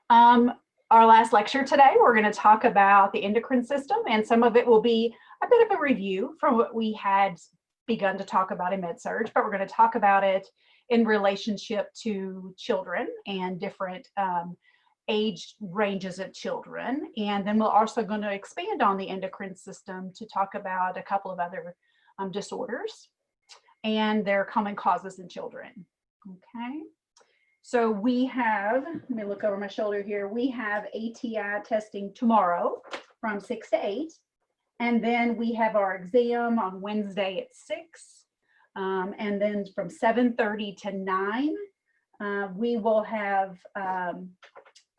Um, our last lecture today, we're going to talk about the endocrine system, and some of it will be a bit of a review from what we had begun to talk about in med-surg, but we're going to talk about it in relationship to children and different age ranges of children. And then we're also going to expand on the endocrine system to talk about a couple of other disorders and their common causes in children. Okay. So we have, let me look over my shoulder here. We have ATI testing tomorrow from 6 to 8. And then we have our exam on Wednesday at 6. And then from 7:30 to 9, we will have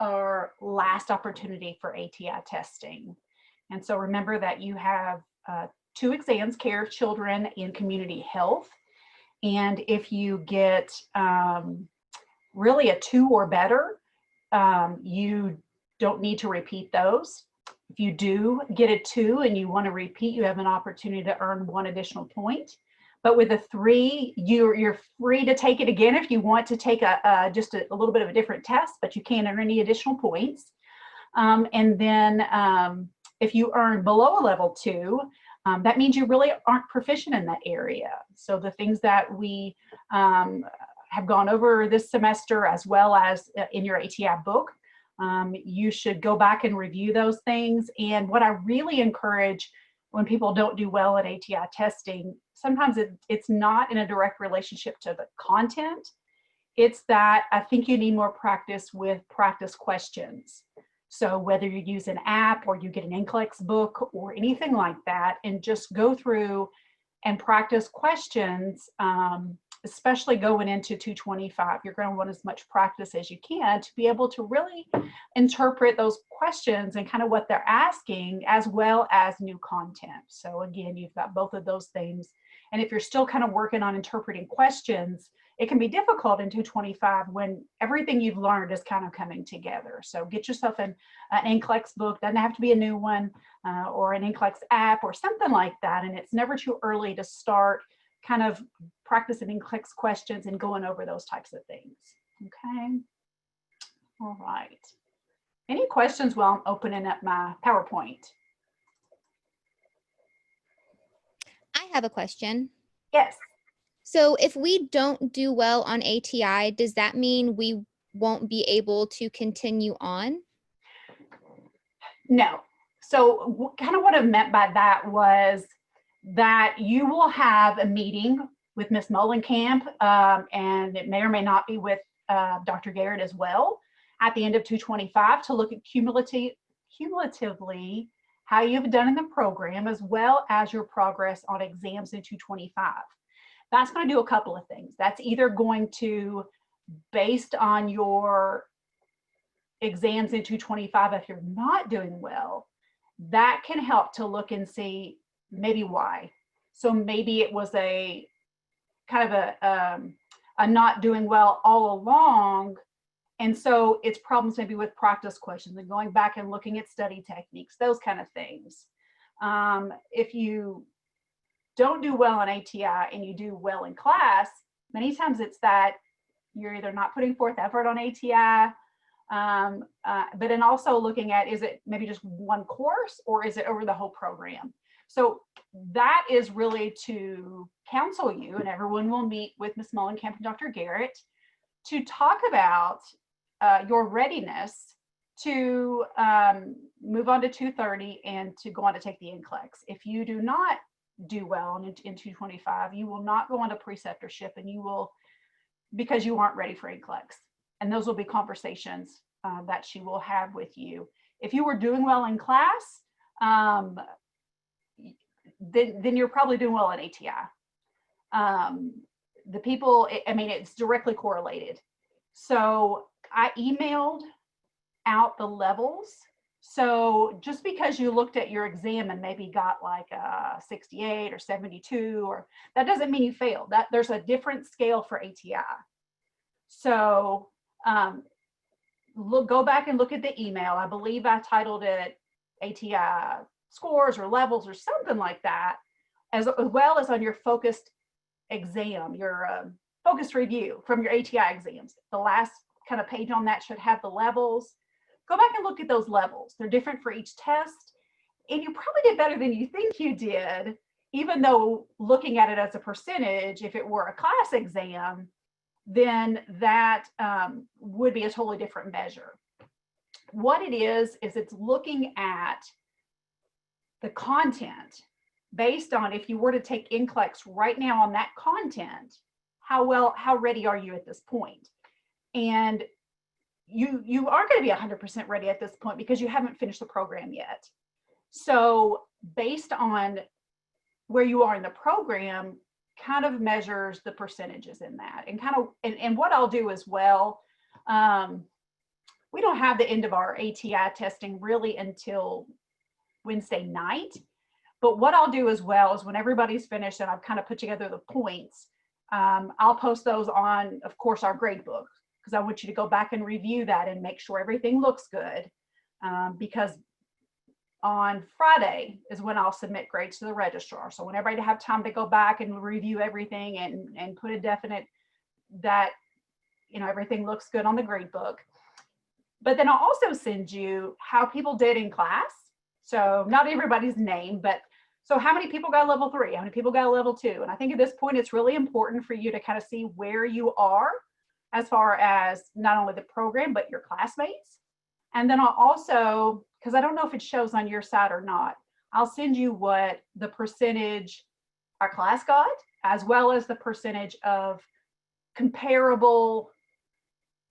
our last opportunity for ATI testing. And so remember that you have 2 exams, care of children and community health. And if you get really a 2 or better, you don't need to repeat those. If you do get a 2 and you want to repeat, you have an opportunity to earn 1 additional point. But with a 3, you're free to take it again if you want to take just a little bit of a different test, but you can't earn any additional points. And then if you earn below a level 2, that means you really aren't proficient in that area. So the things that we have gone over this semester, as well as in your ATI book, you should go back and review those things. And what I really encourage when people don't do well at ATI testing, sometimes it's not in a direct relationship to the content. It's that I think you need more practice with practice questions. So whether you use an app or you get an NCLEX book or anything like that, and just go through and practice questions, especially going into 225. You're going to want as much practice as you can to be able to really interpret those questions and kind of what they're asking, as well as new content. So again, you've got both of those things. And if you're still kind of working on interpreting questions, it can be difficult in 225 when everything you've learned is kind of coming together. So get yourself an NCLEX book. Doesn't have to be a new one, or an NCLEX app or something like that. And it's never too early to start kind of practicing NCLEX questions and going over those types of things. Okay. All right. Any questions while I'm opening up my PowerPoint? I have a question. Yes. So if we don't do well on ATI, does that mean we won't be able to continue on? No. So kind of what I meant by that was that you will have a meeting with Ms. Mullenkamp, and it may or may not be with Dr. Garrett as well, at the end of 225 to look at cumulatively how you've done in the program, as well as your progress on exams in 225. That's going to do a couple of things. That's either going to, based on your exams in 225, if you're not doing well, that can help to look and see maybe why. So maybe it was a kind of a not doing well all along. And so it's problems maybe with practice questions and going back and looking at study techniques, those kind of things. If you don't do well on ATI and you do well in class, many times it's that you're either not putting forth effort on ATI, but then also looking at, is it maybe just one course or is it over the whole program? So that is really to counsel you, and everyone will meet with Ms. Mullenkamp and Dr. Garrett to talk about your readiness to move on to 230 and to go on to take the NCLEX. If you do not do well in 225, you will not go on to preceptorship, and you will, because you aren't ready for NCLEX. And those will be conversations that she will have with you. If you were doing well in class, then you're probably doing well at ATI. The people, I mean, it's directly correlated. So I emailed out the levels. So just because you looked at your exam and maybe got like a 68 or 72, or that doesn't mean you failed. That there's a different scale for ATI. So go back and look at the email. I believe I titled it ATI scores or levels or something like that, as well as on your focused exam, your focused review from your ATI exams. The last kind of page on that should have the levels. go back and look at those levels. They're different for each test. And you probably did better than you think you did, even though looking at it as a percentage, if it were a class exam, then that would be a totally different measure. What it is it's looking at the content based on, if you were to take NCLEX right now on that content, how ready are you at this point? And you aren't going to be 100% ready at this point because you haven't finished the program yet. So based on where you are in the program, kind of measures the percentages in that, and and what I'll do as well, we don't have the end of our ATI testing really until Wednesday night. But what I'll do as well is when everybody's finished and I've kind of put together the points, I'll post those on, of course, our grade book, because I want you to go back and review that and make sure everything looks good. Because on Friday is when I'll submit grades to the registrar. So whenever I have time to go back and review everything and put a definite that, everything looks good on the grade book. But then I'll also send you how people did in class. So not everybody's name, but so how many people got level 3? How many people got level 2? And I think at this point, it's really important for you to kind of see where you are as far as not only the program, but your classmates. And then I'll also, because I don't know if it shows on your side or not, I'll send you what the percentage our class got, as well as the percentage of comparable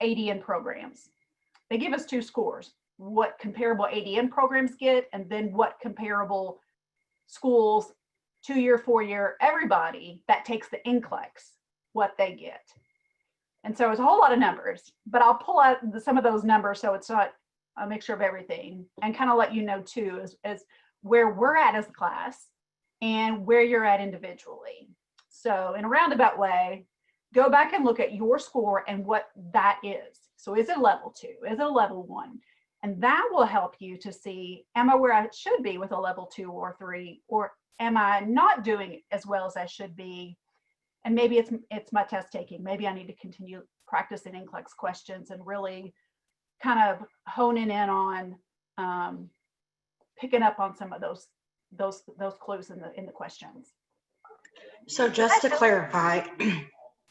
ADN programs. They give us 2 scores, what comparable ADN programs get, and then what comparable schools, 2-year, 4-year, everybody that takes the NCLEX, what they get. And so it's a whole lot of numbers, but I'll pull out some of those numbers so it's not a mixture of everything, and kind of let you know too, as where we're at as a class and where you're at individually. So in a roundabout way, go back and look at your score and what that is. So is it level 2? Is it a level 1? And that will help you to see, am I where I should be with a level 2 or 3, or am I not doing as well as I should be? And maybe it's my test taking. Maybe I need to continue practicing NCLEX questions and really kind of honing in on picking up on some of those clues in the questions. So just to clarify,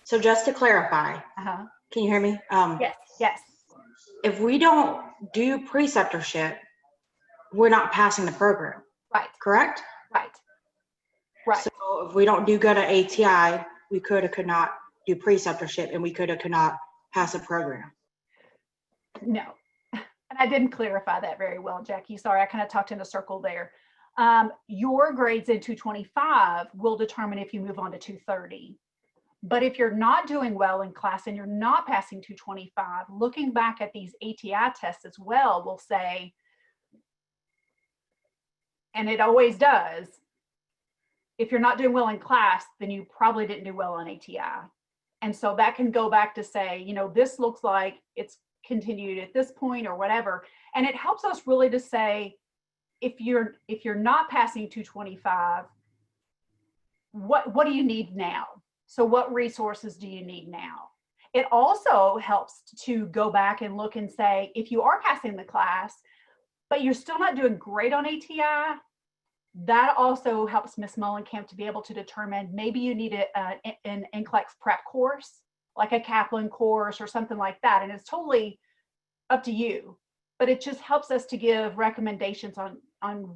Uh-huh. can you hear me? Yes. If we don't do preceptorship, we're not passing the program. Right. Correct? Right. So if we don't do good at ATI, we could not do preceptorship, and we could not pass a program. No. And I didn't clarify that very well, Jackie. Sorry, I kind of talked in a circle there. Your grades in 225 will determine if you move on to 230. But if you're not doing well in class and you're not passing 225, looking back at these ATI tests as well will say, and it always does, if you're not doing well in class, then you probably didn't do well on ATI. And so that can go back to say, this looks like it's continued at this point or whatever. And it helps us really to say, if you're not passing 225, what do you need now? So what resources do you need now? It also helps to go back and look and say, if you are passing the class, but you're still not doing great on ATI, that also helps Ms. Mullenkamp to be able to determine maybe you need an NCLEX prep course, like a Kaplan course or something like that. And it's totally up to you, but it just helps us to give recommendations on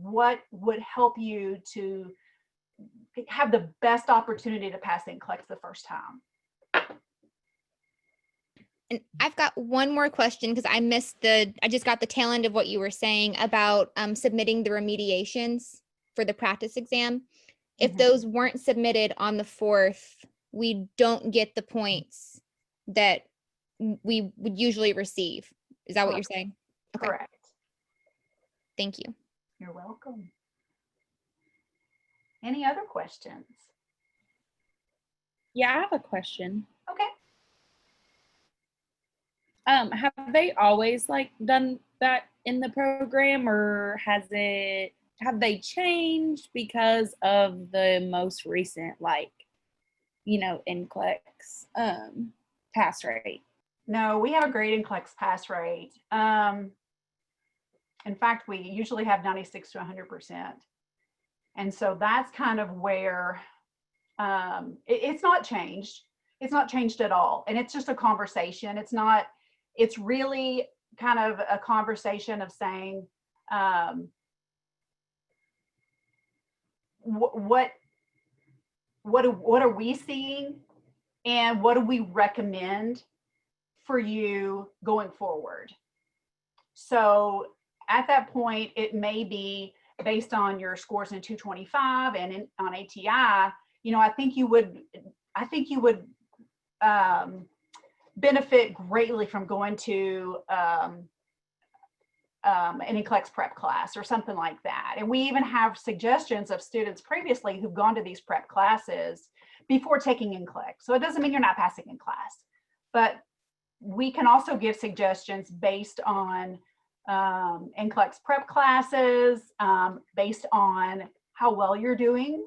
what would help you to have the best opportunity to pass NCLEX the first time. And I've got one more question because I just got the tail end of what you were saying about submitting the remediations for the practice exam. If those weren't submitted on the 4th, we don't get the points that we would usually receive. Is that what you're saying? Okay. Correct. Thank you. You're welcome. Any other questions? Yeah, I have a question. Okay. Have they always done that in the program, or have they changed because of the most recent NCLEX pass rate? No, we have a great NCLEX pass rate. In fact, we usually have 96 to 100%. And so that's kind of where it's not changed. It's not changed at all. And it's just a conversation. It's really kind of a conversation of saying, what are we seeing, and what do we recommend for you going forward? So at that point, it may be based on your scores in 225 and on ATI. You know, I think you would benefit greatly from going to an NCLEX prep class or something like that. And we even have suggestions of students previously who've gone to these prep classes before taking NCLEX. So it doesn't mean you're not passing in class, but we can also give suggestions based on NCLEX prep classes, based on how well you're doing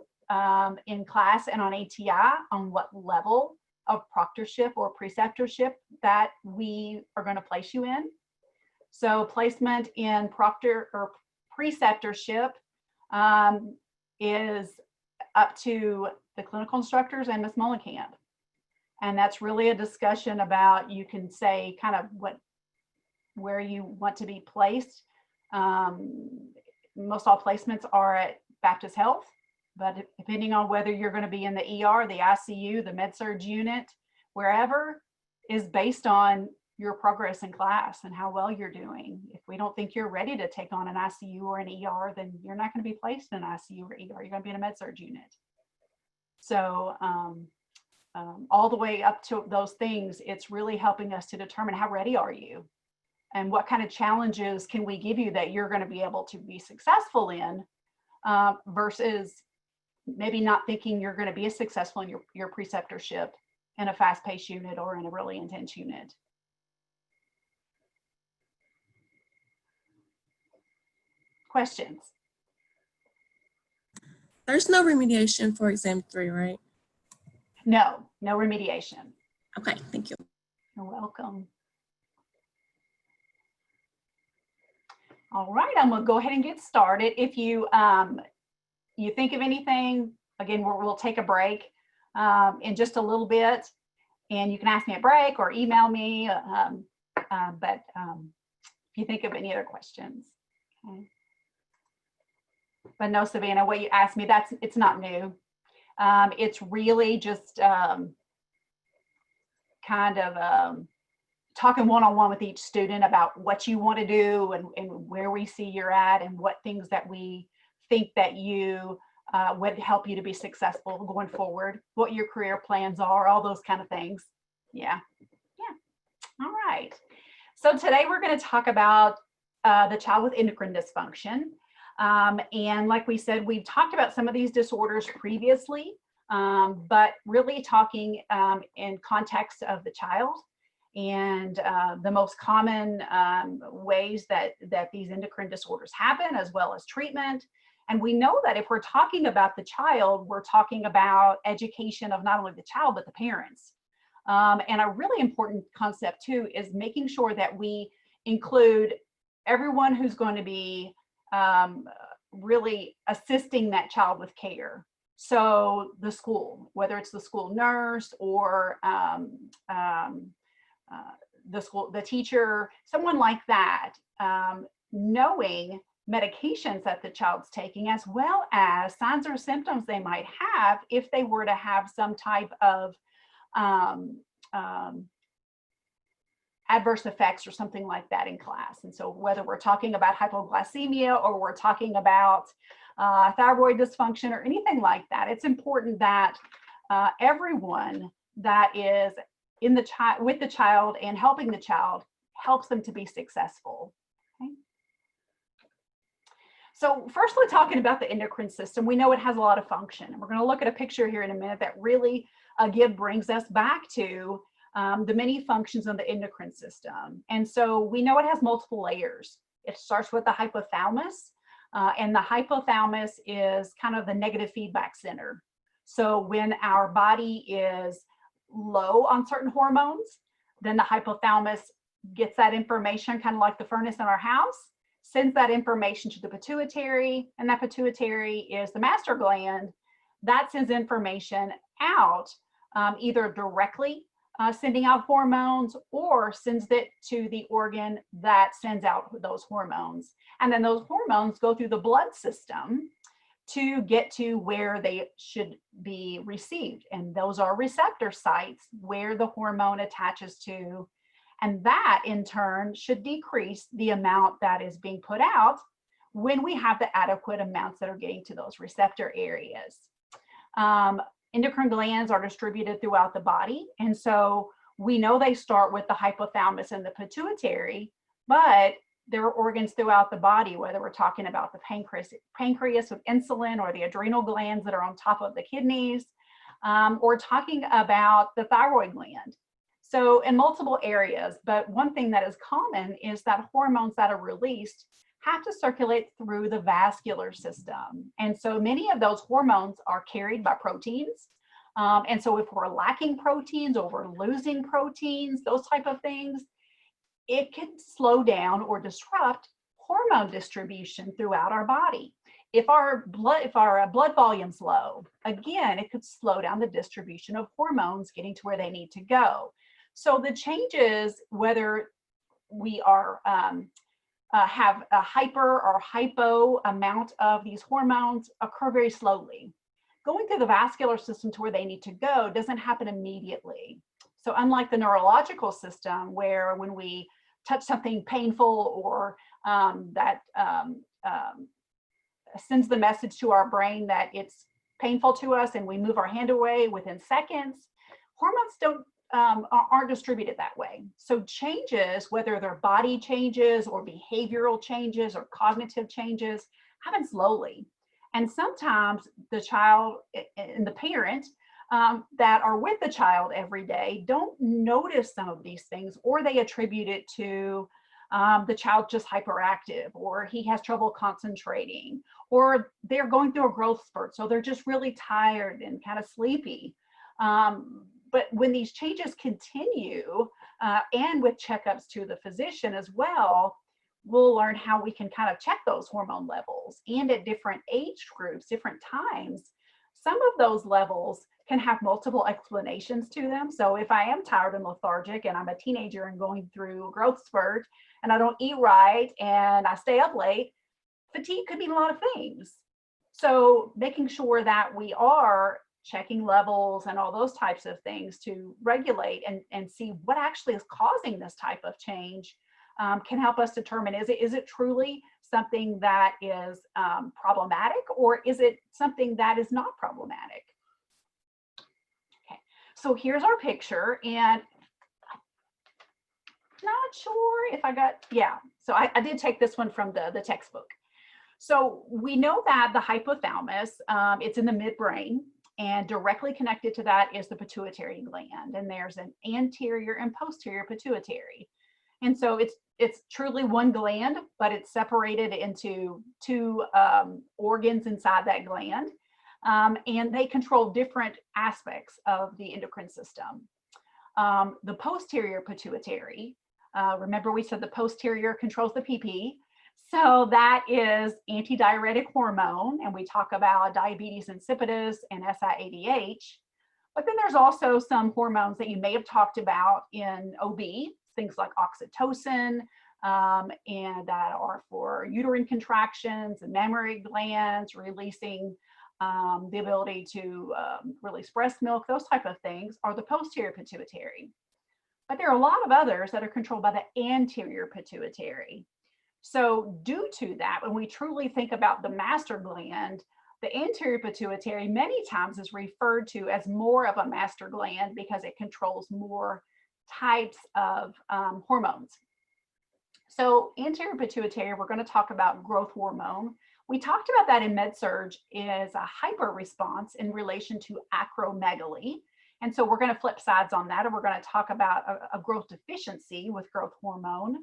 in class and on ATI, on what level of proctorship or preceptorship that we are going to place you in. So placement in proctor or preceptorship is up to the clinical instructors and Ms. Mullenkamp. And that's really a discussion about, you can say kind of where you want to be placed. Most all placements are at Baptist Health, but depending on whether you're going to be in the ER, the ICU, the med-surg unit, wherever, is based on your progress in class and how well you're doing. If we don't think you're ready to take on an ICU or an ER, then you're not going to be placed in an ICU or ER. You're going to be in a med-surg unit. So all the way up to those things, it's really helping us to determine how ready are you and what kind of challenges can we give you that you're going to be able to be successful in, versus maybe not thinking you're going to be as successful in your preceptorship in a fast-paced unit or in a really intense unit. Questions? There's no remediation for exam 3, right? No remediation. Okay, thank you. You're welcome. All right, I'm gonna go ahead and get started. If you you think of anything, again, we'll take a break in just a little bit, and you can ask me a break or email me. But if you think of any other questions, okay. But no, Savannah, what you asked me, it's not new. It's really just kind of talking one-on-one with each student about what you want to do and where we see you're at and what things that we think that you would help you to be successful going forward, what your career plans are, all those kind of things. Yeah. All right. So today we're going to talk about the child with endocrine dysfunction. And like we said, we've talked about some of these disorders previously, but really talking in context of the child and the most common ways that these endocrine disorders happen, as well as treatment. And we know that if we're talking about the child, we're talking about education of not only the child, but the parents. And a really important concept too is making sure that we include everyone who's going to be really assisting that child with care. So the school, whether it's the school nurse or the teacher, someone like that, knowing medications that the child's taking, as well as signs or symptoms they might have if they were to have some type of adverse effects or something like that in class. And so whether we're talking about hypoglycemia or we're talking about thyroid dysfunction or anything like that, it's important that everyone that is in the with the child and helping the child helps them to be successful. Okay. So first, we're talking about the endocrine system. We know it has a lot of function, and we're going to look at a picture here in a minute that really again brings us back to the many functions of the endocrine system. And so we know it has multiple layers. It starts with the hypothalamus, and the hypothalamus is kind of the negative feedback center. So when our body is low on certain hormones, then the hypothalamus gets that information, kind of like the furnace in our house, sends that information to the pituitary, and that pituitary is the master gland that sends information out, either directly sending out hormones, or sends it to the organ that sends out those hormones. And then those hormones go through the blood system to get to where they should be received. And those are receptor sites where the hormone attaches to. And that in turn should decrease the amount that is being put out when we have the adequate amounts that are getting to those receptor areas. Endocrine glands are distributed throughout the body. And so we know they start with the hypothalamus and the pituitary, but there are organs throughout the body, whether we're talking about the pancreas with insulin, or the adrenal glands that are on top of the kidneys, or talking about the thyroid gland. So in multiple areas, but one thing that is common is that hormones that are released have to circulate through the vascular system. And so many of those hormones are carried by proteins. And so if we're lacking proteins or we're losing proteins, those type of things, it can slow down or disrupt hormone distribution throughout our body. If our blood volume's low, again, it could slow down the distribution of hormones getting to where they need to go. So the changes, whether we are have a hyper or hypo amount of these hormones, occur very slowly. Going through the vascular system to where they need to go doesn't happen immediately. So unlike the neurological system, where when we touch something painful or that sends the message to our brain that it's painful to us and we move our hand away within seconds, hormones aren't distributed that way. So changes, whether they're body changes or behavioral changes or cognitive changes, happen slowly. And sometimes the child and the parent that are with the child every day don't notice some of these things, or they attribute it to the child just hyperactive, or he has trouble concentrating, or they're going through a growth spurt, so they're just really tired and kind of sleepy. But when these changes continue, and with checkups to the physician as well, we'll learn how we can kind of check those hormone levels. And at different age groups, different times, some of those levels can have multiple explanations to them. So if I am tired and lethargic and I'm a teenager and going through a growth spurt and I don't eat right and I stay up late, fatigue could mean a lot of things. So making sure that we are checking levels and all those types of things to regulate and see what actually is causing this type of change can help us determine, is it truly something that is problematic, or is it something that is not problematic? Okay, so here's our picture, and not sure if I got, yeah, so I did take this one from the textbook. So we know that the hypothalamus, it's in the midbrain, and directly connected to that is the pituitary gland, and there's an anterior and posterior pituitary. And so it's truly one gland, but it's separated into two organs inside that gland, and they control different aspects of the endocrine system. The posterior pituitary, remember we said the posterior controls the PP, so that is antidiuretic hormone, and we talk about diabetes insipidus and SIADH. But then there's also some hormones that you may have talked about in OB, things like oxytocin, and that are for uterine contractions and mammary glands, releasing the ability to release breast milk. Those type of things are the posterior pituitary. But there are a lot of others that are controlled by the anterior pituitary. So due to that, when we truly think about the master gland, the anterior pituitary many times is referred to as more of a master gland because it controls more types of hormones. So anterior pituitary, we're going to talk about growth hormone. We talked about that in med-surg as a hyper response in relation to acromegaly. And so we're going to flip sides on that, and we're going to talk about a growth deficiency with growth hormone.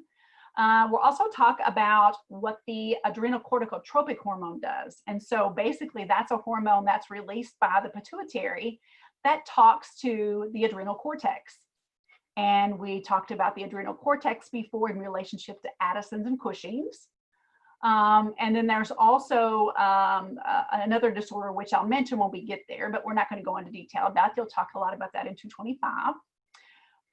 We'll also talk about what the adrenocorticotropic hormone does. And so basically that's a hormone that's released by the pituitary that talks to the adrenal cortex. And we talked about the adrenal cortex before in relationship to Addison's and Cushing's. And then there's also another disorder, which I'll mention when we get there, but we're not going to go into detail about. You'll talk a lot about that in 225.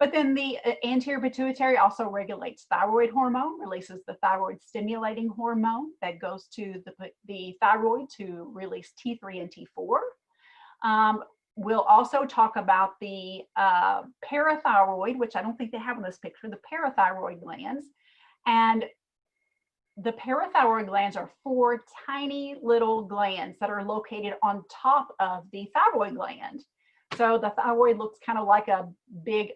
But then the anterior pituitary also regulates thyroid hormone, releases the thyroid stimulating hormone that goes to the thyroid to release T3 and T4. We'll also talk about the parathyroid, which I don't think they have in this picture, the parathyroid glands. And the parathyroid glands are 4 tiny little glands that are located on top of the thyroid gland. So the thyroid looks kind of like a big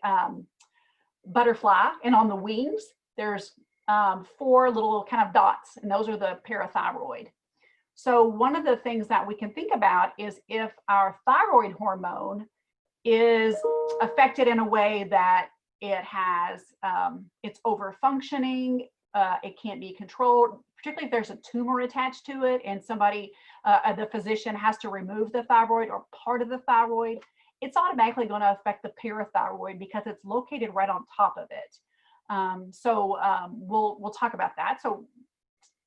butterfly, and on the wings, there's 4 little kind of dots, and those are the parathyroid. So one of the things that we can think about is if our thyroid hormone is affected in a way that it has, it's over functioning, it can't be controlled, particularly if there's a tumor attached to it and somebody, the physician has to remove the thyroid or part of the thyroid, it's automatically going to affect the parathyroid because it's located right on top of it. We'll talk about that. So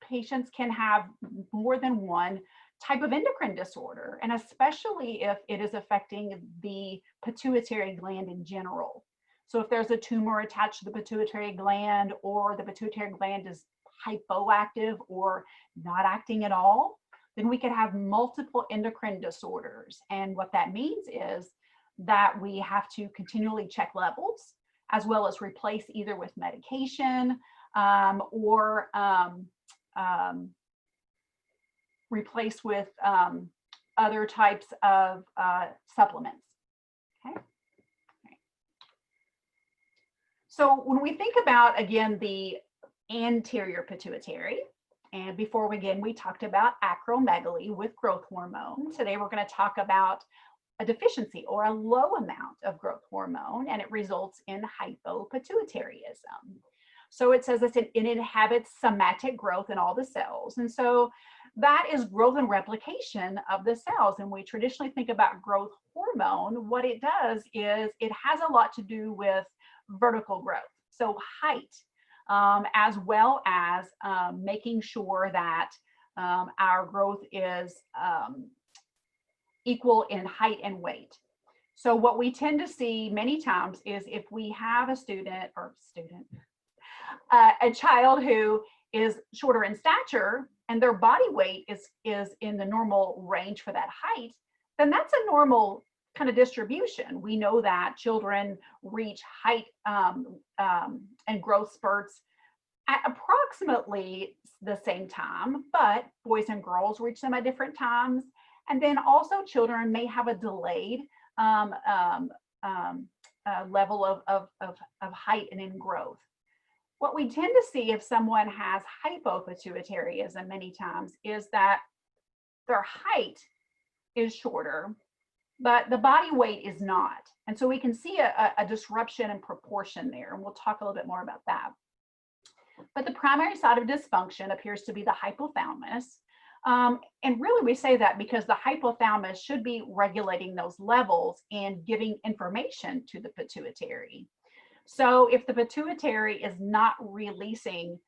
patients can have more than one type of endocrine disorder, and especially if it is affecting the pituitary gland in general. So if there's a tumor attached to the pituitary gland, or the pituitary gland is hypoactive or not acting at all, then we could have multiple endocrine disorders. And what that means is that we have to continually check levels, as well as replace either with medication or replace with other types of supplements. Okay. So when we think about, again, the anterior pituitary, and before we begin, we talked about acromegaly with growth hormone. Today we're going to talk about a deficiency or a low amount of growth hormone, and it results in hypopituitarism. So it says that it inhibits somatic growth in all the cells. And so that is growth and replication of the cells. And we traditionally think about growth hormone. What it does is it has a lot to do with vertical growth, so height, as well as making sure that our growth is equal in height and weight. So what we tend to see many times is if we have a child who is shorter in stature and their body weight is in the normal range for that height, then that's a normal kind of distribution. We know that children reach height and growth spurts at approximately the same time, but boys and girls reach them at different times. And then also children may have a delayed level of height and in growth. What we tend to see if someone has hypopituitarism many times is that their height is shorter, but the body weight is not. And so we can see a disruption in proportion there, and we'll talk a little bit more about that. But the primary site of dysfunction appears to be the hypothalamus. And really we say that because the hypothalamus should be regulating those levels and giving information to the pituitary. So if the pituitary is not releasing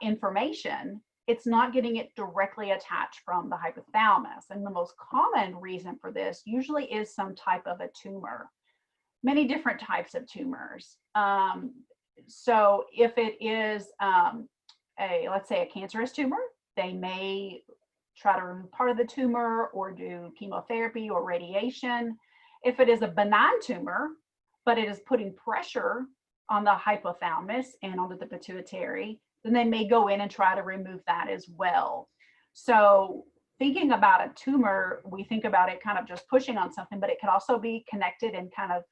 information, it's not getting it directly attached from the hypothalamus. And the most common reason for this usually is some type of a tumor, many different types of tumors. So if it is let's say a cancerous tumor, they may try to remove part of the tumor or do chemotherapy or radiation. If it is a benign tumor, but it is putting pressure on the hypothalamus and onto the pituitary, then they may go in and try to remove that as well. So thinking about a tumor, we think about it kind of just pushing on something, but it could also be connected and kind of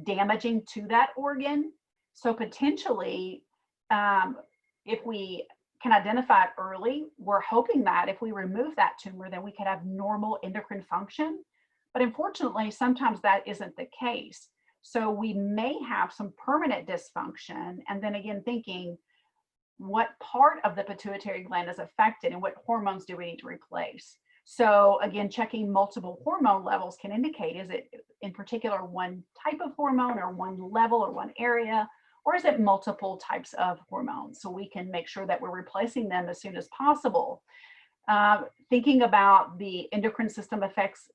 damaging to that organ. So potentially, if we can identify it early, we're hoping that if we remove that tumor, then we could have normal endocrine function. But unfortunately, sometimes that isn't the case. So we may have some permanent dysfunction. And then again, thinking what part of the pituitary gland is affected and what hormones do we need to replace? So again, checking multiple hormone levels can indicate, is it in particular one type of hormone or one level or one area, or is it multiple types of hormones? So we can make sure that we're replacing them as soon as possible. Thinking about the endocrine system affects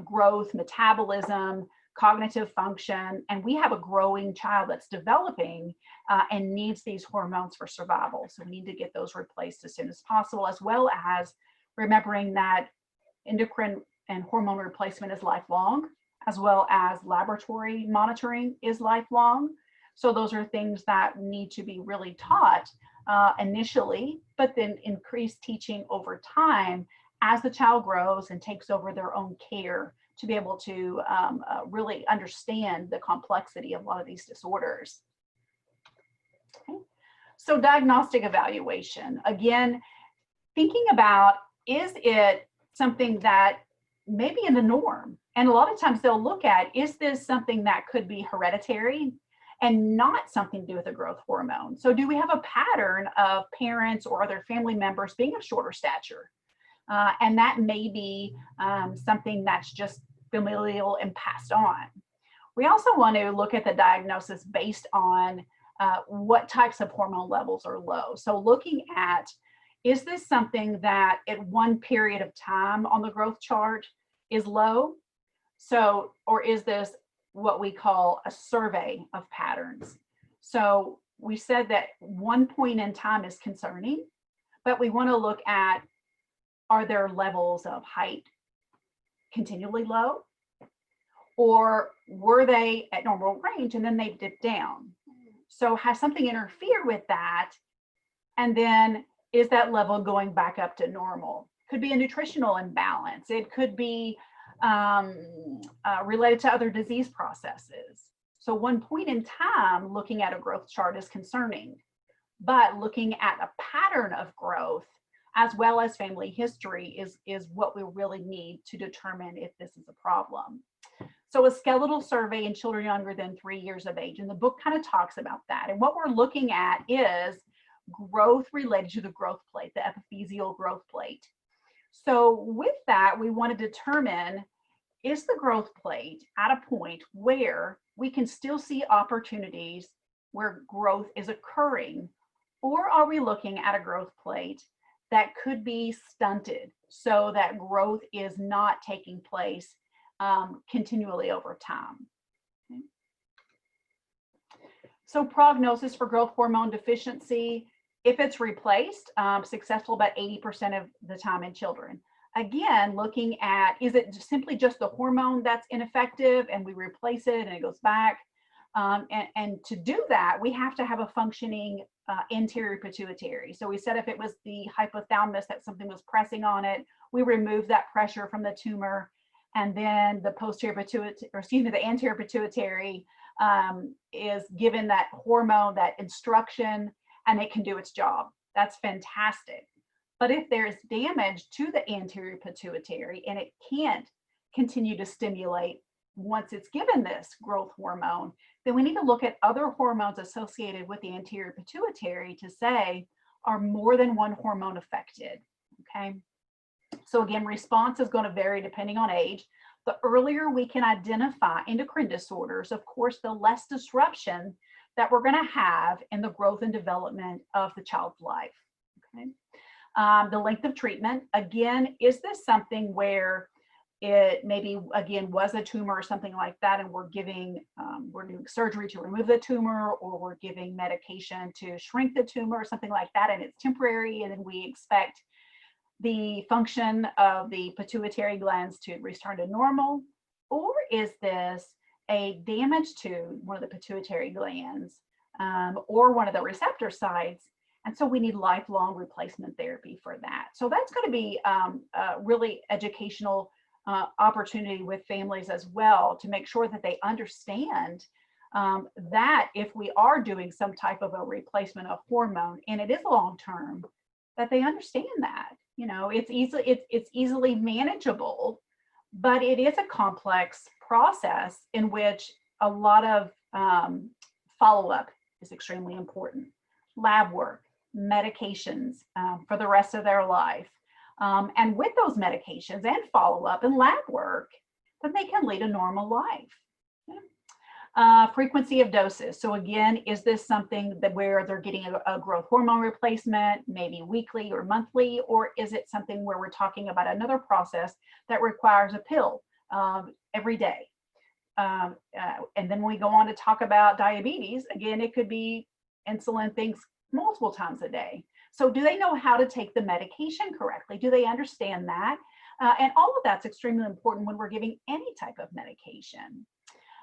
growth, metabolism, cognitive function, and we have a growing child that's developing and needs these hormones for survival. So we need to get those replaced as soon as possible, as well as remembering that endocrine and hormone replacement is lifelong, as well as laboratory monitoring is lifelong. So those are things that need to be really taught initially, but then increased teaching over time as the child grows and takes over their own care to be able to really understand the complexity of a lot of these disorders. Okay. So diagnostic evaluation, again, thinking about, is it something that may be in the norm? And a lot of times they'll look at, is this something that could be hereditary and not something to do with a growth hormone? So do we have a pattern of parents or other family members being of shorter stature? And that may be something that's just familial and passed on. We also want to look at the diagnosis based on what types of hormone levels are low. So looking at, is this something that at one period of time on the growth chart is low? So, or is this what we call a survey of patterns? So we said that one point in time is concerning, but we want to look at, are there levels of height continually low? Or were they at normal range and then they dipped down? So has something interfered with that? And then is that level going back up to normal? Could be a nutritional imbalance. It could be related to other disease processes. So one point in time, looking at a growth chart is concerning, but looking at a pattern of growth as well as family history is what we really need to determine if this is a problem. So a skeletal survey in children younger than 3 years of age, and the book kind of talks about that. And what we're looking at is growth related to the growth plate, the epiphyseal growth plate. So with that, we want to determine, is the growth plate at a point where we can still see opportunities where growth is occurring, or are we looking at a growth plate that could be stunted so that growth is not taking place continually over time? Okay. So prognosis for growth hormone deficiency, if it's replaced, successful about 80% of the time in children. Again, looking at, is it simply just the hormone that's ineffective and we replace it and it goes back? And to do that, we have to have a functioning anterior pituitary. So we said if it was the hypothalamus that something was pressing on it, we remove that pressure from the tumor, and then the posterior pituitary, or excuse me, the anterior pituitary is given that hormone, that instruction, and it can do its job. That's fantastic. But if there's damage to the anterior pituitary and it can't continue to stimulate once it's given this growth hormone, then we need to look at other hormones associated with the anterior pituitary to say, are more than one hormone affected? Okay. So again, response is going to vary depending on age. The earlier we can identify endocrine disorders, of course, the less disruption that we're going to have in the growth and development of the child's life. Okay. The length of treatment, again, is this something where it maybe, again, was a tumor or something like that, and we're doing surgery to remove the tumor, or we're giving medication to shrink the tumor or something like that, and it's temporary, and then we expect the function of the pituitary glands to return to normal? Or is this a damage to one of the pituitary glands or one of the receptor sites? And so we need lifelong replacement therapy for that. So that's going to be a really educational opportunity with families as well, to make sure that they understand that if we are doing some type of a replacement of hormone and it is long-term, that they understand that, you know, it's easily manageable, but it is a complex process in which a lot of follow-up is extremely important. Lab work, medications for the rest of their life. And with those medications and follow-up and lab work, then they can lead a normal life. Okay. Frequency of doses. So again, is this something that where they're getting a growth hormone replacement, maybe weekly or monthly, or is it something where we're talking about another process that requires a pill every day? And then when we go on to talk about diabetes, again, it could be insulin things multiple times a day. So do they know how to take the medication correctly? Do they understand that? And all of that's extremely important when we're giving any type of medication.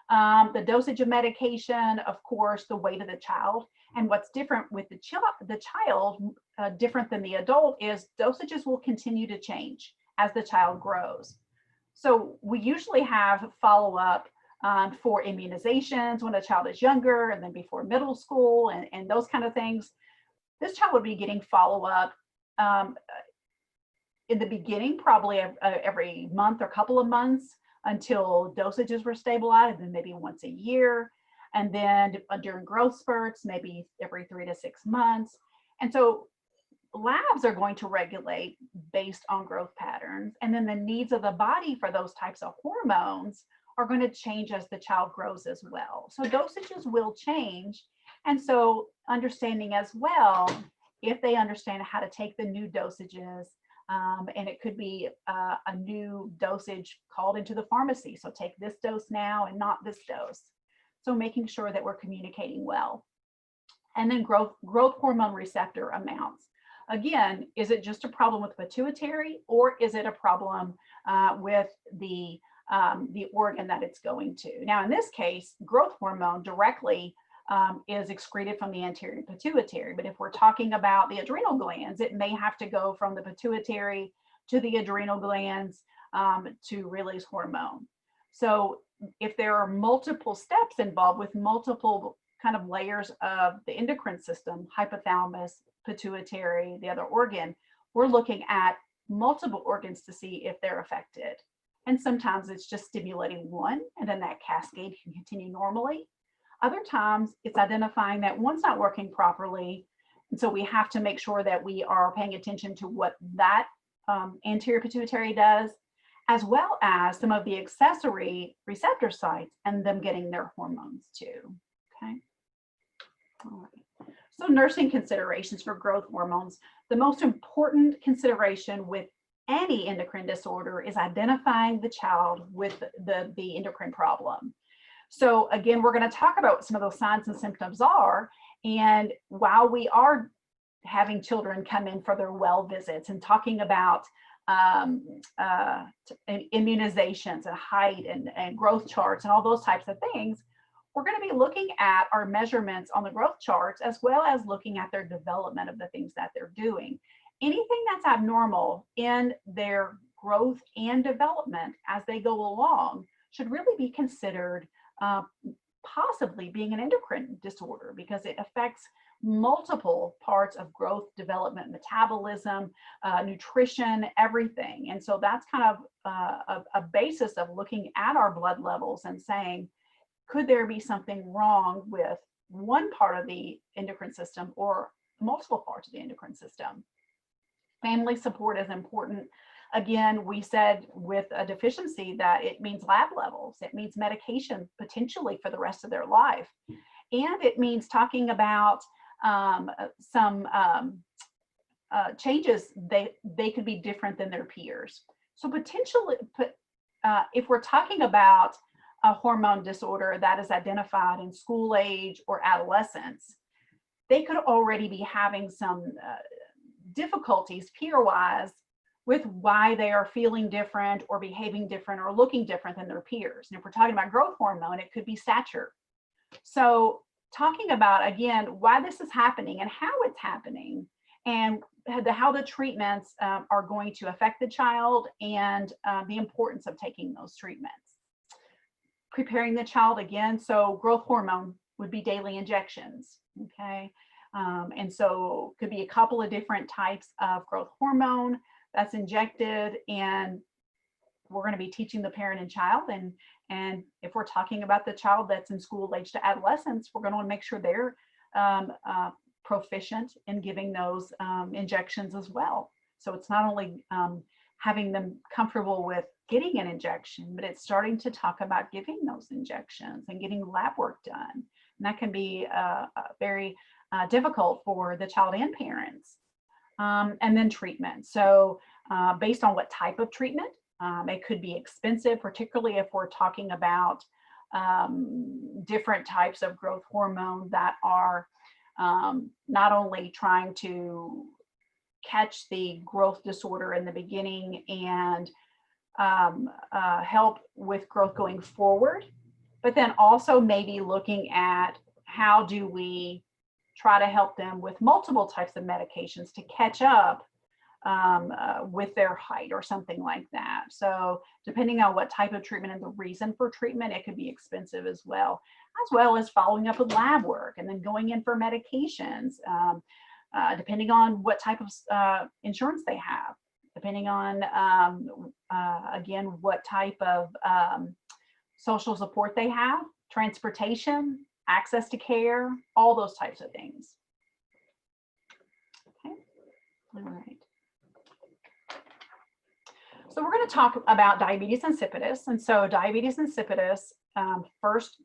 The dosage of medication, of course, the weight of the child, and what's different with the child, different than the adult, is dosages will continue to change as the child grows. So we usually have follow-up for immunizations when a child is younger, and then before middle school and those kind of things. This child would be getting follow-up in the beginning, probably every month or couple of months until dosages were stabilized, and then maybe once a year. And then during growth spurts, maybe every 3 to 6 months. And so labs are going to regulate based on growth patterns. And then the needs of the body for those types of hormones are going to change as the child grows as well. So dosages will change. And so understanding as well, if they understand how to take the new dosages, and it could be a new dosage called into the pharmacy. So take this dose now and not this dose. So making sure that we're communicating well. And then growth hormone receptor amounts. Again, is it just a problem with pituitary, or is it a problem with the organ that it's going to? Now, in this case, growth hormone directly is excreted from the anterior pituitary. But if we're talking about the adrenal glands, it may have to go from the pituitary to the adrenal glands to release hormone. So if there are multiple steps involved with multiple kind of layers of the endocrine system, hypothalamus, pituitary, the other organ, we're looking at multiple organs to see if they're affected. And sometimes it's just stimulating one, and then that cascade can continue normally. Other times it's identifying that one's not working properly. And so we have to make sure that we are paying attention to what that anterior pituitary does, as well as some of the accessory receptor sites and them getting their hormones too. Okay. All right. So nursing considerations for growth hormones. The most important consideration with any endocrine disorder is identifying the child with the endocrine problem. So again, we're going to talk about what some of those signs and symptoms are. And while we are having children come in for their well visits and talking about immunizations and height and growth charts and all those types of things, we're going to be looking at our measurements on the growth charts, as well as looking at their development of the things that they're doing. Anything that's abnormal in their growth and development as they go along should really be considered possibly being an endocrine disorder, because it affects multiple parts of growth, development, metabolism, nutrition, everything. And so that's kind of a basis of looking at our blood levels and saying, could there be something wrong with one part of the endocrine system or multiple parts of the endocrine system? Family support is important. Again, we said with a deficiency that it means lab levels, it means medication potentially for the rest of their life. And it means talking about some changes, they could be different than their peers. So potentially, if we're talking about a hormone disorder that is identified in school age or adolescence, they could already be having some difficulties peer-wise with why they are feeling different or behaving different or looking different than their peers. And if we're talking about growth hormone, it could be stature. So talking about, again, why this is happening and how it's happening, and how the treatments are going to affect the child, and the importance of taking those treatments. Preparing the child, again, so growth hormone would be daily injections, okay? And so could be a couple of different types of growth hormone that's injected, and we're going to be teaching the parent and child. And if we're talking about the child that's in school age to adolescence, we're going to want to make sure they're proficient in giving those injections as well. So it's not only having them comfortable with getting an injection, but it's starting to talk about giving those injections and getting lab work done. And that can be very difficult for the child and parents. And then treatment. So based on what type of treatment, it could be expensive, particularly if we're talking about different types of growth hormone that are not only trying to catch the growth disorder in the beginning and help with growth going forward, but then also maybe looking at how do we try to help them with multiple types of medications to catch up with their height or something like that. So depending on what type of treatment and the reason for treatment, it could be expensive as well as following up with lab work and then going in for medications, depending on what type of insurance they have, depending on, again, what type of social support they have, transportation, access to care, all those types of things. Okay, all right. So we're going to talk about diabetes insipidus. And so diabetes insipidus, first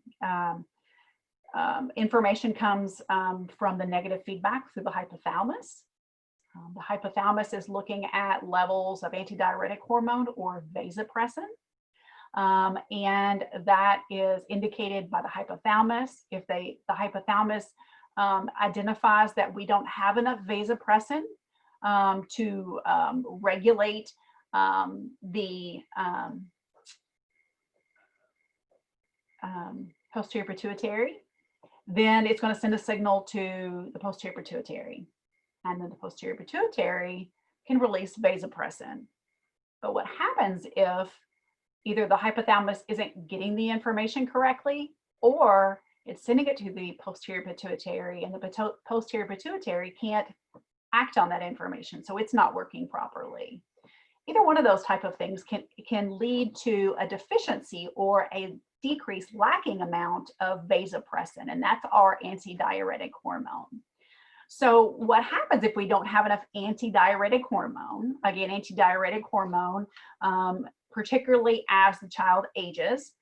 information comes from the negative feedback through the hypothalamus. The hypothalamus is looking at levels of antidiuretic hormone or vasopressin. And that is indicated by the hypothalamus. If the hypothalamus identifies that we don't have enough vasopressin to regulate the posterior pituitary, then it's going to send a signal to the posterior pituitary. And then the posterior pituitary can release vasopressin. But what happens if either the hypothalamus isn't getting the information correctly, or it's sending it to the posterior pituitary and the posterior pituitary can't act on that information, so it's not working properly. Either one of those type of things can lead to a deficiency or a decreased lacking amount of vasopressin, and that's our antidiuretic hormone. So what happens if we don't have enough antidiuretic hormone? Again, antidiuretic hormone, particularly as the child ages,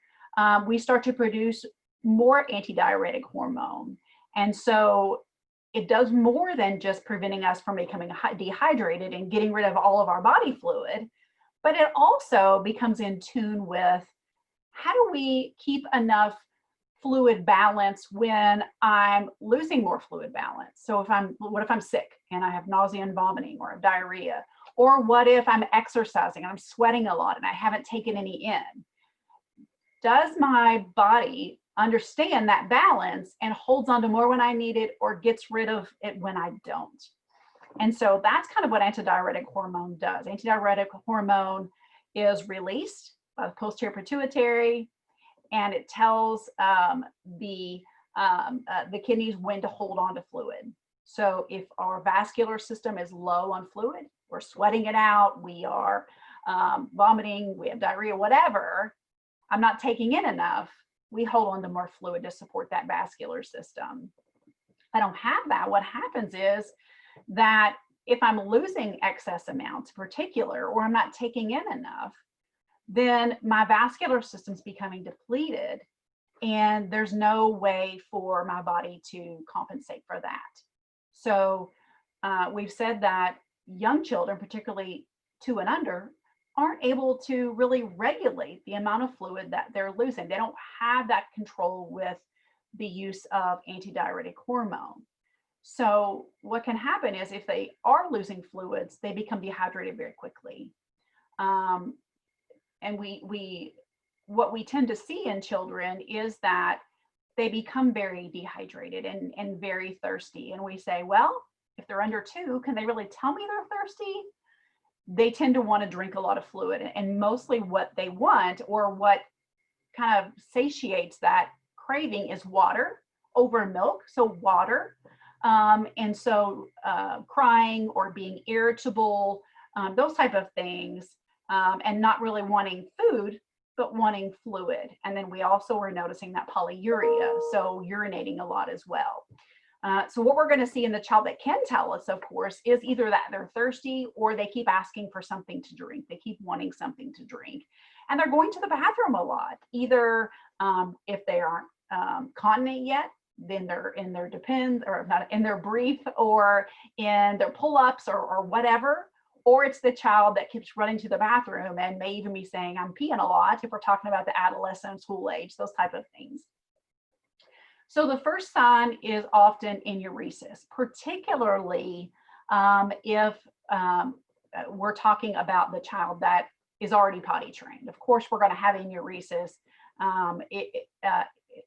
we start to produce more antidiuretic hormone. And so it does more than just preventing us from becoming dehydrated and getting rid of all of our body fluid, but it also becomes in tune with how do we keep enough fluid balance when I'm losing more fluid balance. So what if I'm sick and I have nausea and vomiting or diarrhea? Or what if I'm exercising and I'm sweating a lot and I haven't taken any in? Does my body understand that balance and holds on to more when I need it or gets rid of it when I don't? And so that's kind of what antidiuretic hormone does. Antidiuretic hormone is released by the posterior pituitary, and it tells the kidneys when to hold on to fluid. So if our vascular system is low on fluid, we're sweating it out, we are vomiting, we have diarrhea, whatever, I'm not taking in enough, we hold on to more fluid to support that vascular system. If I don't have that, what happens is that if I'm losing excess amounts in particular, or I'm not taking in enough, then my vascular system's becoming depleted and there's no way for my body to compensate for that. So we've said that young children, particularly 2 and under, aren't able to really regulate the amount of fluid that they're losing. They don't have that control with the use of antidiuretic hormone. So what can happen is if they are losing fluids, they become dehydrated very quickly. And what we tend to see in children is that they become very dehydrated and very thirsty. And we say, well, if they're under 2, can they really tell me they're thirsty? They tend to want to drink a lot of fluid, and mostly what they want or what kind of satiates that craving is water over milk. So water. And so crying or being irritable, those type of things, and not really wanting food, but wanting fluid. And then we also were noticing that polyuria, so urinating a lot as well. So what we're going to see in the child that can tell us, of course, is either that they're thirsty or they keep asking for something to drink. They keep wanting something to drink. And they're going to the bathroom a lot. Either if they aren't continent yet, then they're in their depends, or not in their brief, or in their pull-ups, or whatever. Or it's the child that keeps running to the bathroom and may even be saying, I'm peeing a lot, if we're talking about the adolescent, school age, those type of things. So the first sign is often enuresis, particularly if we're talking about the child that is already potty trained. Of course, we're going to have enuresis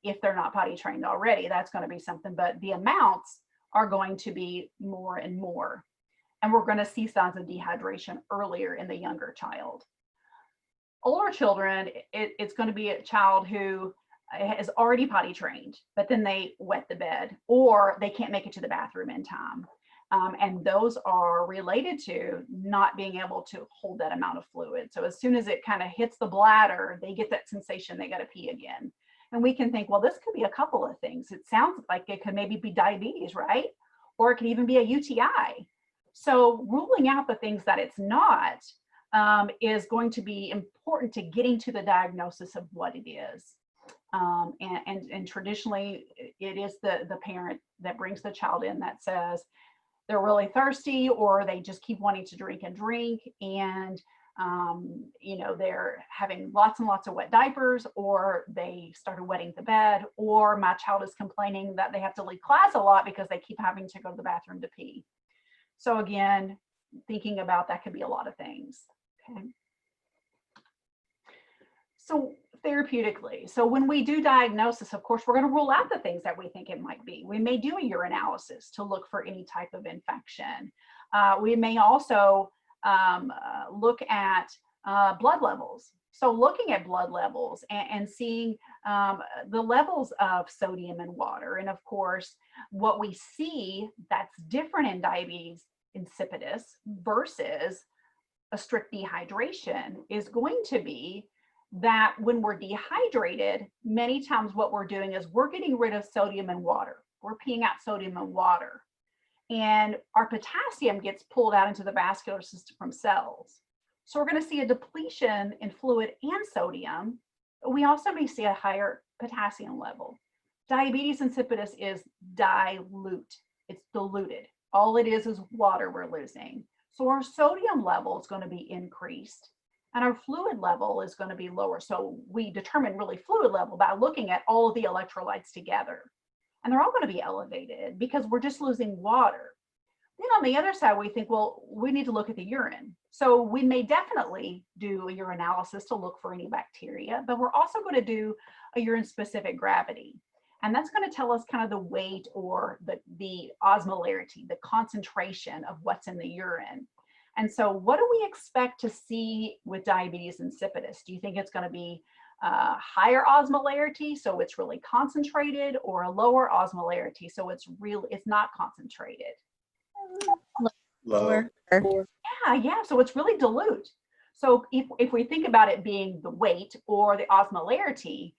if they're not potty trained already. That's going to be something, but the amounts are going to be more and more. And we're going to see signs of dehydration earlier in the younger child. Older children, it's going to be a child who is already potty trained, but then they wet the bed or they can't make it to the bathroom in time. And those are related to not being able to hold that amount of fluid. So as soon as it kind of hits the bladder, they get that sensation they got to pee again. And we can think, well, this could be a couple of things. It sounds like it could maybe be diabetes, right? Or it could even be a UTI. So ruling out the things that it's not is going to be important to getting to the diagnosis of what it is. And traditionally, it is the parent that brings the child in that says they're really thirsty, or they just keep wanting to drink, and you know, they're having lots and lots of wet diapers, or they started wetting the bed, or my child is complaining that they have to leave class a lot because they keep having to go to the bathroom to pee. So again, thinking about that could be a lot of things. Okay. So therapeutically, so when we do diagnosis, of course, we're going to rule out the things that we think it might be. We may do a urinalysis to look for any type of infection. We may also look at blood levels. So looking at blood levels and seeing the levels of sodium in water. And of course, what we see that's different in diabetes insipidus versus a strict dehydration is going to be that when we're dehydrated, many times what we're doing is we're getting rid of sodium in water. We're peeing out sodium in water. And our potassium gets pulled out into the vascular system from cells. So we're going to see a depletion in fluid and sodium. We also may see a higher potassium level. Diabetes insipidus is dilute. It's diluted. All it is water we're losing. So our sodium level is going to be increased and our fluid level is going to be lower. So we determine really fluid level by looking at all of the electrolytes together. And they're all going to be elevated because we're just losing water. Then on the other side, we think, well, we need to look at the urine. So we may definitely do a urinalysis to look for any bacteria, but we're also going to do a urine specific gravity. And that's going to tell us kind of the weight or the osmolarity, the concentration of what's in the urine. And so what do we expect to see with diabetes insipidus? Do you think it's going to be higher osmolarity, so it's really concentrated, or a lower osmolarity, so it's not concentrated? Lower. Yeah, so it's really dilute. So if we think about it being the weight or the osmolarity,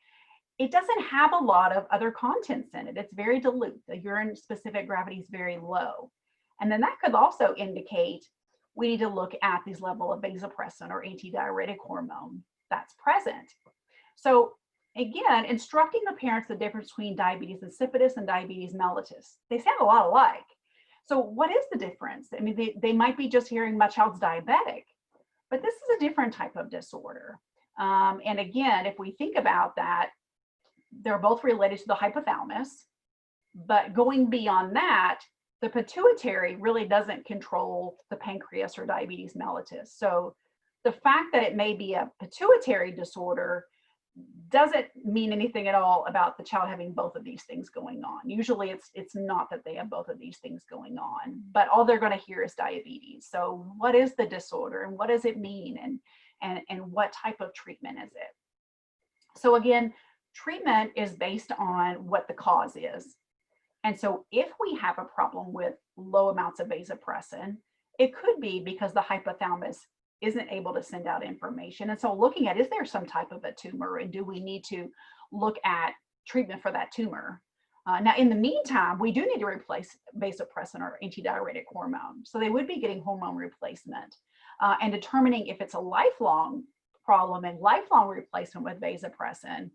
it doesn't have a lot of other contents in it. It's very dilute. The urine specific gravity is very low. And then that could also indicate we need to look at these level of vasopressin or antidiuretic hormone that's present. So again, instructing the parents the difference between diabetes insipidus and diabetes mellitus. They sound a lot alike. So what is the difference? I mean, they might be just hearing my child's diabetic, but this is a different type of disorder. And again, if we think about that, they're both related to the hypothalamus, but going beyond that, the pituitary really doesn't control the pancreas or diabetes mellitus. So the fact that it may be a pituitary disorder doesn't mean anything at all about the child having both of these things going on. Usually it's not that they have both of these things going on, but all they're going to hear is diabetes. So what is the disorder and what does it mean, and what type of treatment is it? So again, treatment is based on what the cause is. And so if we have a problem with low amounts of vasopressin, it could be because the hypothalamus isn't able to send out information. And so looking at, is there some type of a tumor, and do we need to look at treatment for that tumor? Now, in the meantime, we do need to replace vasopressin or antidiuretic hormone. So they would be getting hormone replacement and determining if it's a lifelong problem and lifelong replacement with vasopressin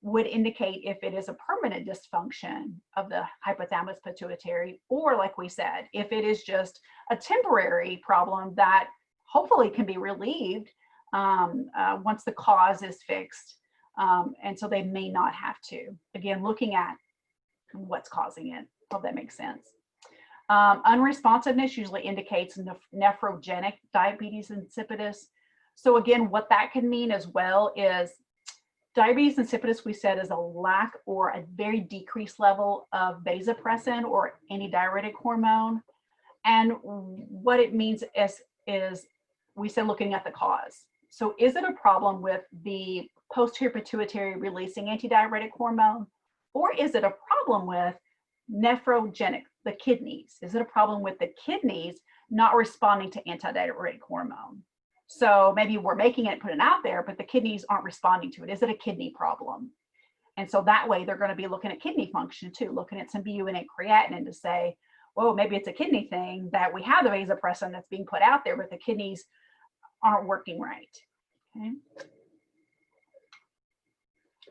would indicate if it is a permanent dysfunction of the hypothalamus pituitary, or like we said, if it is just a temporary problem that hopefully can be relieved once the cause is fixed. And so they may not have to. Again, looking at what's causing it. Hope that makes sense. Unresponsiveness usually indicates nephrogenic diabetes insipidus. So again, what that can mean as well is diabetes insipidus, we said, is a lack or a very decreased level of vasopressin or antidiuretic hormone. And what it means is we said looking at the cause. So is it a problem with the posterior pituitary releasing antidiuretic hormone? Or is it a problem with nephrogenic, the kidneys? Is it a problem with the kidneys not responding to antidiuretic hormone? So maybe we're making it, putting it out there, but the kidneys aren't responding to it. Is it a kidney problem? And so that way they're going to be looking at kidney function too, looking at some BUN and creatinine to say, well, maybe it's a kidney thing that we have the vasopressin that's being put out there, but the kidneys aren't working right. Okay.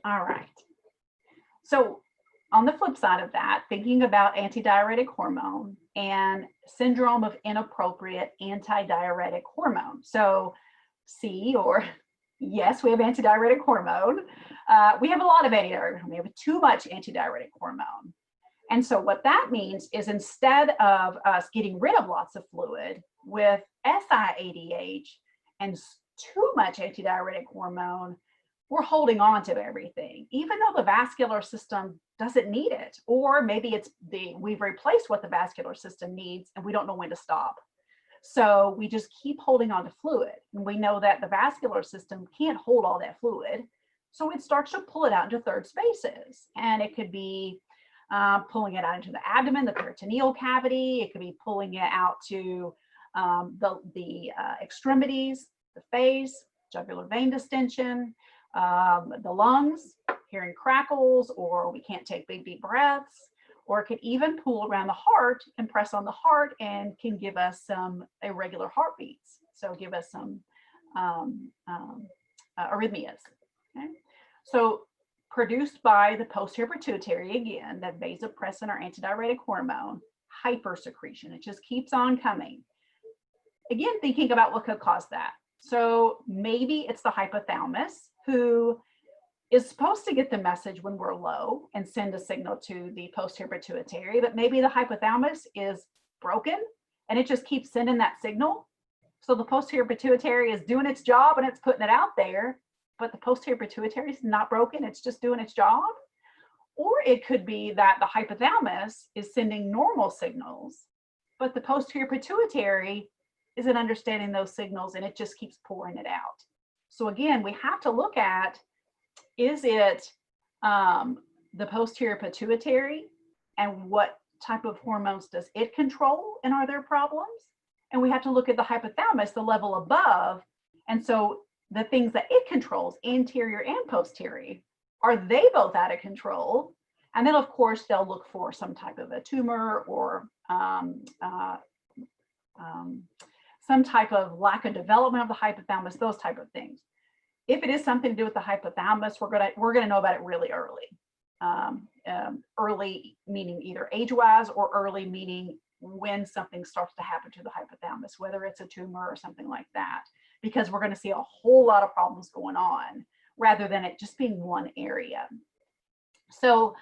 All right. So on the flip side of that, thinking about antidiuretic hormone and syndrome of inappropriate antidiuretic hormone. So C, or yes, we have antidiuretic hormone. We have a lot of antidiuretic hormone. We have too much antidiuretic hormone. And so what that means is instead of us getting rid of lots of fluid with SIADH and too much antidiuretic hormone, we're holding on to everything, even though the vascular system doesn't need it, or maybe it's we've replaced what the vascular system needs and we don't know when to stop. So we just keep holding on to fluid, and we know that the vascular system can't hold all that fluid. So it starts to pull it out into third spaces, and it could be pulling it out into the abdomen, the peritoneal cavity. It could be pulling it out to the extremities, the face, jugular vein distension, the lungs, hearing crackles, or we can't take big deep breaths, or it could even pull around the heart and press on the heart and can give us some irregular heartbeats. So give us some arrhythmias. Okay? So produced by the posterior pituitary, again, that vasopressin or antidiuretic hormone, hypersecretion. It just keeps on coming. Again, thinking about what could cause that. So maybe it's the hypothalamus, who is supposed to get the message when we're low and send a signal to the posterior pituitary, but maybe the hypothalamus is broken and it just keeps sending that signal. So the posterior pituitary is doing its job and it's putting it out there, but the posterior pituitary is not broken, it's just doing its job. Or it could be that the hypothalamus is sending normal signals, but the posterior pituitary isn't understanding those signals and it just keeps pouring it out. So again, we have to look at, is it the posterior pituitary and what type of hormones does it control and are there problems? And we have to look at the hypothalamus, the level above. And so the things that it controls, anterior and posterior, are they both out of control? And then of course, they'll look for some type of a tumor or some type of lack of development of the hypothalamus, those type of things. If it is something to do with the hypothalamus, we're gonna know about it really early. Early meaning either age-wise, or early meaning when something starts to happen to the hypothalamus, whether it's a tumor or something like that, because we're gonna see a whole lot of problems going on rather than it just being one area. So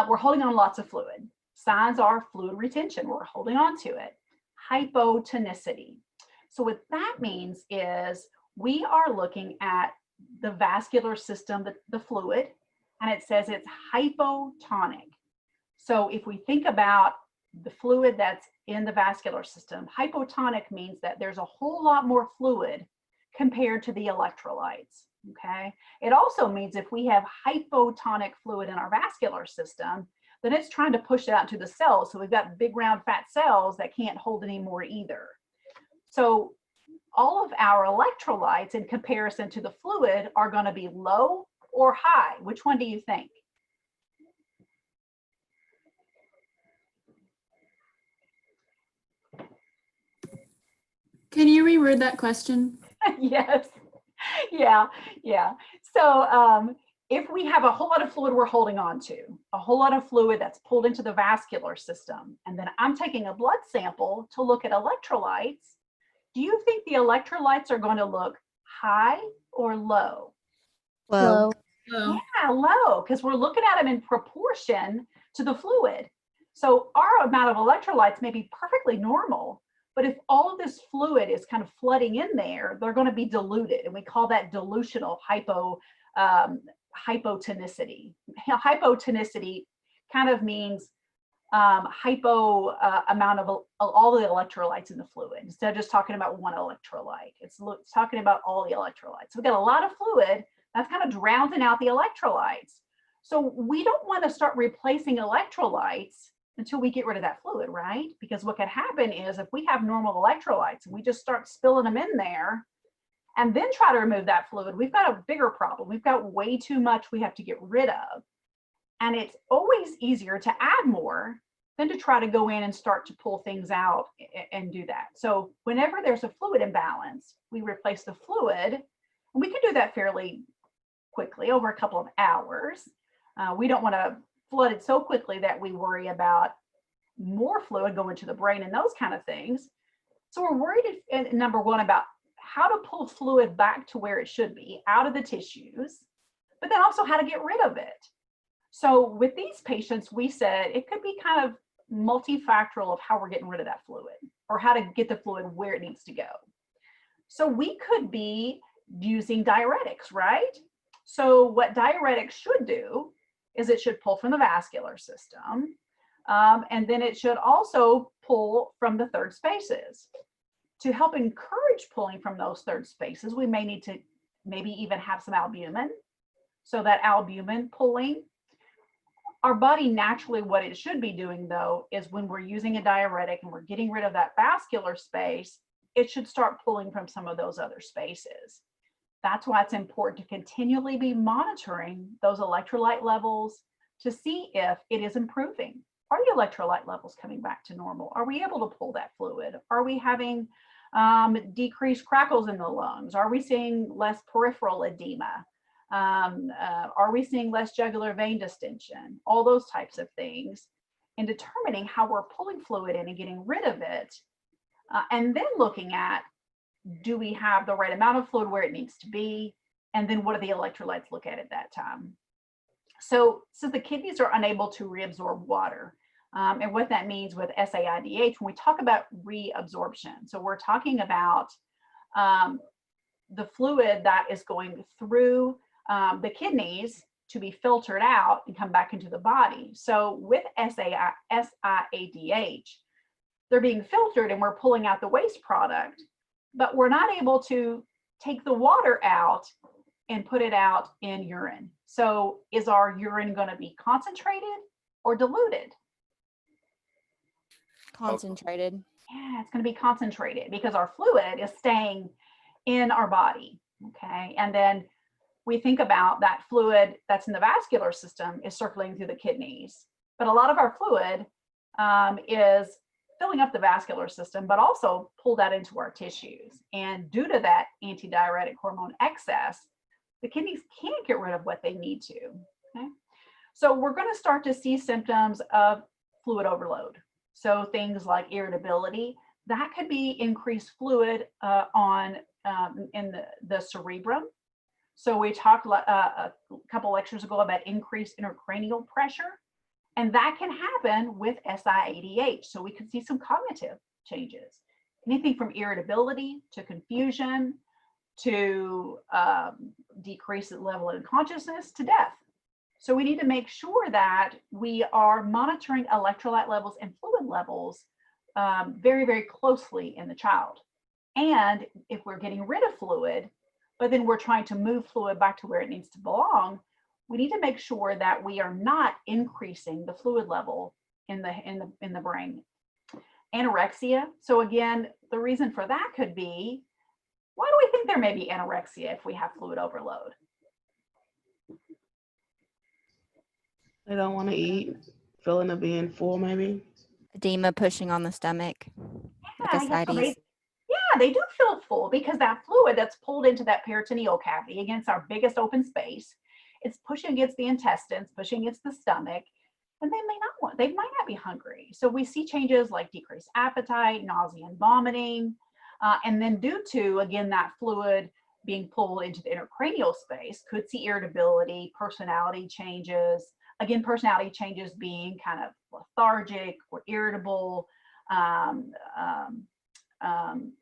we're holding on lots of fluid. Signs are fluid retention, we're holding on to it. Hypotonicity. So what that means is we are looking at the vascular system, the fluid, and it says it's hypotonic. So if we think about the fluid that's in the vascular system, hypotonic means that there's a whole lot more fluid compared to the electrolytes, okay? It also means if we have hypotonic fluid in our vascular system, then it's trying to push it out to the cells. So we've got big round fat cells that can't hold anymore either. So all of our electrolytes in comparison to the fluid are going to be low or high. Which one do you think? Can you reword that question? Yes. Yeah. Yeah. So if we have a whole lot of fluid we're holding on to, a whole lot of fluid that's pulled into the vascular system, and then I'm taking a blood sample to look at electrolytes, do you think the electrolytes are going to look high or low? Low. Oh, Yeah, low, because we're looking at them in proportion to the fluid. So our amount of electrolytes may be perfectly normal, but if all of this fluid is kind of flooding in there, they're going to be diluted, and we call that dilutional hypotonicity. Hypotonicity kind of means hypo amount of all the electrolytes in the fluid. Instead of just talking about one electrolyte, it's talking about all the electrolytes. So we've got a lot of fluid that's kind of drowning out the electrolytes. So we don't want to start replacing electrolytes until we get rid of that fluid, right? Because what could happen is if we have normal electrolytes and we just start spilling them in there and then try to remove that fluid, we've got a bigger problem. We've got way too much we have to get rid of. And it's always easier to add more than to try to go in and start to pull things out and do that. So whenever there's a fluid imbalance, we replace the fluid. And we can do that fairly quickly over a couple of hours. We don't want to flood it so quickly that we worry about more fluid going to the brain and those kind of things. So we're worried, number one, about how to pull fluid back to where it should be, out of the tissues, but then also how to get rid of it. So with these patients, we said it could be kind of multifactorial of how we're getting rid of that fluid or how to get the fluid where it needs to go. So we could be using diuretics, right? So what diuretics should do is it should pull from the vascular system, and then it should also pull from the third spaces. To help encourage pulling from those third spaces, we may need to maybe even have some albumin. So that albumin pulling, our body naturally, what it should be doing though, is when we're using a diuretic and we're getting rid of that vascular space, it should start pulling from some of those other spaces. That's why it's important to continually be monitoring those electrolyte levels to see if it is improving. Are the electrolyte levels coming back to normal? Are we able to pull that fluid? Are we having decreased crackles in the lungs? Are we seeing less peripheral edema? Are we seeing less jugular vein distension? All those types of things, and determining how we're pulling fluid in and getting rid of it, and then looking at, do we have the right amount of fluid where it needs to be? And then what do the electrolytes look at that time? So the kidneys are unable to reabsorb water. And what that means with SAIDH, when we talk about reabsorption, so we're talking about the fluid that is going through the kidneys to be filtered out and come back into the body. So with SAIDH, they're being filtered and we're pulling out the waste product, but we're not able to take the water out and put it out in urine. So is our urine going to be concentrated or diluted? Concentrated. Yeah, it's going to be concentrated because our fluid is staying in our body. Okay. And then we think about that fluid that's in the vascular system is circulating through the kidneys. But a lot of our fluid is filling up the vascular system, but also pulled out into our tissues. And due to that antidiuretic hormone excess, the kidneys can't get rid of what they need to. Okay? So we're going to start to see symptoms of fluid overload. So things like irritability, that could be increased fluid in the cerebrum. So we talked a couple lectures ago about increased intracranial pressure, and that can happen with SIADH. So we could see some cognitive changes, anything from irritability to confusion to decrease the level of consciousness to death. So we need to make sure that we are monitoring electrolyte levels and fluid levels very, very closely in the child. And if we're getting rid of fluid, but then we're trying to move fluid back to where it needs to belong, we need to make sure that we are not increasing the fluid level in the brain. Anorexia. So again, the reason for that could be, why do we think there may be anorexia if we have fluid overload? They don't want to eat, feeling of being full, maybe. Edema pushing on the stomach. Like ascites. Yeah, they do feel full because that fluid that's pulled into that peritoneal cavity against our biggest open space, it's pushing against the intestines, pushing against the stomach, and they might not be hungry. So we see changes like decreased appetite, nausea and vomiting, and then due to, again, that fluid being pulled into the intracranial space, could see irritability, personality changes. Again, personality changes being kind of lethargic or irritable, um, um,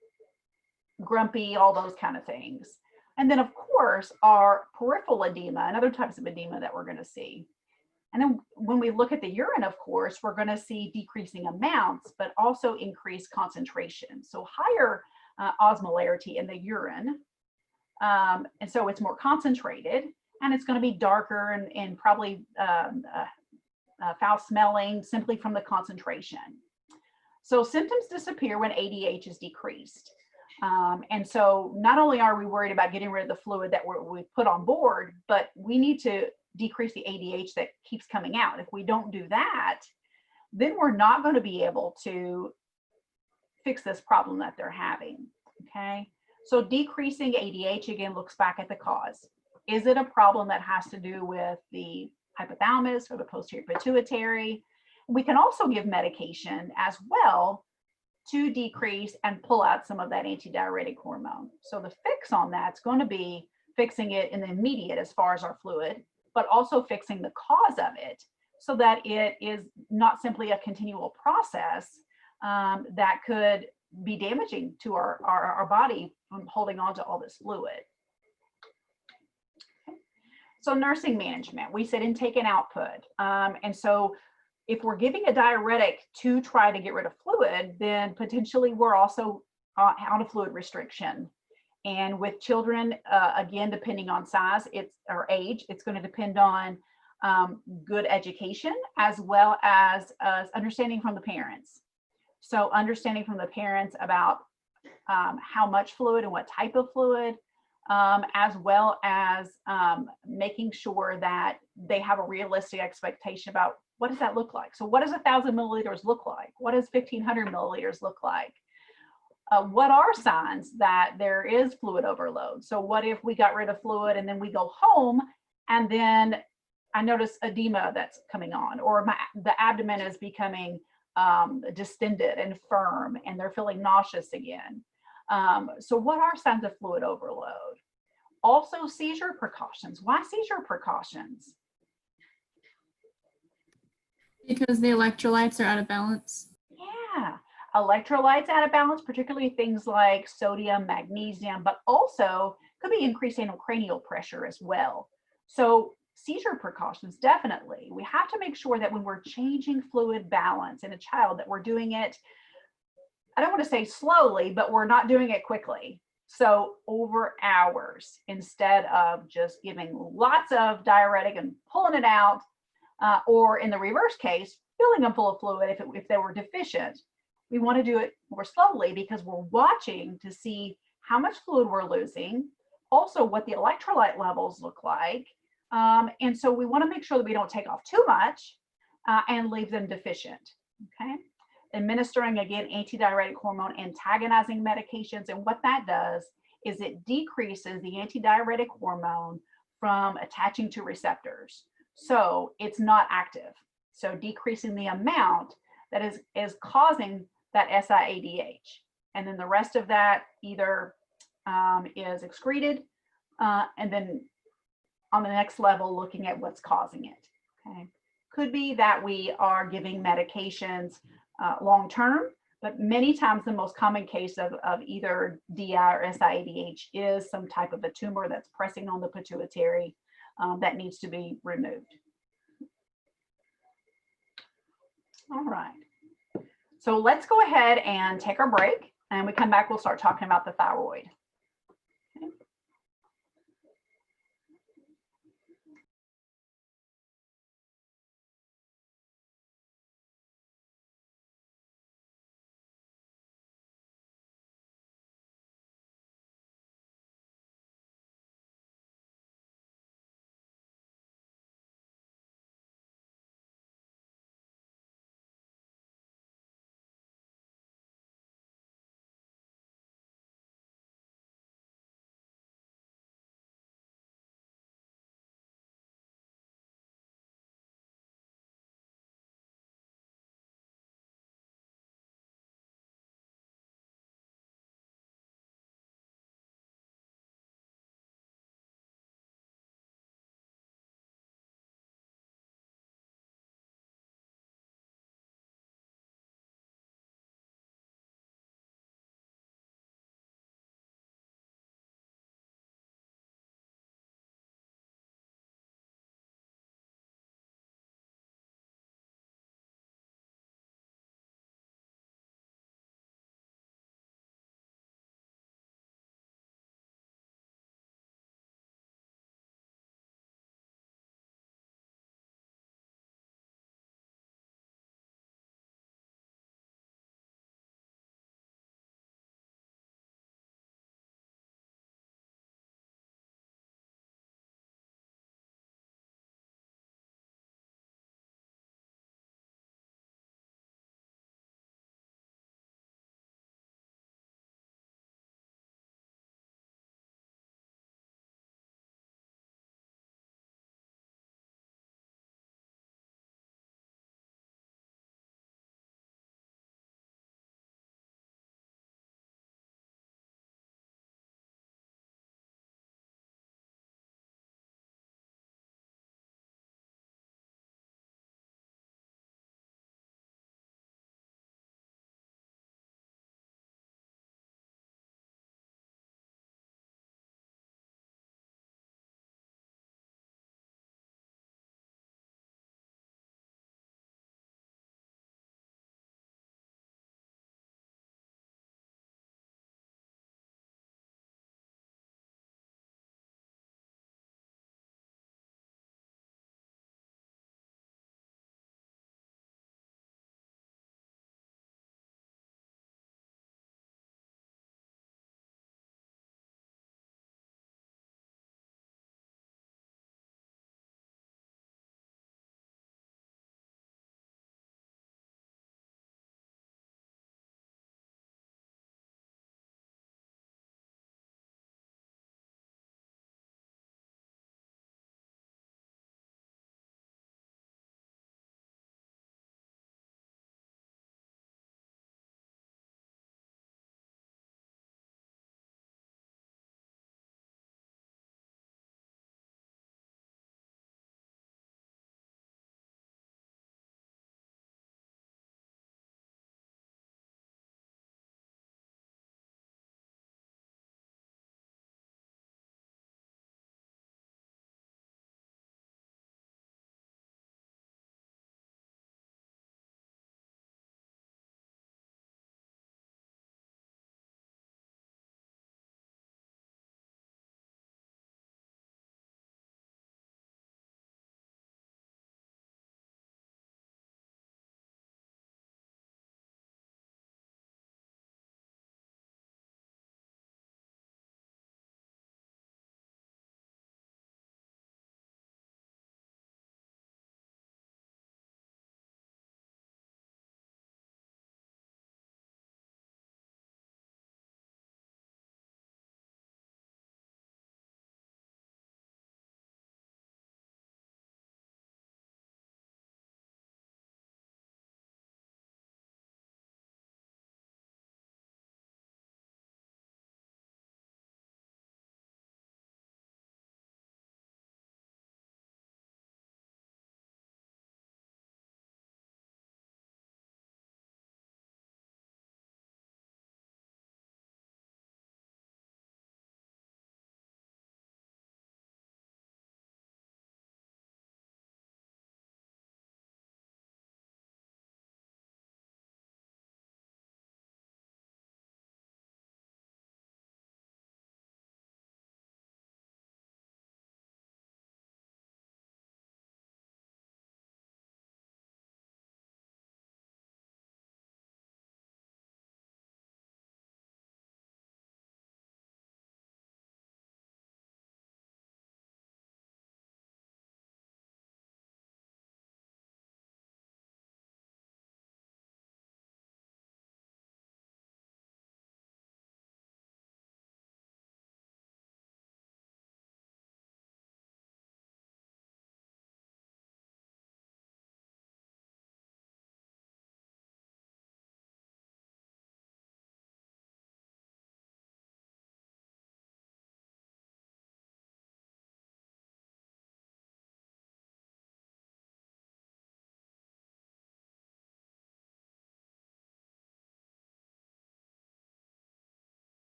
grumpy, all those kind of things. And then, of course, our peripheral edema and other types of edema that we're going to see. And then when we look at the urine, of course, we're going to see decreasing amounts, but also increased concentration. So higher osmolarity in the urine. And so it's more concentrated, and it's going to be darker and probably foul smelling simply from the concentration. So symptoms disappear when ADH is decreased. And so not only are we worried about getting rid of the fluid that we put on board, but we need to decrease the ADH that keeps coming out. If we don't do that, then we're not going to be able to fix this problem that they're having, okay? So decreasing ADH, again, looks back at the cause. Is it a problem that has to do with the hypothalamus or the posterior pituitary? We can also give medication as well to decrease and pull out some of that antidiuretic hormone. So the fix on that's going to be fixing it in the immediate as far as our fluid, but also fixing the cause of it so that it is not simply a continual process that could be damaging to our body from holding on to all this fluid. Okay. So nursing management, we said intake and output. And so if we're giving a diuretic to try to get rid of fluid, then potentially we're also on a fluid restriction. And with children, again, depending on size, or age, it's going to depend on good education as well as understanding from the parents. So understanding from the parents about how much fluid and what type of fluid, as well as making sure that they have a realistic expectation about what does that look like. So what does 1,000 milliliters look like? What does 1,500 milliliters look like? What are signs that there is fluid overload? So what if we got rid of fluid and then we go home and then I notice edema that's coming on, or the abdomen is becoming distended and firm and they're feeling nauseous again. So what are signs of fluid overload? Also seizure precautions. Why seizure precautions? Because the electrolytes are out of balance. Yeah, electrolytes out of balance, particularly things like sodium, magnesium, but also could be increasing cranial pressure as well. So seizure precautions, definitely. We have to make sure that when we're changing fluid balance in a child that we're doing it, I don't want to say slowly, but we're not doing it quickly. So over hours, instead of just giving lots of diuretic and pulling it out, or in the reverse case, filling them full of fluid if they were deficient. We want to do it more slowly because we're watching to see how much fluid we're losing, also what the electrolyte levels look like. And so we want to make sure that we don't take off too much and leave them deficient, okay? Administering, again, antidiuretic hormone antagonizing medications. And what that does is it decreases the antidiuretic hormone from attaching to receptors. So it's not active. So decreasing the amount that is causing that SIADH. And then the rest of that either is excreted and then on the next level, looking at what's causing it, okay? Could be that we are giving medications long-term, but many times the most common case of either DI or SIADH is some type of a tumor that's pressing on the pituitary that needs to be removed. All right. So let's go ahead and take our break, and we come back, we'll start talking about the thyroid.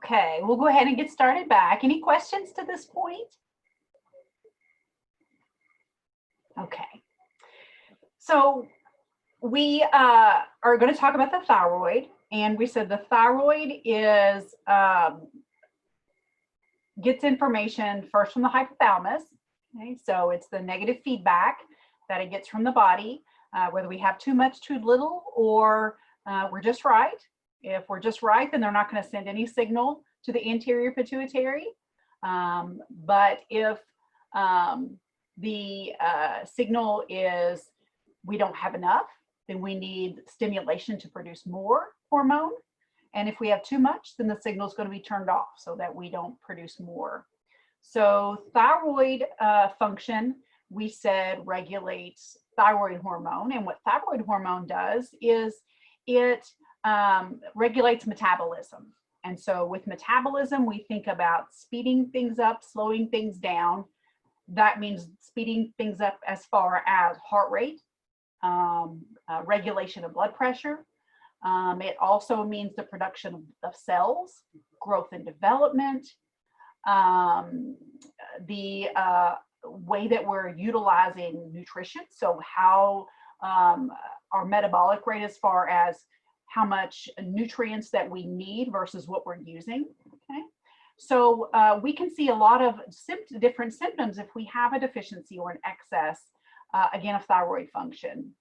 Okay, we'll go ahead and get started back. Any questions to this point? Okay. So we are going to talk about the thyroid, and we said the thyroid is gets information first from the hypothalamus. Okay, so it's the negative feedback that it gets from the body, whether we have too much, too little, or we're just right. If we're just right, then they're not going to send any signal to the anterior pituitary. But if the signal is we don't have enough, then we need stimulation to produce more hormone. And if we have too much, then the signal is going to be turned off so that we don't produce more. So thyroid function, we said, regulates thyroid hormone. And what thyroid hormone does is it regulates metabolism. And so with metabolism, we think about speeding things up, slowing things down. That means speeding things up as far as heart rate, regulation of blood pressure. It also means the production of cells, growth and development, the way that we're utilizing nutrition. So how our metabolic rate as far as how much nutrients that we need versus what we're using. Okay, so we can see a lot of different symptoms if we have a deficiency or an excess, again, of thyroid function.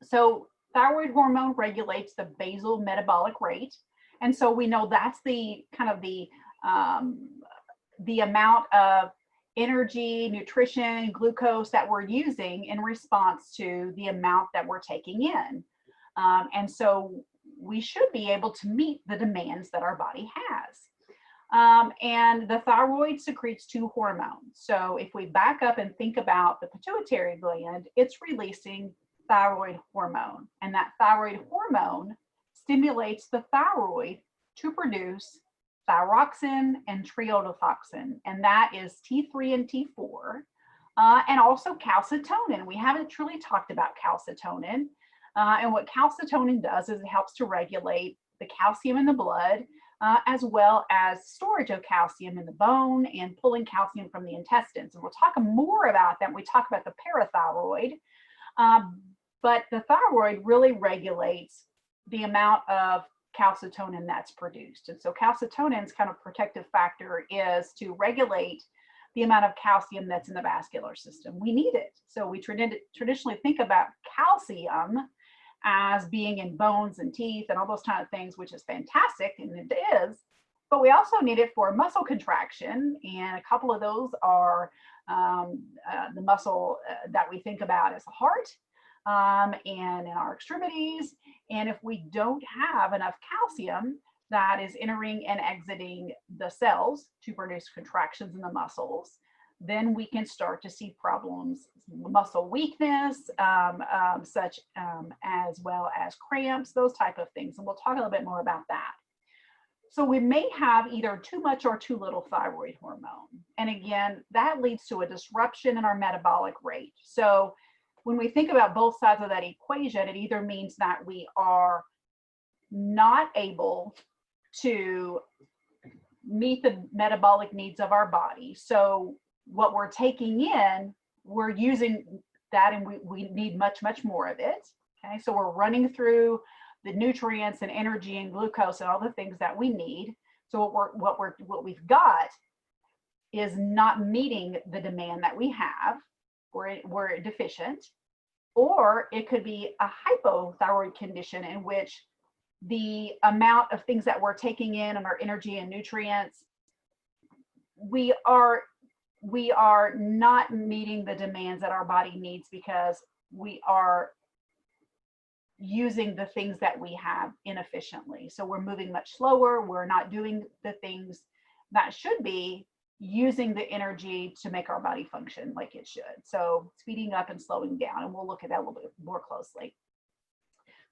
So thyroid hormone regulates the basal metabolic rate, and so we know that's the kind of the amount of energy, nutrition, glucose that we're using in response to the amount that we're taking in. And so we should be able to meet the demands that our body has. And the thyroid secretes two hormones. So if we back up and think about the pituitary gland, it's releasing thyroid hormone. And that thyroid hormone stimulates the thyroid to produce thyroxine and triiodothoxin. And that is T3 and T4. And also calcitonin. We haven't truly talked about calcitonin. And what calcitonin does is it helps to regulate the calcium in the blood, as well as storage of calcium in the bone and pulling calcium from the intestines. And we'll talk more about that when we talk about the parathyroid. But the thyroid really regulates the amount of calcitonin that's produced. And so calcitonin's kind of protective factor is to regulate the amount of calcium that's in the vascular system. We need it. So we traditionally think about calcium as being in bones and teeth and all those kind of things, which is fantastic, and it is, but we also need it for muscle contraction. And a couple of those are the muscle that we think about as the heart and in our extremities. And if we don't have enough calcium that is entering and exiting the cells to produce contractions in the muscles, then we can start to see problems, muscle weakness, such as well as cramps, those type of things. And we'll talk a little bit more about that. So we may have either too much or too little thyroid hormone. And again, that leads to a disruption in our metabolic rate. So when we think about both sides of that equation, it either means that we are not able to meet the metabolic needs of our body. So what we're taking in, we're using that, and we need much, much more of it. Okay, so we're running through the nutrients and energy and glucose and all the things that we need. So what we've got is not meeting the demand that we have. We're deficient, or it could be a hypothyroid condition in which the amount of things that we're taking in and our energy and nutrients, we are not meeting the demands that our body needs because we are using the things that we have inefficiently. So we're moving much slower. We're not doing the things that should be using the energy to make our body function like it should. So speeding up and slowing down, and we'll look at that a little bit more closely.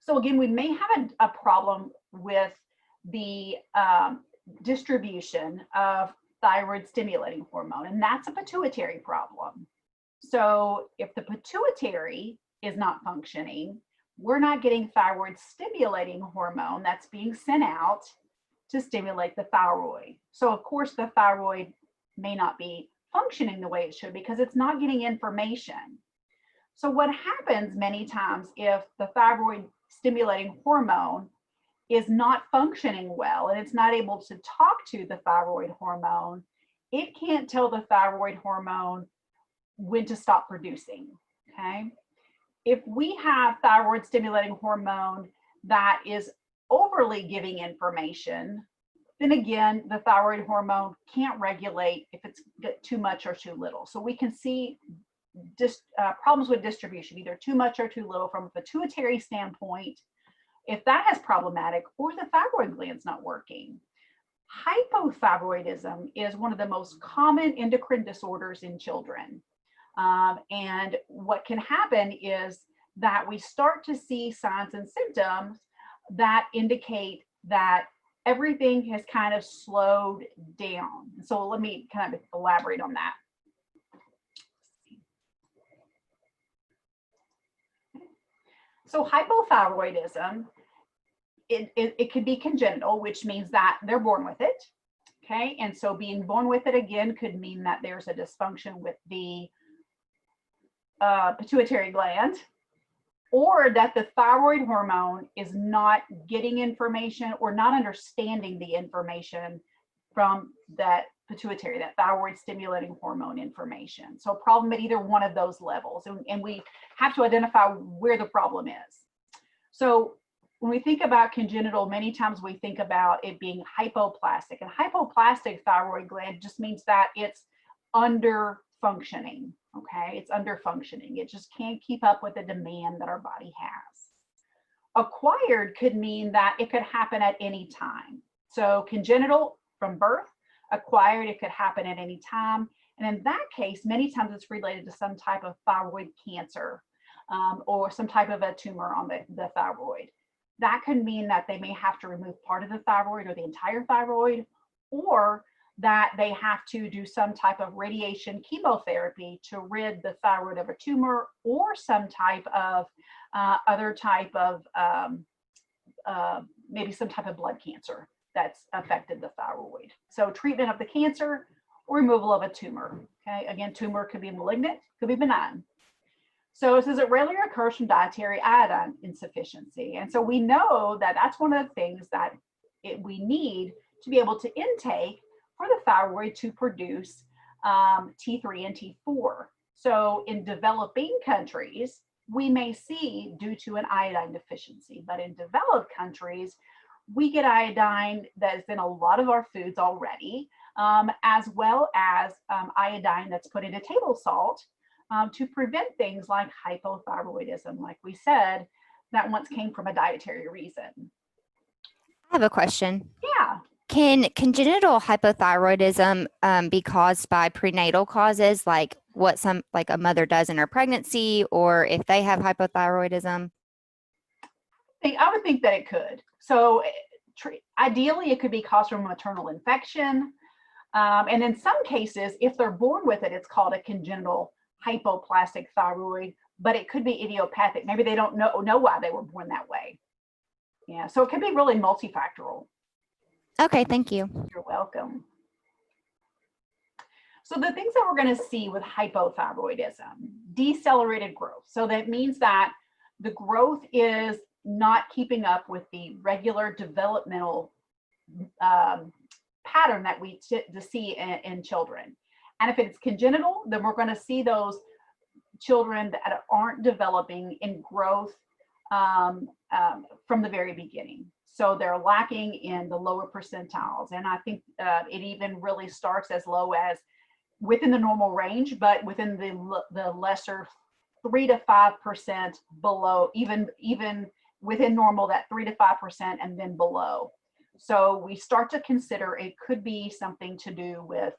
So again, we may have a problem with the distribution of thyroid stimulating hormone, and that's a pituitary problem. So if the pituitary is not functioning, we're not getting thyroid stimulating hormone that's being sent out to stimulate the thyroid. So of course the thyroid may not be functioning the way it should because it's not getting information. So what happens many times if the thyroid stimulating hormone is not functioning well and it's not able to talk to the thyroid hormone, it can't tell the thyroid hormone when to stop producing, okay? If we have thyroid stimulating hormone that is overly giving information, then again, the thyroid hormone can't regulate if it's too much or too little. So we can see problems with distribution, either too much or too little from a pituitary standpoint, if that is problematic, or the thyroid gland's not working. Hypothyroidism is one of the most common endocrine disorders in children. And what can happen is that we start to see signs and symptoms that indicate that everything has kind of slowed down. So let me kind of elaborate on that. So hypothyroidism, it could be congenital, which means that they're born with it. Okay, and so being born with it again could mean that there's a dysfunction with the pituitary gland, or that the thyroid hormone is not getting information or not understanding the information from that pituitary, that thyroid stimulating hormone information. So a problem at either one of those levels, and we have to identify where the problem is. So when we think about congenital, many times we think about it being hypoplastic, and hypoplastic thyroid gland just means that it's under functioning. Okay, it's under functioning. It just can't keep up with the demand that our body has. Acquired could mean that it could happen at any time. So congenital from birth, acquired, it could happen at any time. And in that case, many times it's related to some type of thyroid cancer or some type of a tumor on the thyroid. That could mean that they may have to remove part of the thyroid or the entire thyroid, or that they have to do some type of radiation chemotherapy to rid the thyroid of a tumor, or some type of other type of maybe some type of blood cancer that's affected the thyroid. So treatment of the cancer or removal of a tumor. Okay, again, tumor could be malignant, could be benign. So it says it rarely occurs from dietary iodine insufficiency. And so we know that that's one of the things that we need to be able to intake for the thyroid to produce T3 and T4. So in developing countries, we may see due to an iodine deficiency, but in developed countries, we get iodine that's in a lot of our foods already, as well as iodine that's put into table salt to prevent things like hypothyroidism, like we said, that once came from a dietary reason. I have a question. Yeah. Can congenital hypothyroidism be caused by prenatal causes, like what a mother does in her pregnancy, or if they have hypothyroidism? I would think that it could. So ideally, it could be caused from a maternal infection. And in some cases, if they're born with it, it's called a congenital hypoplastic thyroid, but it could be idiopathic. Maybe they don't know why they were born that way. Yeah, so it can be really multifactorial. Okay, thank you. You're welcome. So the things that we're going to see with hypothyroidism, decelerated growth. So that means that the growth is not keeping up with the regular developmental pattern that we see in children. And if it's congenital, then we're going to see those children that aren't developing in growth from the very beginning. So they're lacking in the lower percentiles. And I think it even really starts as low as within the normal range, but within the lesser 3 to 5% below, even within normal, that 3 to 5% and then below. So we start to consider it could be something to do with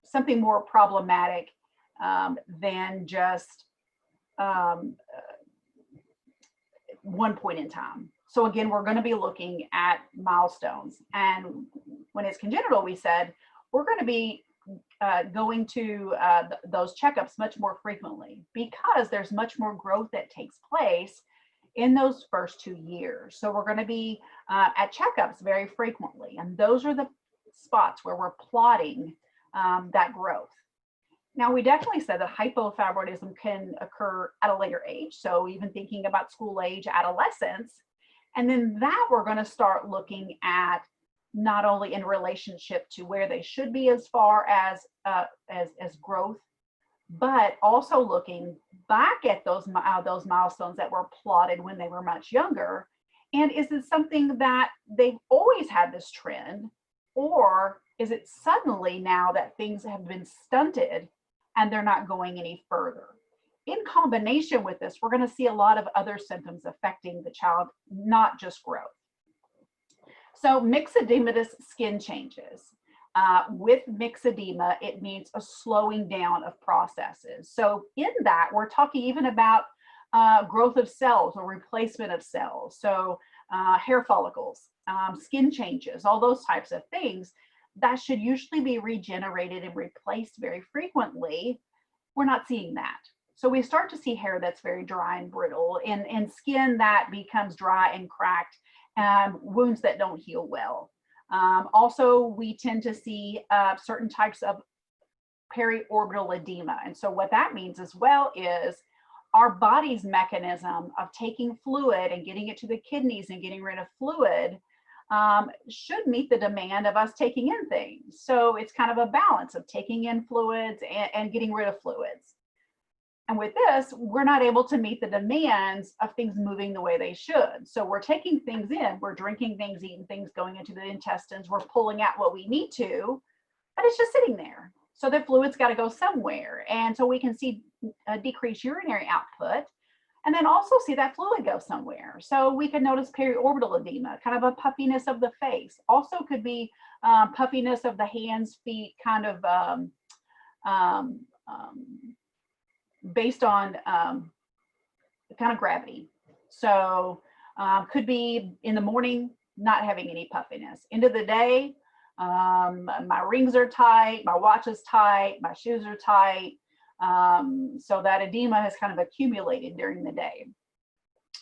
something more problematic than just one point in time. So again, we're going to be looking at milestones. And when it's congenital, we said, we're going to be going to those checkups much more frequently, because there's much more growth that takes place in those first 2 years. So we're going to be at checkups very frequently. And those are the spots where we're plotting that growth. Now, we definitely said that hypothyroidism can occur at a later age. So even thinking about school age, adolescence, and then that we're going to start looking at not only in relationship to where they should be as far as growth, but also looking back at those milestones that were plotted when they were much younger. And is it something that they've always had this trend, or is it suddenly now that things have been stunted and they're not going any further? In combination with this, we're going to see a lot of other symptoms affecting the child, not just growth. So myxedematous skin changes. With myxedema, it means a slowing down of processes. So in that, we're talking even about growth of cells or replacement of cells. So hair follicles, skin changes, all those types of things that should usually be regenerated and replaced very frequently. We're not seeing that. So we start to see hair that's very dry and brittle, and skin that becomes dry and cracked, wounds that don't heal well. Also, we tend to see certain types of periorbital edema. And so what that means as well is our body's mechanism of taking fluid and getting it to the kidneys and getting rid of fluid should meet the demand of us taking in things. So it's kind of a balance of taking in fluids and getting rid of fluids. And with this, we're not able to meet the demands of things moving the way they should. So we're taking things in, we're drinking things, eating things, going into the intestines, we're pulling out what we need to, but it's just sitting there. So the fluid's got to go somewhere. And so we can see a decreased urinary output, and then also see that fluid go somewhere. So we can notice periorbital edema, kind of a puffiness of the face. Also could be puffiness of the hands, feet, kind of based on kind of gravity. So could be in the morning, not having any puffiness. End of the day, my rings are tight, my watch is tight, my shoes are tight. So that edema has kind of accumulated during the day.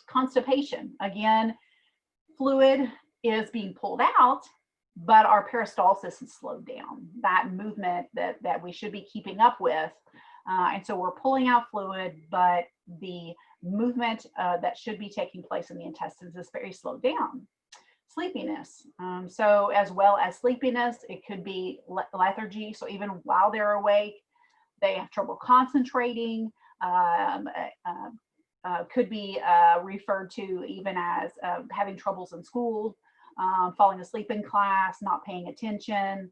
Constipation, again, fluid is being pulled out, but our peristalsis is slowed down, that movement that we should be keeping up with. And so we're pulling out fluid, but the movement that should be taking place in the intestines is very slowed down. Sleepiness. So as well as sleepiness, it could be lethargy. So even while they're awake, they have trouble concentrating. Could be referred to even as having troubles in school, falling asleep in class, not paying attention.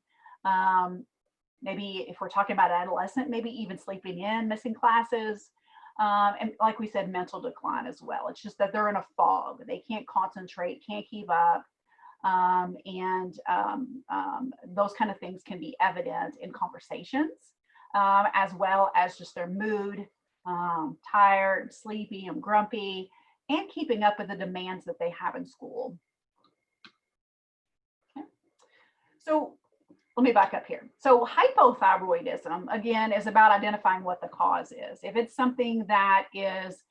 Maybe if we're talking about adolescent, maybe even sleeping in, missing classes. And like we said, mental decline as well. It's just that they're in a fog. They can't concentrate, can't keep up. Those kind of things can be evident in conversations, as well as just their mood, tired, sleepy, and grumpy, and keeping up with the demands that they have in school. Okay. So let me back up here. So hypothyroidism, again, is about identifying what the cause is. If it's something that is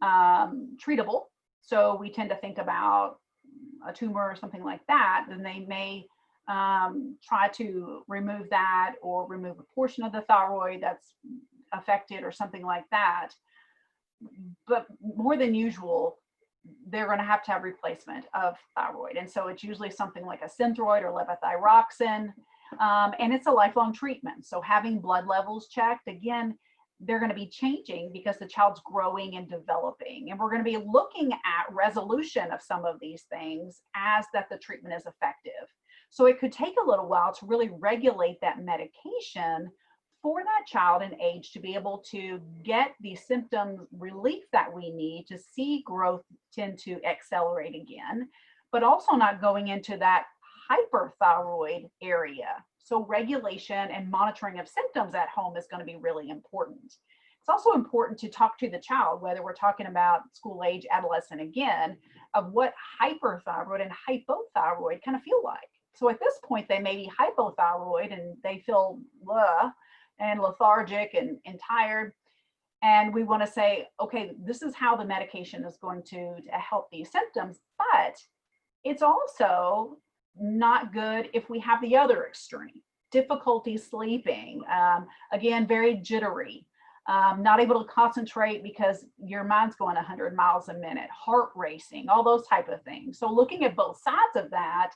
treatable, so we tend to think about a tumor or something like that, then they may try to remove that or remove a portion of the thyroid that's affected or something like that. But more than usual, they're going to have replacement of thyroid. And so it's usually something like a Synthroid or levothyroxine. And it's a lifelong treatment. So having blood levels checked, again, they're going to be changing because the child's growing and developing. And we're going to be looking at resolution of some of these things as that the treatment is effective. So it could take a little while to really regulate that medication for that child and age to be able to get the symptom relief that we need to see growth tend to accelerate again, but also not going into that hyperthyroid area. So regulation and monitoring of symptoms at home is going to be really important. It's also important to talk to the child, whether we're talking about school age, adolescent again, of what hyperthyroid and hypothyroid kind of feel like. So at this point, they may be hypothyroid and they feel and lethargic and tired. And we want to say, okay, this is how the medication is going to help these symptoms, but it's also not good if we have the other extreme, difficulty sleeping, again, very jittery, not able to concentrate because your mind's going 100 miles a minute, heart racing, all those type of things. So looking at both sides of that,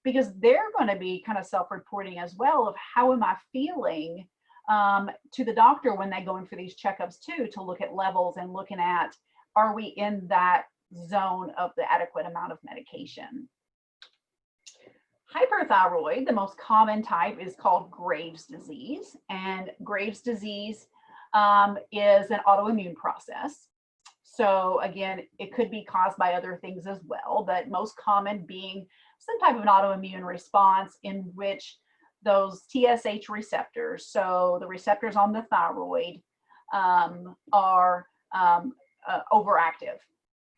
because they're going to be kind of self-reporting as well of how am I feeling to the doctor when they go in for these checkups too, to look at levels and looking at, are we in that zone of the adequate amount of medication? Hyperthyroid, the most common type, is called Graves' disease. And Graves' disease is an autoimmune process. So again, it could be caused by other things as well, but most common being some type of an autoimmune response in which those TSH receptors, so the receptors on the thyroid, are overactive.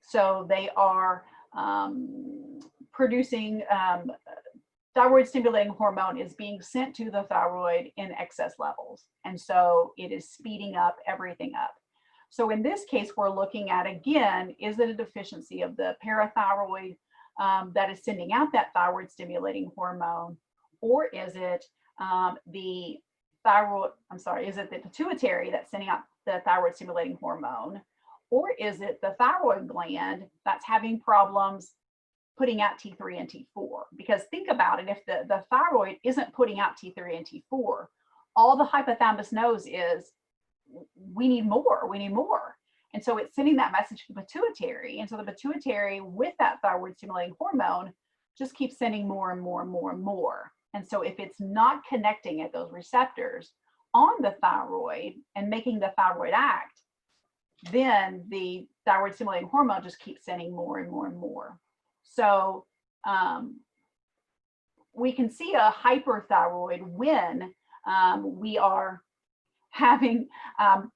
So they are producing thyroid stimulating hormone is being sent to the thyroid in excess levels. And so it is speeding up everything up. So in this case, we're looking at, again, is it a deficiency of the parathyroid that is sending out that thyroid stimulating hormone? Or is it the thyroid, is it the pituitary that's sending out the thyroid stimulating hormone? Or is it the thyroid gland that's having problems putting out T3 and T4? Because think about it, if the thyroid isn't putting out T3 and T4, all the hypothalamus knows is we need more, we need more. And so it's sending that message to the pituitary. And so the pituitary with that thyroid stimulating hormone just keeps sending more and more and more and more. And so if it's not connecting at those receptors on the thyroid and making the thyroid act, then the thyroid stimulating hormone just keeps sending more and more and more. So we can see a hyperthyroid when we are having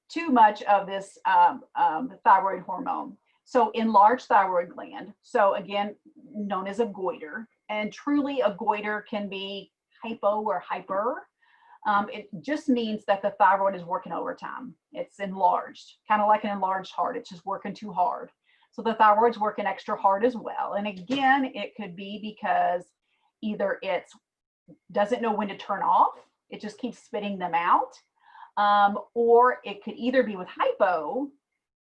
too much of this thyroid hormone. So enlarged thyroid gland, so again, known as a goiter, and truly a goiter can be hypo or hyper. It just means that the thyroid is working overtime. It's enlarged, kind of like an enlarged heart. It's just working too hard. So the thyroid's working extra hard as well. And again, it could be because either it doesn't know when to turn off, it just keeps spitting them out, or it could either be with hypo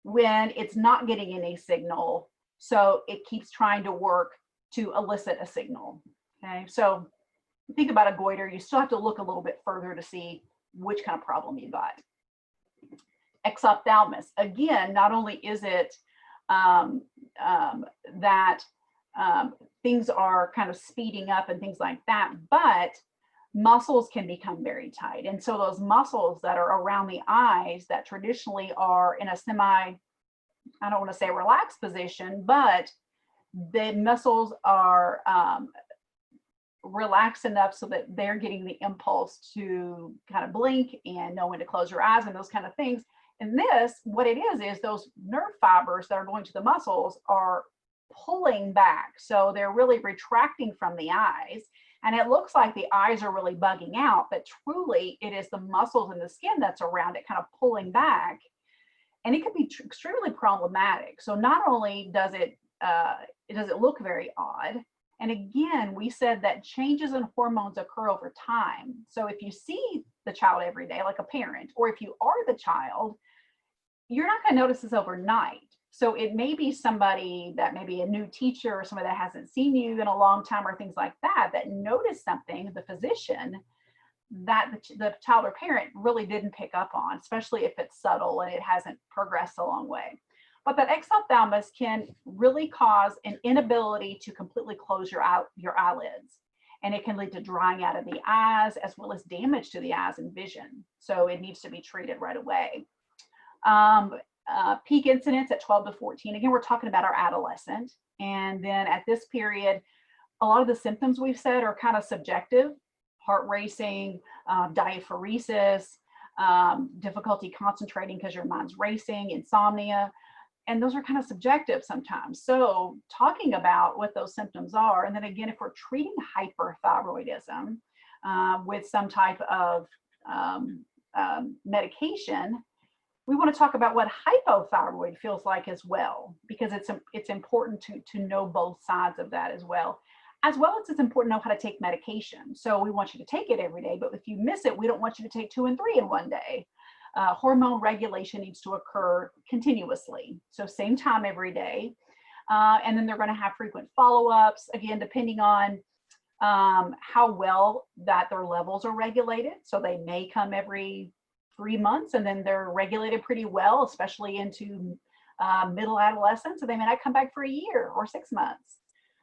when it's not getting any signal, so it keeps trying to work to elicit a signal. Okay, so think about a goiter, you still have to look a little bit further to see which kind of problem you got. Exophthalmos, again, not only is it that things are kind of speeding up and things like that, but muscles can become very tight. And so those muscles that are around the eyes that traditionally are in a semi, I don't want to say relaxed position, but the muscles are relaxed enough so that they're getting the impulse to kind of blink and know when to close your eyes and those kind of things. And this, what it is those nerve fibers that are going to the muscles are pulling back. So they're really retracting from the eyes. And it looks like the eyes are really bugging out, but truly it is the muscles and the skin that's around it kind of pulling back. And it can be extremely problematic. So not only does it look very odd, and again, we said that changes in hormones occur over time. So if you see the child every day, like a parent, or if you are the child, you're not going to notice this overnight. So it may be somebody that may be a new teacher or somebody that hasn't seen you in a long time or things like that, that noticed something, the physician, that the child or parent really didn't pick up on, especially if it's subtle and it hasn't progressed a long way. But that exophthalmos can really cause an inability to completely close your eyelids. And it can lead to drying out of the eyes as well as damage to the eyes and vision. So it needs to be treated right away. Peak incidence at 12 to 14. Again, we're talking about our adolescent. And then at this period, a lot of the symptoms we've said are kind of subjective: heart racing, diaphoresis, difficulty concentrating because your mind's racing, insomnia. And those are kind of subjective sometimes. So talking about what those symptoms are, and then again, if we're treating hyperthyroidism with some type of medication, We want to talk about what hypothyroid feels like as well, because it's important to know both sides of that as well as it's important to know how to take medication. So we want you to take it every day, but if you miss it, we don't want you to take 2 and 3 in one day. Hormone regulation needs to occur continuously. So same time every day. And then they're going to have frequent follow-ups, again, depending on how well that their levels are regulated. So they may come every 3 months and then they're regulated pretty well, especially into middle adolescence. So they may not come back for a year or 6 months.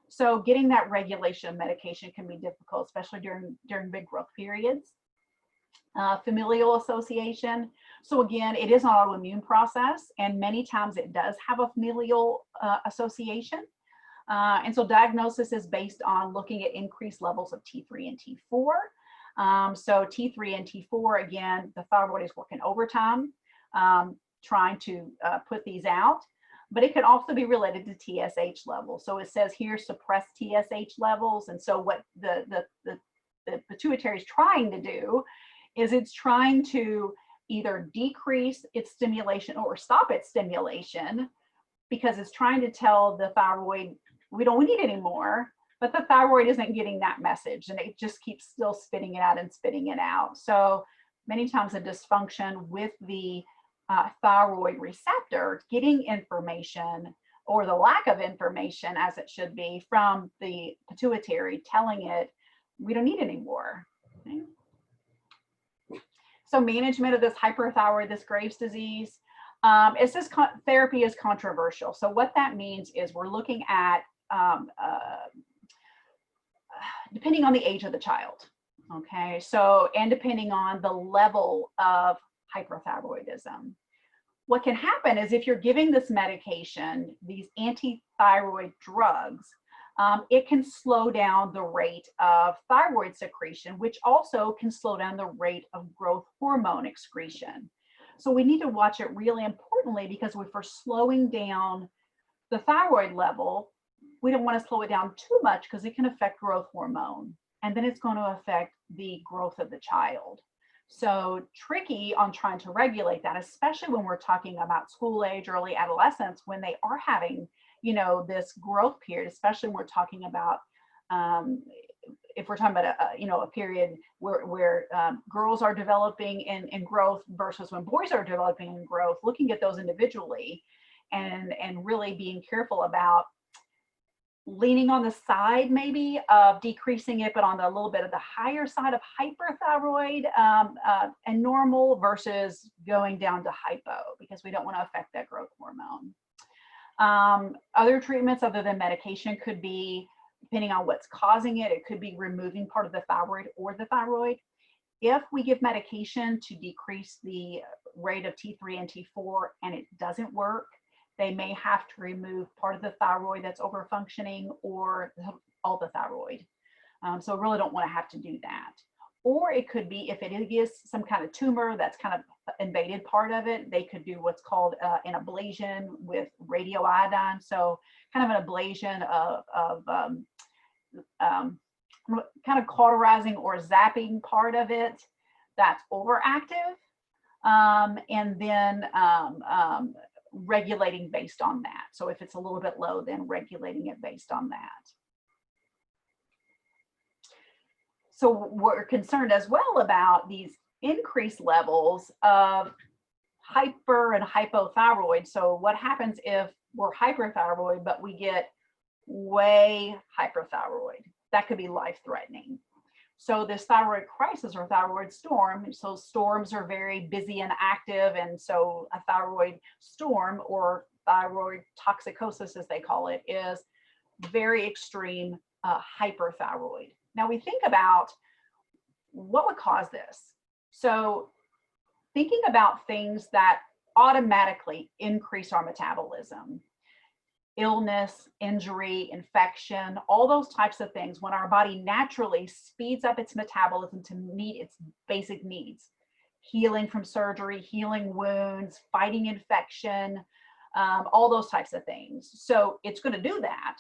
So getting that regulation of medication can be difficult, especially during big growth periods. Familial association. So again, it is an autoimmune process, and many times it does have a familial association. And so diagnosis is based on looking at increased levels of T3 and T4. So T3 and T4, again, the thyroid is working overtime, trying to put these out, but it can also be related to TSH levels. So it says here, suppressed TSH levels. And so what the pituitary is trying to do is it's trying to either decrease its stimulation or stop its stimulation, because it's trying to tell the thyroid, we don't need it anymore, but the thyroid isn't getting that message and it just keeps still spitting it out and spitting it out. So many times a dysfunction with the thyroid receptor getting information, or the lack of information as it should be, from the pituitary telling it, we don't need it anymore. Okay? So management of this hyperthyroid, this Graves' disease, it says therapy is controversial. So what that means is we're looking at, depending on the age of the child, okay? So, and depending on the level of hyperthyroidism. What can happen is if you're giving this medication, these anti-thyroid drugs, it can slow down the rate of thyroid secretion, which also can slow down the rate of growth hormone excretion. So we need to watch it really importantly, because if we're slowing down the thyroid level, we don't want to slow it down too much because it can affect growth hormone, and then it's going to affect the growth of the child. So tricky on trying to regulate that, especially when we're talking about school age, early adolescence, when they are having, you know, this growth period, especially when we're talking about, if we're talking about a period where girls are developing in growth versus when boys are developing in growth, looking at those individually and really being careful about leaning on the side maybe of decreasing it, but on a little bit of the higher side of hyperthyroid and normal versus going down to hypo, because we don't want to affect that growth hormone. Other treatments other than medication could be, depending on what's causing it, it could be removing part of the thyroid or the thyroid. If we give medication to decrease the rate of T3 and T4 and it doesn't work, they may have to remove part of the thyroid that's over functioning, or all the thyroid. So really don't want to have to do that. Or it could be, if it is some kind of tumor that's kind of invaded part of it, they could do what's called an ablation with radioiodine. So kind of an ablation of kind of cauterizing or zapping part of it that's overactive, and then regulating based on that. So if it's a little bit low, then regulating it based on that. So we're concerned as well about these increased levels of hyper and hypothyroid. So what happens if we're hyperthyroid, but we get way hyperthyroid? That could be life-threatening. So this thyroid crisis or thyroid storm, so storms are very busy and active, and so a thyroid storm, or thyroid toxicosis as they call it, is very extreme hyperthyroid. Now we think about what would cause this. So thinking about things that automatically increase our metabolism, illness, injury, infection, all those types of things, when our body naturally speeds up its metabolism to meet its basic needs, healing from surgery, healing wounds, fighting infection, all those types of things. So it's going to do that,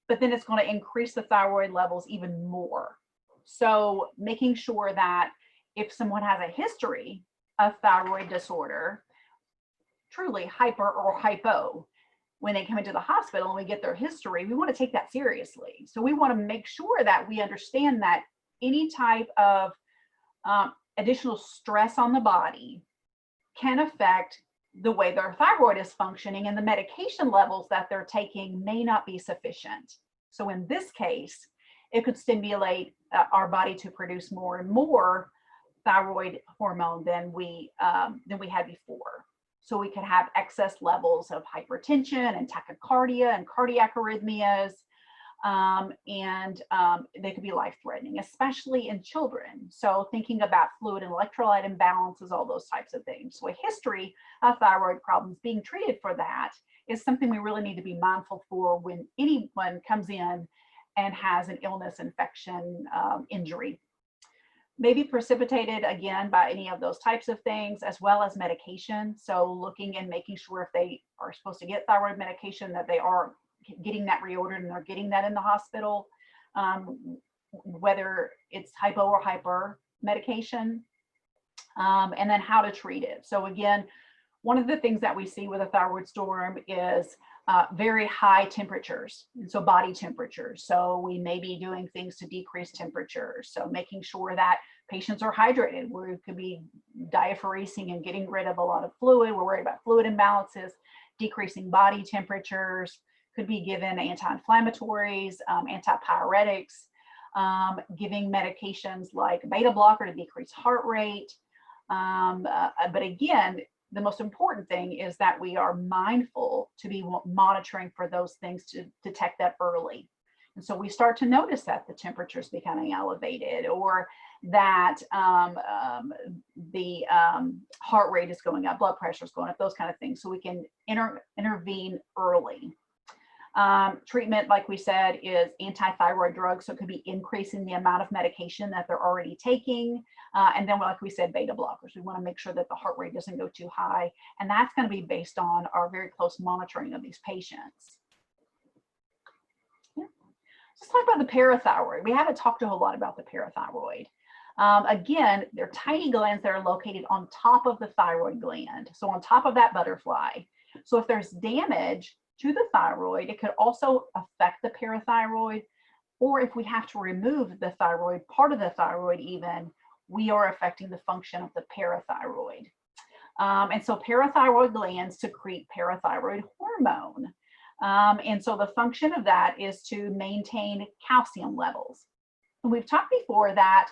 but then it's going to increase the thyroid levels even more. So making sure that if someone has a history of thyroid disorder, truly hyper or hypo when they come into the hospital and we get their history, we want to take that seriously. So we want to make sure that we understand that any type of additional stress on the body can affect the way their thyroid is functioning, and the medication levels that they're taking may not be sufficient. So in this case, it could stimulate our body to produce more and more thyroid hormone than we had before. So we could have excess levels of hypertension and tachycardia and cardiac arrhythmias, and they could be life-threatening, especially in children. So thinking about fluid and electrolyte imbalances, all those types of things. So a history of thyroid problems being treated for that is something we really need to be mindful for when anyone comes in and has an illness, infection, injury. Maybe precipitated again by any of those types of things, as well as medication. So looking and making sure if they are supposed to get thyroid medication, that they are getting that reordered and they're getting that in the hospital, whether it's hypo or hyper medication, and then how to treat it. So again, one of the things that we see with a thyroid storm is very high temperatures, and so body temperatures. So we may be doing things to decrease temperature. So making sure that patients are hydrated. We could be diaphoresing and getting rid of a lot of fluid. We're worried about fluid imbalances, decreasing body temperatures, could be given anti-inflammatories, antipyretics, giving medications like beta blocker to decrease heart rate. But again, the most important thing is that we are mindful to be monitoring for those things to detect that early. And so we start to notice that the temperature is becoming elevated, or that the heart rate is going up, blood pressure is going up, those kind of things. So we can intervene early. Treatment, like we said, is anti-thyroid drugs. So it could be increasing the amount of medication that they're already taking. And then, like we said, beta blockers. We want to make sure that the heart rate doesn't go too high. And that's going to be based on our very close monitoring of these patients. Yeah. Let's talk about the parathyroid. We haven't talked a whole lot about the parathyroid. Again, they're tiny glands that are located on top of the thyroid gland. So on top of that butterfly. So if there's damage to the thyroid, it could also affect the parathyroid, or if we have to remove the thyroid, part of the thyroid even, we are affecting the function of the parathyroid. And so parathyroid glands secrete parathyroid hormone. And so the function of that is to maintain calcium levels. And we've talked before that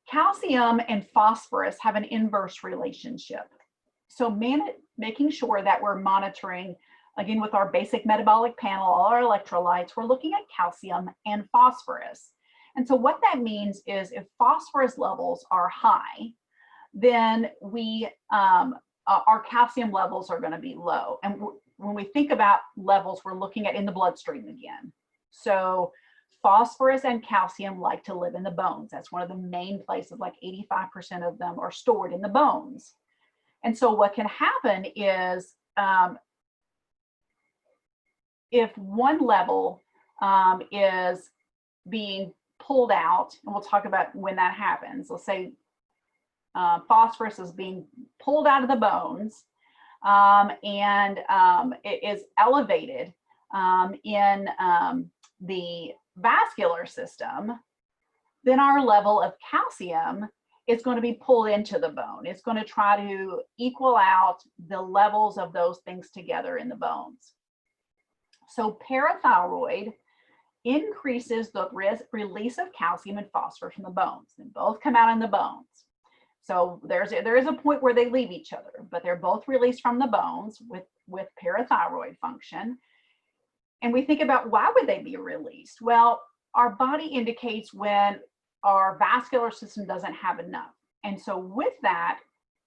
calcium and phosphorus have an inverse relationship. So making sure that we're monitoring, again, with our basic metabolic panel, all our electrolytes, we're looking at calcium and phosphorus. And so what that means is if phosphorus levels are high, then our calcium levels are going to be low. And when we think about levels, we're looking at in the bloodstream again. So phosphorus and calcium like to live in the bones. That's one of the main places, like 85% of them are stored in the bones. And so what can happen is if one level is being pulled out, and we'll talk about when that happens. Let's say phosphorus is being pulled out of the bones, and it is elevated in the vascular system, then our level of calcium is going to be pulled into the bone. It's going to try to equal out the levels of those things together in the bones. So parathyroid increases the release of calcium and phosphorus from the bones. They both come out in the bones. So there is a point where they leave each other, but they're both released from the bones with parathyroid function. And we think about, why would they be released? Well, our body indicates when our vascular system doesn't have enough. And so with that,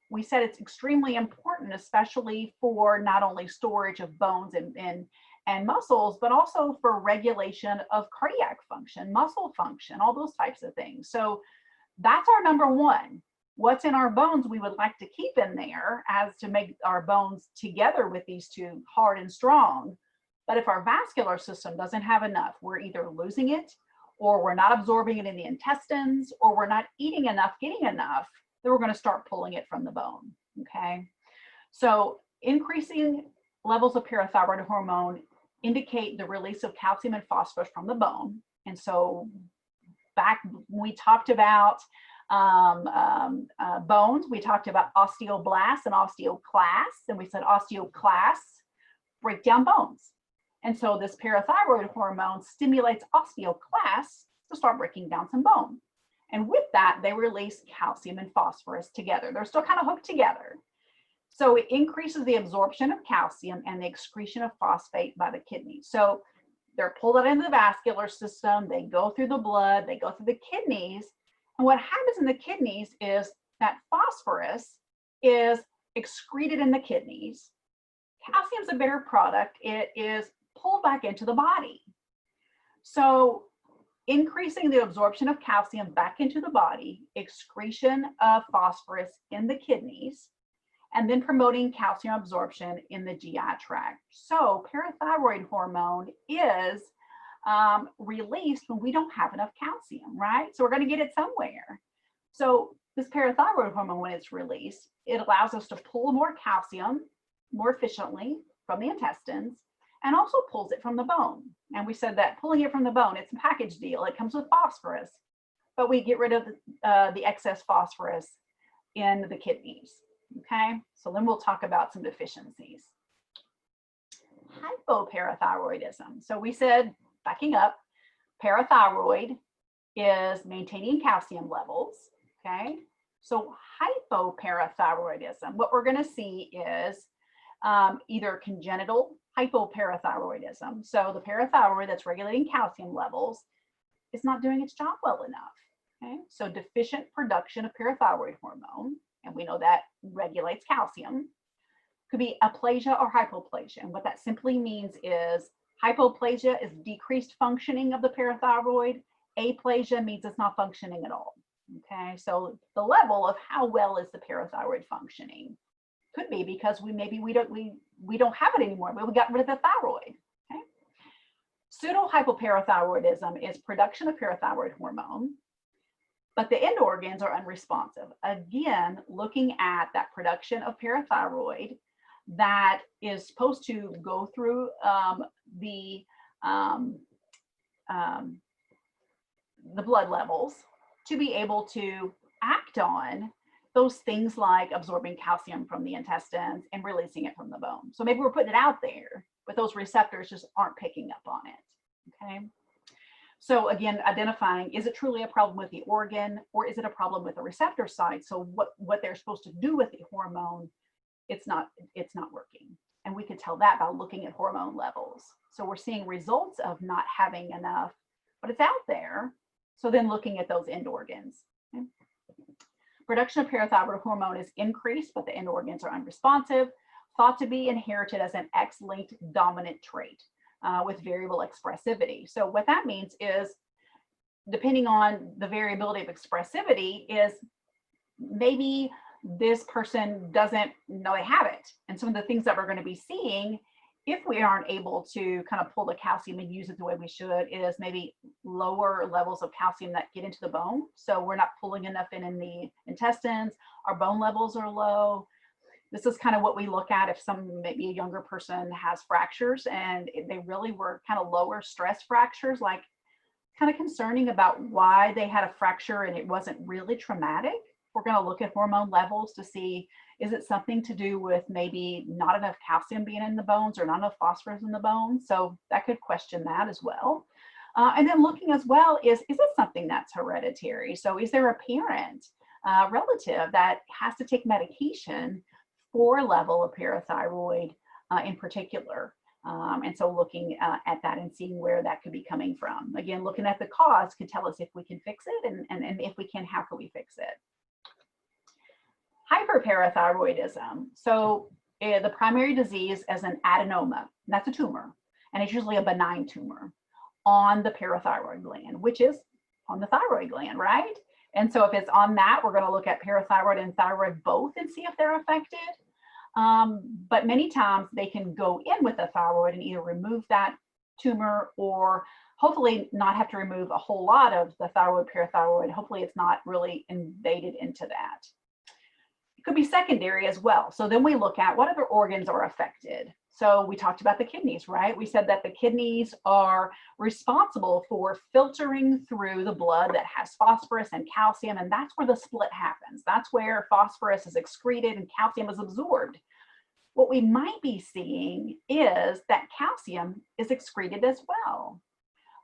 we said it's extremely important, especially for not only storage of bones and muscles, but also for regulation of cardiac function, muscle function, all those types of things. So that's our number one. What's in our bones we would like to keep in there as to make our bones together with these two hard and strong. But if our vascular system doesn't have enough, we're either losing it, or we're not absorbing it in the intestines, or we're not eating enough, getting enough, then we're going to start pulling it from the bone. Okay. So increasing levels of parathyroid hormone indicate the release of calcium and phosphorus from the bone. And so back when we talked about bones, we talked about osteoblasts and osteoclasts, and we said osteoclasts break down bones. And so this parathyroid hormone stimulates osteoclasts to start breaking down some bone. And with that, they release calcium and phosphorus together. They're still kind of hooked together. So it increases the absorption of calcium and the excretion of phosphate by the kidneys. So they're pulled out into the vascular system, they go through the blood, they go through the kidneys. And what happens in the kidneys is that phosphorus is excreted in the kidneys. Calcium is a bitter product. It is pulled back into the body. So increasing the absorption of calcium back into the body, excretion of phosphorus in the kidneys, and then promoting calcium absorption in the GI tract. So parathyroid hormone is released when we don't have enough calcium, right? So we're going to get it somewhere. So this parathyroid hormone, when it's released, it allows us to pull more calcium more efficiently from the intestines, and also pulls it from the bone. And we said that pulling it from the bone, it's a package deal. It comes with phosphorus, but we get rid of the excess phosphorus in the kidneys. Okay, so then we'll talk about some deficiencies. Hypoparathyroidism. So we said, backing up, parathyroid is maintaining calcium levels. Okay, so hypoparathyroidism, what we're going to see is either congenital hypoparathyroidism. So the parathyroid that's regulating calcium levels is not doing its job well enough. Okay, so deficient production of parathyroid hormone, and we know that regulates calcium, could be aplasia or hypoplasia. And what that simply means is hypoplasia is decreased functioning of the parathyroid. Aplasia means it's not functioning at all. Okay, so the level of how well is the parathyroid functioning could be because we don't have it anymore, but we got rid of the thyroid. Okay, pseudo hypoparathyroidism is production of parathyroid hormone, but the end organs are unresponsive. Again, looking at that production of parathyroid that is supposed to go through the blood levels to be able to act on those things like absorbing calcium from the intestines and releasing it from the bone. So maybe we're putting it out there, but those receptors just aren't picking up on it. Okay. So again, identifying, is it truly a problem with the organ or is it a problem with the receptor side? So what they're supposed to do with the hormone, it's not working. And we could tell that by looking at hormone levels. So we're seeing results of not having enough, but it's out there. So then looking at those end organs. Okay. Production of parathyroid hormone is increased, but the end organs are unresponsive, thought to be inherited as an X-linked dominant trait with variable expressivity. So what that means is, depending on the variability of expressivity, is maybe this person doesn't know they have it. And some of the things that we're going to be seeing, if we aren't able to kind of pull the calcium and use it the way we should, is maybe lower levels of calcium that get into the bone. So we're not pulling enough in the intestines, our bone levels are low. This is kind of what we look at if maybe a younger person has fractures and they really were kind of lower stress fractures, like kind of concerning about why they had a fracture and it wasn't really traumatic. We're going to look at hormone levels to see, is it something to do with maybe not enough calcium being in the bones or not enough phosphorus in the bones? So that could question that as well. And then looking as well, is it something that's hereditary? So is there a parent, relative that has to take medication for a level of parathyroid in particular? And so looking at that and seeing where that could be coming from. Again, looking at the cause could tell us if we can fix it, and if we can, how can we fix it? Hyperparathyroidism. So the primary disease is an adenoma. That's a tumor, and it's usually a benign tumor on the parathyroid gland, which is on the thyroid gland, right? And so if it's on that, we're going to look at parathyroid and thyroid both and see if they're affected. But many times they can go in with the thyroid and either remove that tumor or hopefully not have to remove a whole lot of the thyroid, parathyroid. Hopefully it's not really invaded into that. It could be secondary as well. So then we look at what other organs are affected. So we talked about the kidneys, right? We said that the kidneys are responsible for filtering through the blood that has phosphorus and calcium, and that's where the split happens. That's where phosphorus is excreted and calcium is absorbed. What we might be seeing is that calcium is excreted as well.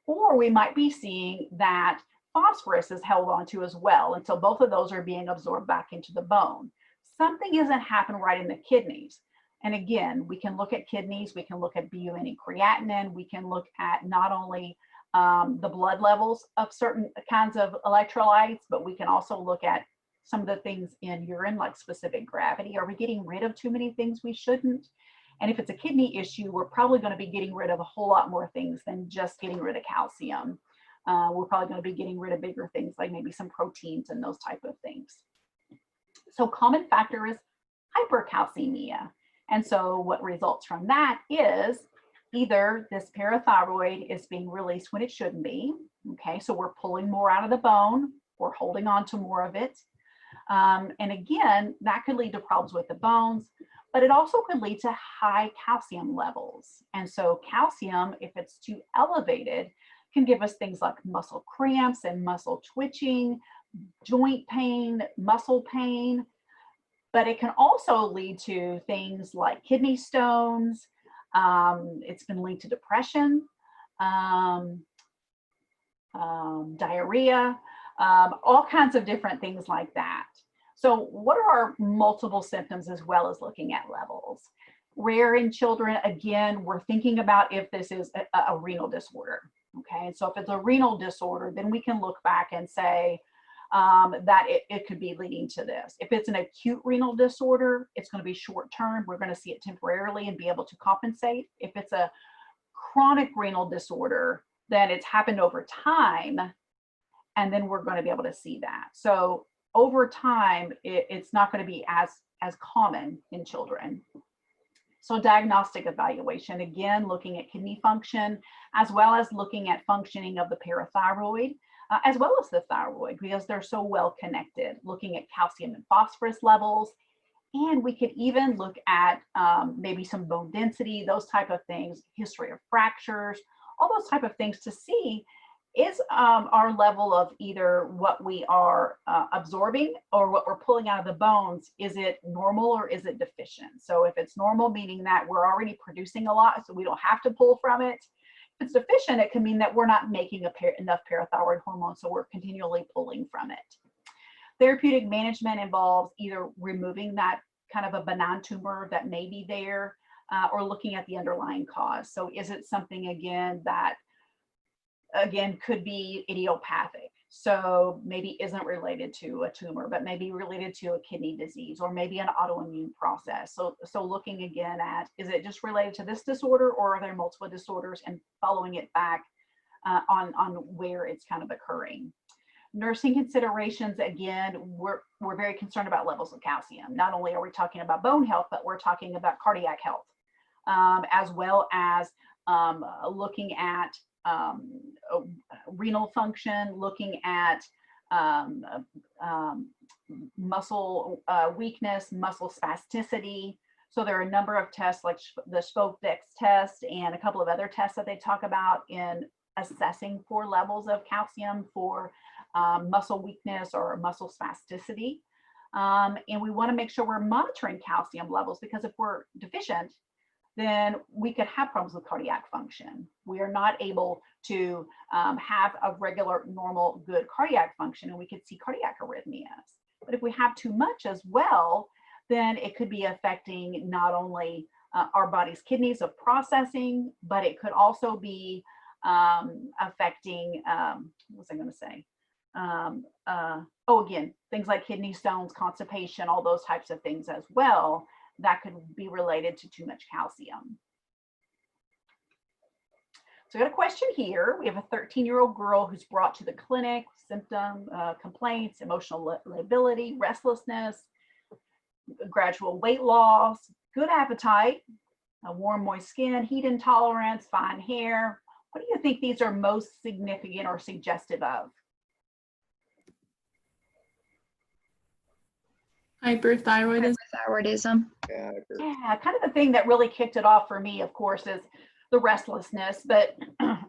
Or we might be seeing that phosphorus is held onto as well until both of those are being absorbed back into the bone. Something isn't happening right in the kidneys. And again, we can look at kidneys, we can look at BUN and creatinine, we can look at not only the blood levels of certain kinds of electrolytes, but we can also look at some of the things in urine, like specific gravity. Are we getting rid of too many things we shouldn't? And if it's a kidney issue, we're probably going to be getting rid of a whole lot more things than just getting rid of calcium. We're probably going to be getting rid of bigger things like maybe some proteins and those type of things. So common factor is hypercalcemia. And so what results from that is either this parathyroid is being released when it shouldn't be. Okay, so we're pulling more out of the bone, we're holding on to more of it. And again, that could lead to problems with the bones, but it also could lead to high calcium levels. And so calcium, if it's too elevated, can give us things like muscle cramps and muscle twitching, joint pain, muscle pain, but it can also lead to things like kidney stones. It's been linked to depression, diarrhea, all kinds of different things like that. So what are our multiple symptoms as well as looking at levels? Rare in children, again, we're thinking about if this is a renal disorder. Okay, so if it's a renal disorder, then we can look back and say that it could be leading to this. If it's an acute renal disorder, it's going to be short term. We're going to see it temporarily and be able to compensate. If it's a chronic renal disorder, then it's happened over time, and then we're going to be able to see that. So over time, it's not going to be as common in children. So diagnostic evaluation, again, looking at kidney function, as well as looking at functioning of the parathyroid, as well as the thyroid, because they're so well connected, looking at calcium and phosphorus levels. And we could even look at maybe some bone density, those type of things, history of fractures, all those type of things to see is our level of either what we are absorbing or what we're pulling out of the bones, is it normal or is it deficient? So if it's normal, meaning that we're already producing a lot, so we don't have to pull from it. If it's deficient, it can mean that we're not making enough parathyroid hormone, so we're continually pulling from it. Therapeutic management involves either removing that kind of a benign tumor that may be there, or looking at the underlying cause. So is it something, again, that could be idiopathic, so maybe isn't related to a tumor, but maybe related to a kidney disease or maybe an autoimmune process. So looking again at, is it just related to this disorder, or are there multiple disorders, and following it back on where it's kind of occurring. Nursing considerations, again, we're very concerned about levels of calcium. Not only are we talking about bone health, but we're talking about cardiac health, as well as looking at renal function, looking at muscle weakness, muscle spasticity. So there are a number of tests like the Spoke-Dex test and a couple of other tests that they talk about in assessing for levels of calcium for muscle weakness or muscle spasticity. And we want to make sure we're monitoring calcium levels, because if we're deficient, then we could have problems with cardiac function. We are not able to have a regular, normal, good cardiac function, and we could see cardiac arrhythmias. But if we have too much as well, then it could be affecting not only our body's kidneys of processing, but it could also be affecting, what was I going to say? Again, things like kidney stones, constipation, all those types of things as well, that could be related to too much calcium. So I got a question here. We have a 13-year-old girl who's brought to the clinic with symptom complaints, emotional lability, restlessness, gradual weight loss, good appetite, a warm, moist skin, heat intolerance, fine hair. What do you think these are most significant or suggestive of? Hyperthyroidism. Hyperthyroidism. Yeah, kind of the thing that really kicked it off for me, of course, is the restlessness, but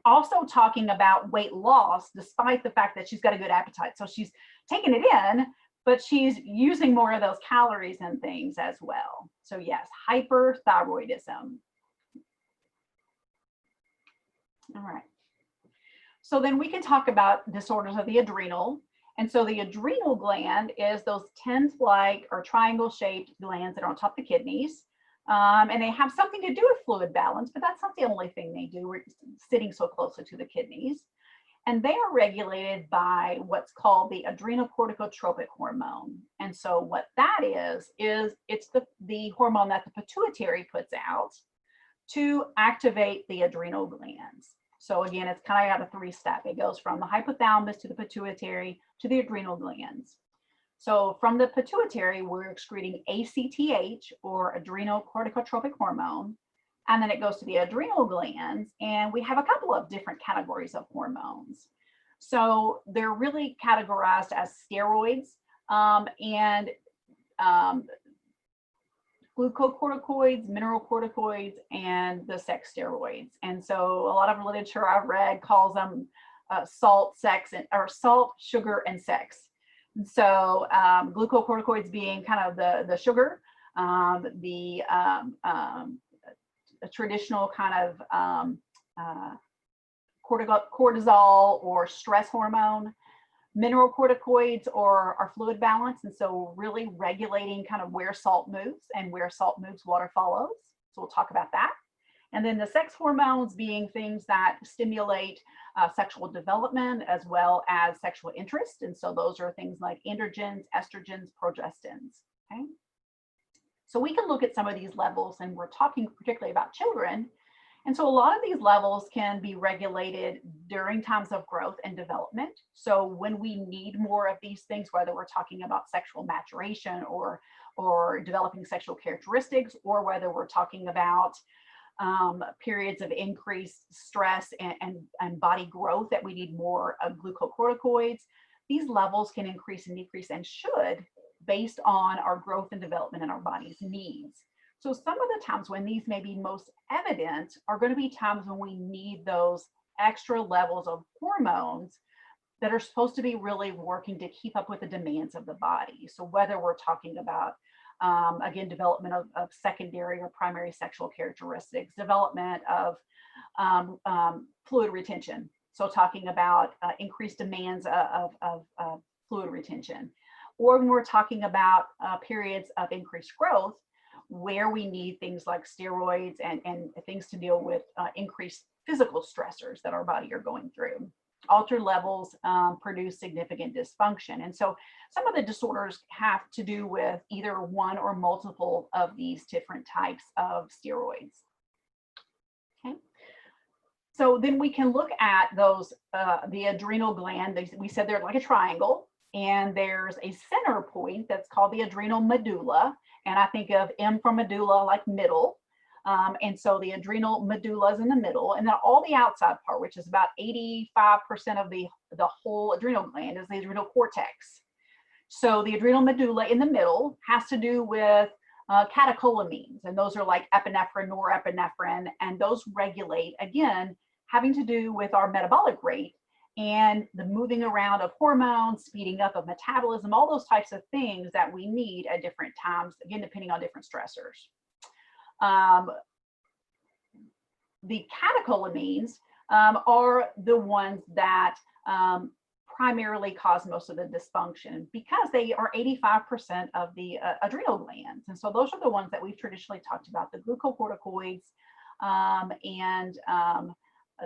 also talking about weight loss, despite the fact that she's got a good appetite. So she's taking it in, but she's using more of those calories and things as well. So yes, hyperthyroidism. All right. So then we can talk about disorders of the adrenal. And so the adrenal gland is those tent-like or triangle-shaped glands that are on top of the kidneys. And they have something to do with fluid balance, but that's not the only thing they do. We're sitting so closely to the kidneys. And they are regulated by what's called the adrenocorticotropic hormone. And so what that is it's the hormone that the pituitary puts out to activate the adrenal glands. So again, it's kind of got a three-step. It goes from the hypothalamus to the pituitary to the adrenal glands. So from the pituitary, we're excreting ACTH, or adrenocorticotropic hormone, and then it goes to the adrenal glands, and we have a couple of different categories of hormones. So they're really categorized as steroids and glucocorticoids, mineralocorticoids, and the sex steroids. And so a lot of literature I've read calls them salt, sugar, and sex. So glucocorticoids being kind of the sugar, the traditional kind of cortisol or stress hormone. Mineralocorticoids are fluid balance, and so really regulating kind of where salt moves, and where salt moves, water follows. So we'll talk about that. And then the sex hormones being things that stimulate sexual development as well as sexual interest. And so those are things like androgens, estrogens, progestins. Okay. So we can look at some of these levels, and we're talking particularly about children. And so a lot of these levels can be regulated during times of growth and development. So when we need more of these things, whether we're talking about sexual maturation or developing sexual characteristics, or whether we're talking about periods of increased stress and body growth that we need more of glucocorticoids, these levels can increase and decrease, and should, based on our growth and development and our body's needs. So some of the times when these may be most evident are going to be times when we need those extra levels of hormones that are supposed to be really working to keep up with the demands of the body. So whether we're talking about, again, development of secondary or primary sexual characteristics, development of fluid retention. So talking about increased demands of fluid retention. Or when we're talking about periods of increased growth, where we need things like steroids and things to deal with increased physical stressors that our body are going through. Altered levels produce significant dysfunction. And so some of the disorders have to do with either one or multiple of these different types of steroids. Okay. So then we can look at those, the adrenal gland. We said they're like a triangle, and there's a center point that's called the adrenal medulla. And I think of M for medulla like middle. And so the adrenal medulla is in the middle, and then all the outside part, which is about 85% of the whole adrenal gland, is the adrenal cortex. So the adrenal medulla in the middle has to do with catecholamines, and those are like epinephrine, norepinephrine, and those regulate, again, having to do with our metabolic rate and the moving around of hormones, speeding up of metabolism, all those types of things that we need at different times, again, depending on different stressors. The catecholamines are the ones that primarily cause most of the dysfunction, because they are 85% of the adrenal glands. And so those are the ones that we've traditionally talked about, the glucocorticoids and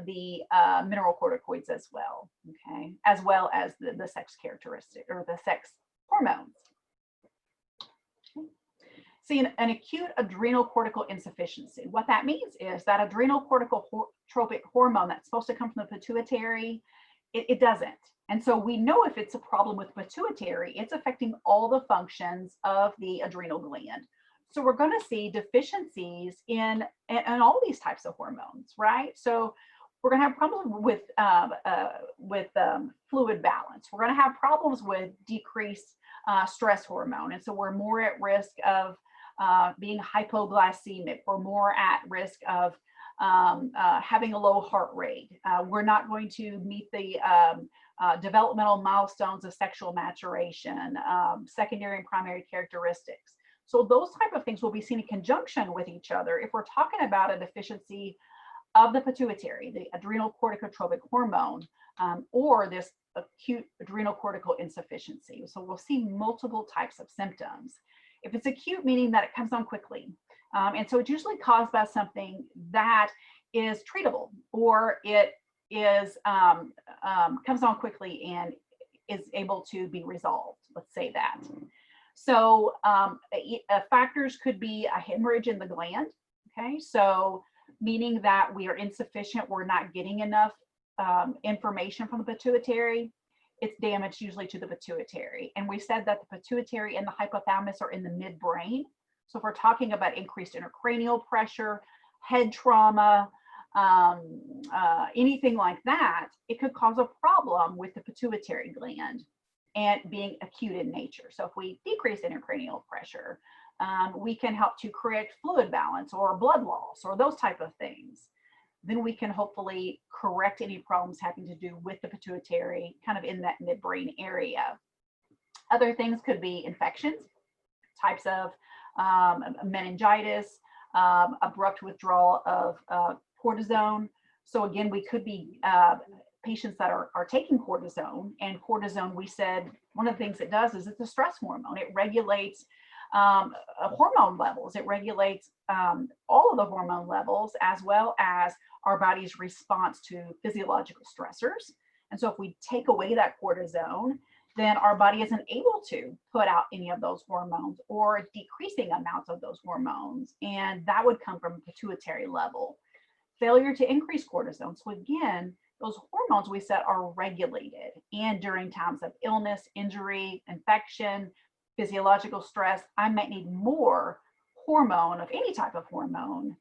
the mineralocorticoids as well, okay, as well as the sex characteristic or the sex hormones. See, an acute adrenal cortical insufficiency, what that means is that adrenal corticotropic hormone that's supposed to come from the pituitary, it doesn't. And so we know if it's a problem with pituitary, it's affecting all the functions of the adrenal gland. So we're going to see deficiencies in all these types of hormones, right? So We're going to have problems with fluid balance. We're going to have problems with decreased stress hormone. And so we're more at risk of being hypoglycemic. We're more at risk of having a low heart rate. We're not going to meet the developmental milestones of sexual maturation, secondary and primary characteristics. So those type of things will be seen in conjunction with each other if we're talking about a deficiency of the pituitary, the adrenal corticotropic hormone, or this acute adrenal cortical insufficiency. So we'll see multiple types of symptoms. If it's acute, meaning that it comes on quickly. And so it's usually caused by something that is treatable, or it is comes on quickly and is able to be resolved. Let's say that. So factors could be a hemorrhage in the gland. Okay, so meaning that we are insufficient, we're not getting enough information from the pituitary. It's damage usually to the pituitary. And we said that the pituitary and the hypothalamus are in the midbrain. So if we're talking about increased intracranial pressure, head trauma, anything like that, it could cause a problem with the pituitary gland and being acute in nature. So if we decrease intracranial pressure, we can help to correct fluid balance or blood loss or those type of things. Then we can hopefully correct any problems having to do with the pituitary, kind of in that midbrain area. Other things could be infections, types of meningitis, abrupt withdrawal of cortisone. So again, we could be patients that are taking cortisone, and cortisone, we said, one of the things it does is it's a stress hormone. It regulates hormone levels. It regulates all of the hormone levels, as well as our body's response to physiological stressors. And so if we take away that cortisone, then our body isn't able to put out any of those hormones or decreasing amounts of those hormones. And that would come from a pituitary level. Failure to increase cortisone. So again, those hormones we said are regulated, and during times of illness, injury, infection, physiological stress, I might need more hormone, of any type of hormone,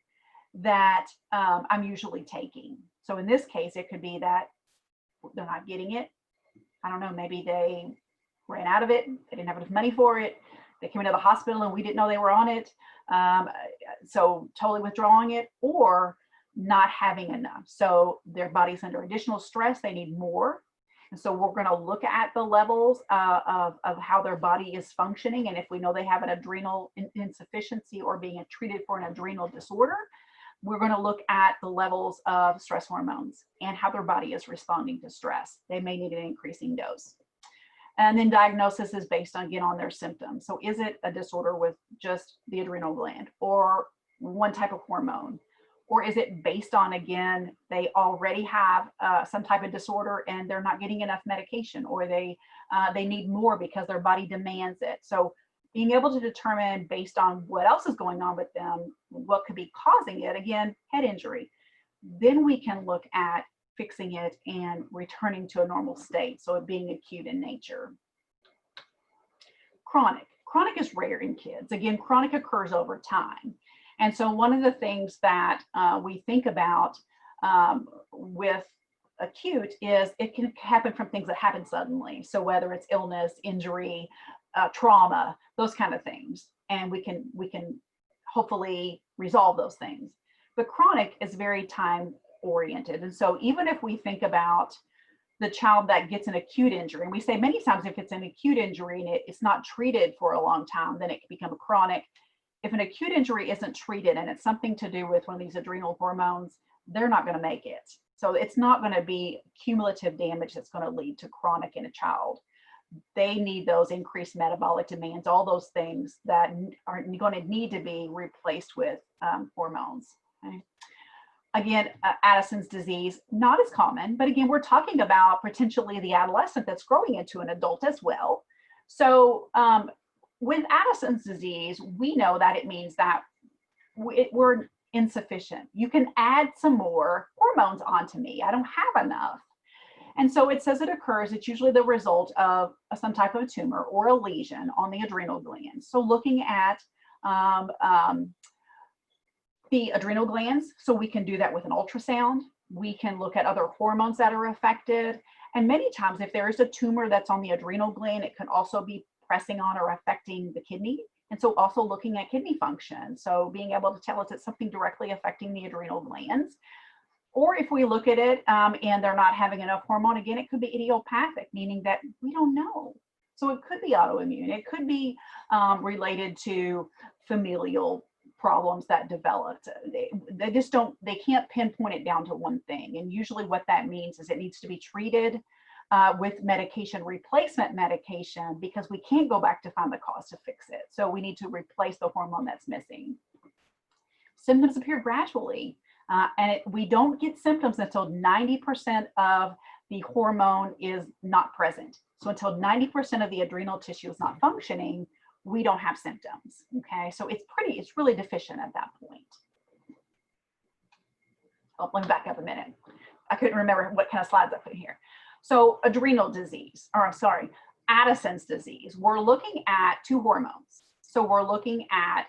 that I'm usually taking. So in this case, it could be that they're not getting it. I don't know, maybe they ran out of it. They didn't have enough money for it. They came into the hospital and we didn't know they were on it. So totally withdrawing it, or not having enough. So their body's under additional stress. They need more. And so we're going to look at the levels of how their body is functioning. And if we know they have an adrenal insufficiency or being treated for an adrenal disorder, we're going to look at the levels of stress hormones and how their body is responding to stress. They may need an increasing dose. And then diagnosis is based on, again, on their symptoms. So is it a disorder with just the adrenal gland or one type of hormone? Or is it based on, again, they already have some type of disorder and they're not getting enough medication, or they need more because their body demands it. So being able to determine, based on what else is going on with them, what could be causing it, again, head injury, then we can look at fixing it and returning to a normal state. So it being acute in nature. Chronic. Chronic is rare in kids. Again, chronic occurs over time. And so one of the things that we think about with acute is it can happen from things that happen suddenly. So whether it's illness, injury, trauma, those kind of things, and we can hopefully resolve those things. But chronic is very time oriented. And so even if we think about the child that gets an acute injury, and we say many times if it's an acute injury and it's not treated for a long time, then it can become a chronic. If an acute injury isn't treated and it's something to do with one of these adrenal hormones, they're not going to make it. So it's not going to be cumulative damage that's going to lead to chronic in a child. They need those increased metabolic demands, all those things that are going to need to be replaced with hormones. Okay? Again, Addison's disease, not as common, but again, we're talking about potentially the adolescent that's growing into an adult as well. So with Addison's disease, we know that it means that we're insufficient. You can add some more hormones onto me. I don't have enough. And so it says it occurs, it's usually the result of some type of a tumor or a lesion on the adrenal glands. So looking at the adrenal glands, so we can do that with an ultrasound. We can look at other hormones that are affected. And many times, if there is a tumor that's on the adrenal gland, it can also be pressing on or affecting the kidney. And so also looking at kidney function. So being able to tell us it's something directly affecting the adrenal glands. Or if we look at it and they're not having enough hormone, again, it could be idiopathic, meaning that we don't know. So it could be autoimmune. It could be related to familial problems that developed. They just don't, they can't pinpoint it down to one thing. And usually what that means is it needs to be treated with medication, replacement medication, because we can't go back to find the cause to fix it. So we need to replace the hormone that's missing. Symptoms appear gradually, and we don't get symptoms until 90% of the hormone is not present. So until 90% of the adrenal tissue is not functioning, we don't have symptoms. Okay, so it's really deficient at that point. Oh, let me back up a minute. I couldn't remember what kind of slides I put in here. So adrenal disease, or I'm sorry, Addison's disease. We're looking at two hormones. So we're looking at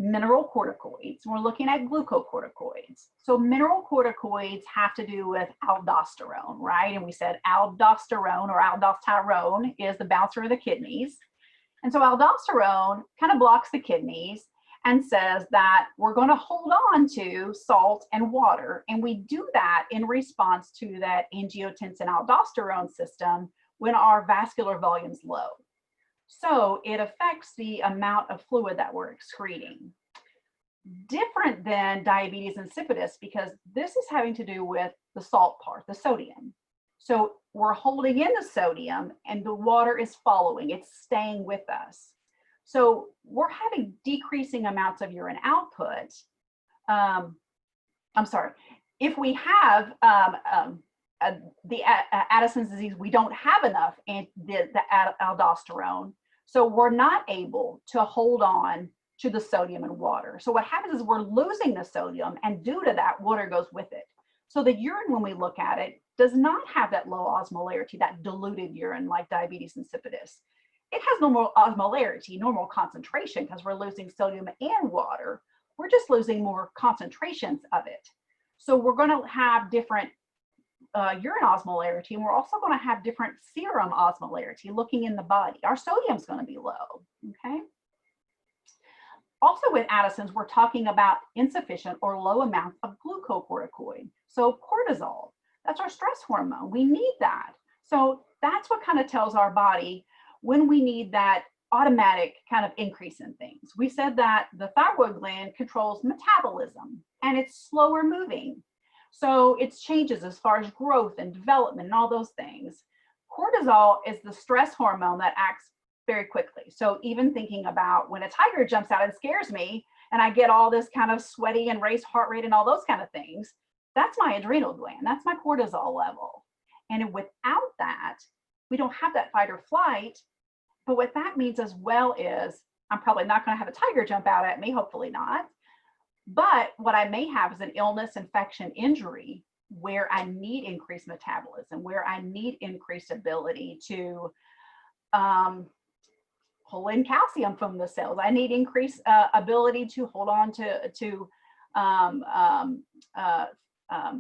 mineralocorticoids. We're looking at glucocorticoids. So mineralocorticoids have to do with aldosterone, right? And we said aldosterone or aldosterone is the bouncer of the kidneys. And so aldosterone kind of blocks the kidneys and says that we're going to hold on to salt and water. And we do that in response to that angiotensin-aldosterone system when our vascular volume's low. So it affects the amount of fluid that we're excreting. Different than diabetes insipidus, because this is having to do with the salt part, the sodium. So we're holding in the sodium and the water is following, it's staying with us. So we're having decreasing amounts of urine output. I'm sorry, if we have the Addison's disease, we don't have enough the aldosterone. So we're not able to hold on to the sodium and water. So what happens is we're losing the sodium, and due to that, water goes with it. So the urine, when we look at it, does not have that low osmolarity, that diluted urine like diabetes insipidus. It has normal osmolarity, normal concentration, because we're losing sodium and water. We're just losing more concentrations of it. So we're going to have different urine osmolarity, and we're also going to have different serum osmolarity looking in the body. Our sodium's going to be low, okay? Also with Addison's, we're talking about insufficient or low amounts of glucocorticoid. So cortisol, that's our stress hormone. We need that. So that's what kind of tells our body when we need that automatic kind of increase in things. We said that the thyroid gland controls metabolism and it's slower moving. So it's changes as far as growth and development and all those things. Cortisol is the stress hormone that acts very quickly. So even thinking about when a tiger jumps out and scares me and I get all this kind of sweaty and raised heart rate and all those kind of things, that's my adrenal gland, that's my cortisol level. And without that, we don't have that fight or flight. But what that means as well is I'm probably not going to have a tiger jump out at me, hopefully not. But what I may have is an illness, infection, injury where I need increased metabolism, where I need increased ability to pull in calcium from the cells. I need increased ability to hold on to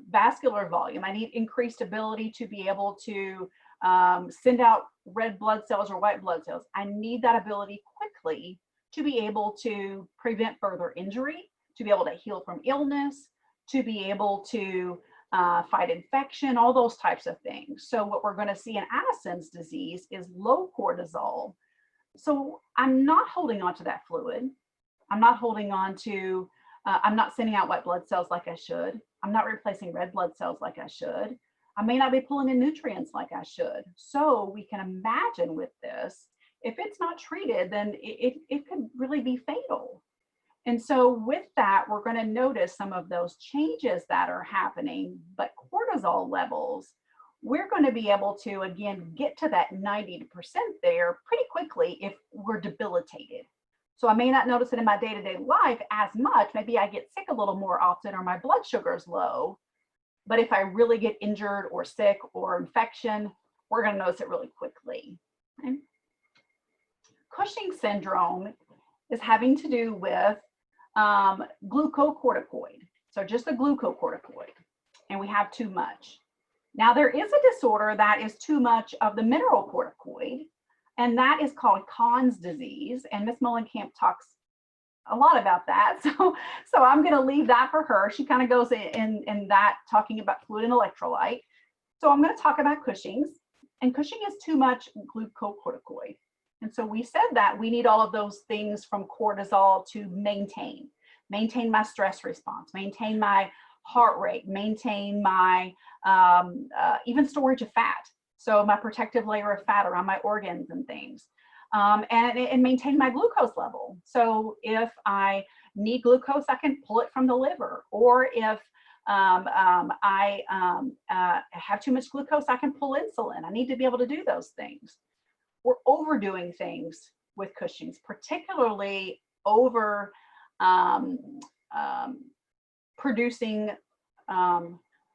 vascular volume. I need increased ability to be able to send out red blood cells or white blood cells. I need that ability quickly to be able to prevent further injury, to be able to heal from illness, to be able to fight infection, all those types of things. So what we're going to see in Addison's disease is low cortisol. So I'm not holding on to that fluid. I'm not holding on to, I'm not sending out white blood cells like I should. I'm not replacing red blood cells like I should. I may not be pulling in nutrients like I should. So we can imagine with this, if it's not treated, then it could really be fatal. And so with that, we're going to notice some of those changes that are happening, but cortisol levels, we're going to be able to, again, get to that 90% there pretty quickly if we're debilitated. So I may not notice it in my day-to-day life as much. Maybe I get sick a little more often or my blood sugar is low. But if I really get injured or sick or infection, we're going to notice it really quickly. Okay? Cushing syndrome is having to do with glucocorticoid. So just the glucocorticoid. And we have too much. Now there is a disorder that is too much of the mineralocorticoid, and that is called Conn's disease. And Ms. Mullenkamp talks a lot about that. So I'm going to leave that for her. She kind of goes in that talking about fluid and electrolyte. So I'm going to talk about Cushing's, and Cushing is too much glucocorticoid. And so we said that we need all of those things from cortisol to maintain my stress response, maintain my heart rate, maintain my even storage of fat. So my protective layer of fat around my organs and things. And maintain my glucose level. So if I need glucose, I can pull it from the liver. Or if I have too much glucose, I can pull insulin. I need to be able to do those things. We're overdoing things with Cushing's, particularly over producing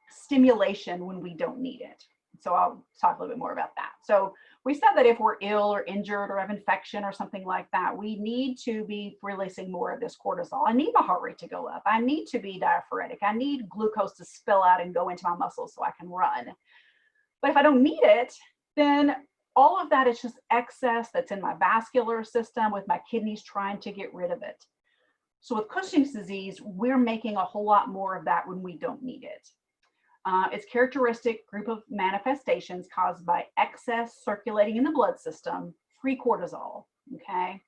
stimulation when we don't need it. So I'll talk a little bit more about that. So we said that if we're ill or injured or have infection or something like that, we need to be releasing more of this cortisol. I need my heart rate to go up. I need to be diaphoretic. I need glucose to spill out and go into my muscles so I can run. But if I don't need it, then all of that is just excess that's in my vascular system with my kidneys trying to get rid of it. So with Cushing's disease, we're making a whole lot more of that when we don't need it. It's characteristic group of manifestations caused by excess circulating in the blood system, free cortisol, okay?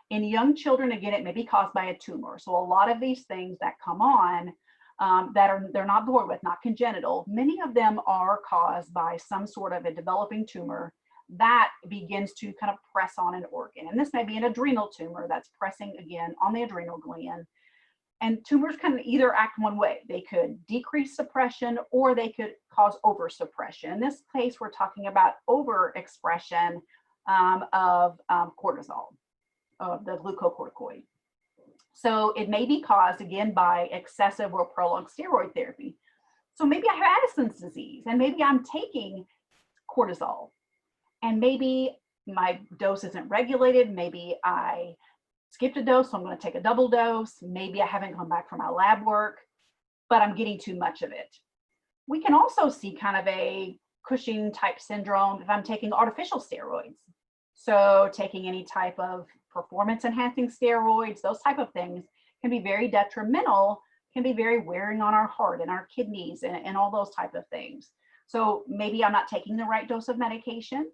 In young children, again, it may be caused by a tumor. So a lot of these things that come on they're not born with, not congenital, many of them are caused by some sort of a developing tumor that begins to kind of press on an organ. And this may be an adrenal tumor that's pressing again on the adrenal gland. And tumors can either act one way. They could decrease suppression or they could cause oversuppression. In this case, we're talking about overexpression of cortisol, of the glucocorticoid. So it may be caused again by excessive or prolonged steroid therapy. So maybe I have Addison's disease and maybe I'm taking cortisol and maybe my dose isn't regulated. Maybe I skipped a dose, so I'm going to take a double dose. Maybe I haven't come back from my lab work, but I'm getting too much of it. We can also see kind of a Cushing type syndrome if I'm taking artificial steroids. So taking any type of performance enhancing steroids, those type of things can be very detrimental, can be very wearing on our heart and our kidneys and all those type of things. So maybe I'm not taking the right dose of medication.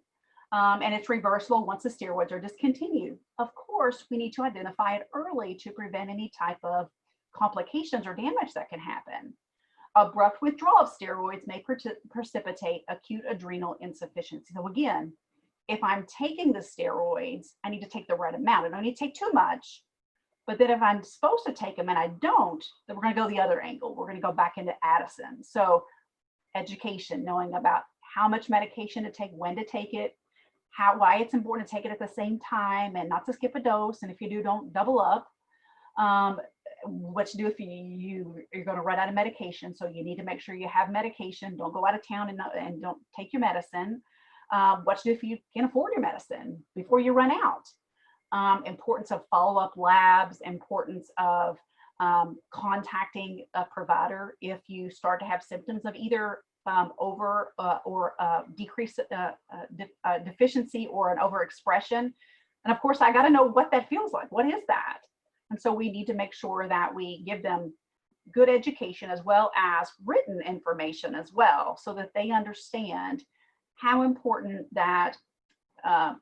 And it's reversible once the steroids are discontinued. Of course, we need to identify it early to prevent any type of complications or damage that can happen. Abrupt withdrawal of steroids may precipitate acute adrenal insufficiency. So again, if I'm taking the steroids, I need to take the right amount. I don't need to take too much. But then if I'm supposed to take them and I don't, then we're going to go the other angle. We're going to go back into Addison. So education, knowing about how much medication to take, when to take it, why it's important to take it at the same time and not to skip a dose. And if you do, don't double up. What to do if you're going to run out of medication. So you need to make sure you have medication. Don't go out of town and don't take your medicine. What to do if you can't afford your medicine before you run out. Importance of follow-up labs, importance of contacting a provider if you start to have symptoms of either over or decrease deficiency or an overexpression. And of course, I got to know what that feels like. What is that? And so we need to make sure that we give them good education as well as written information as well, so that they understand how important that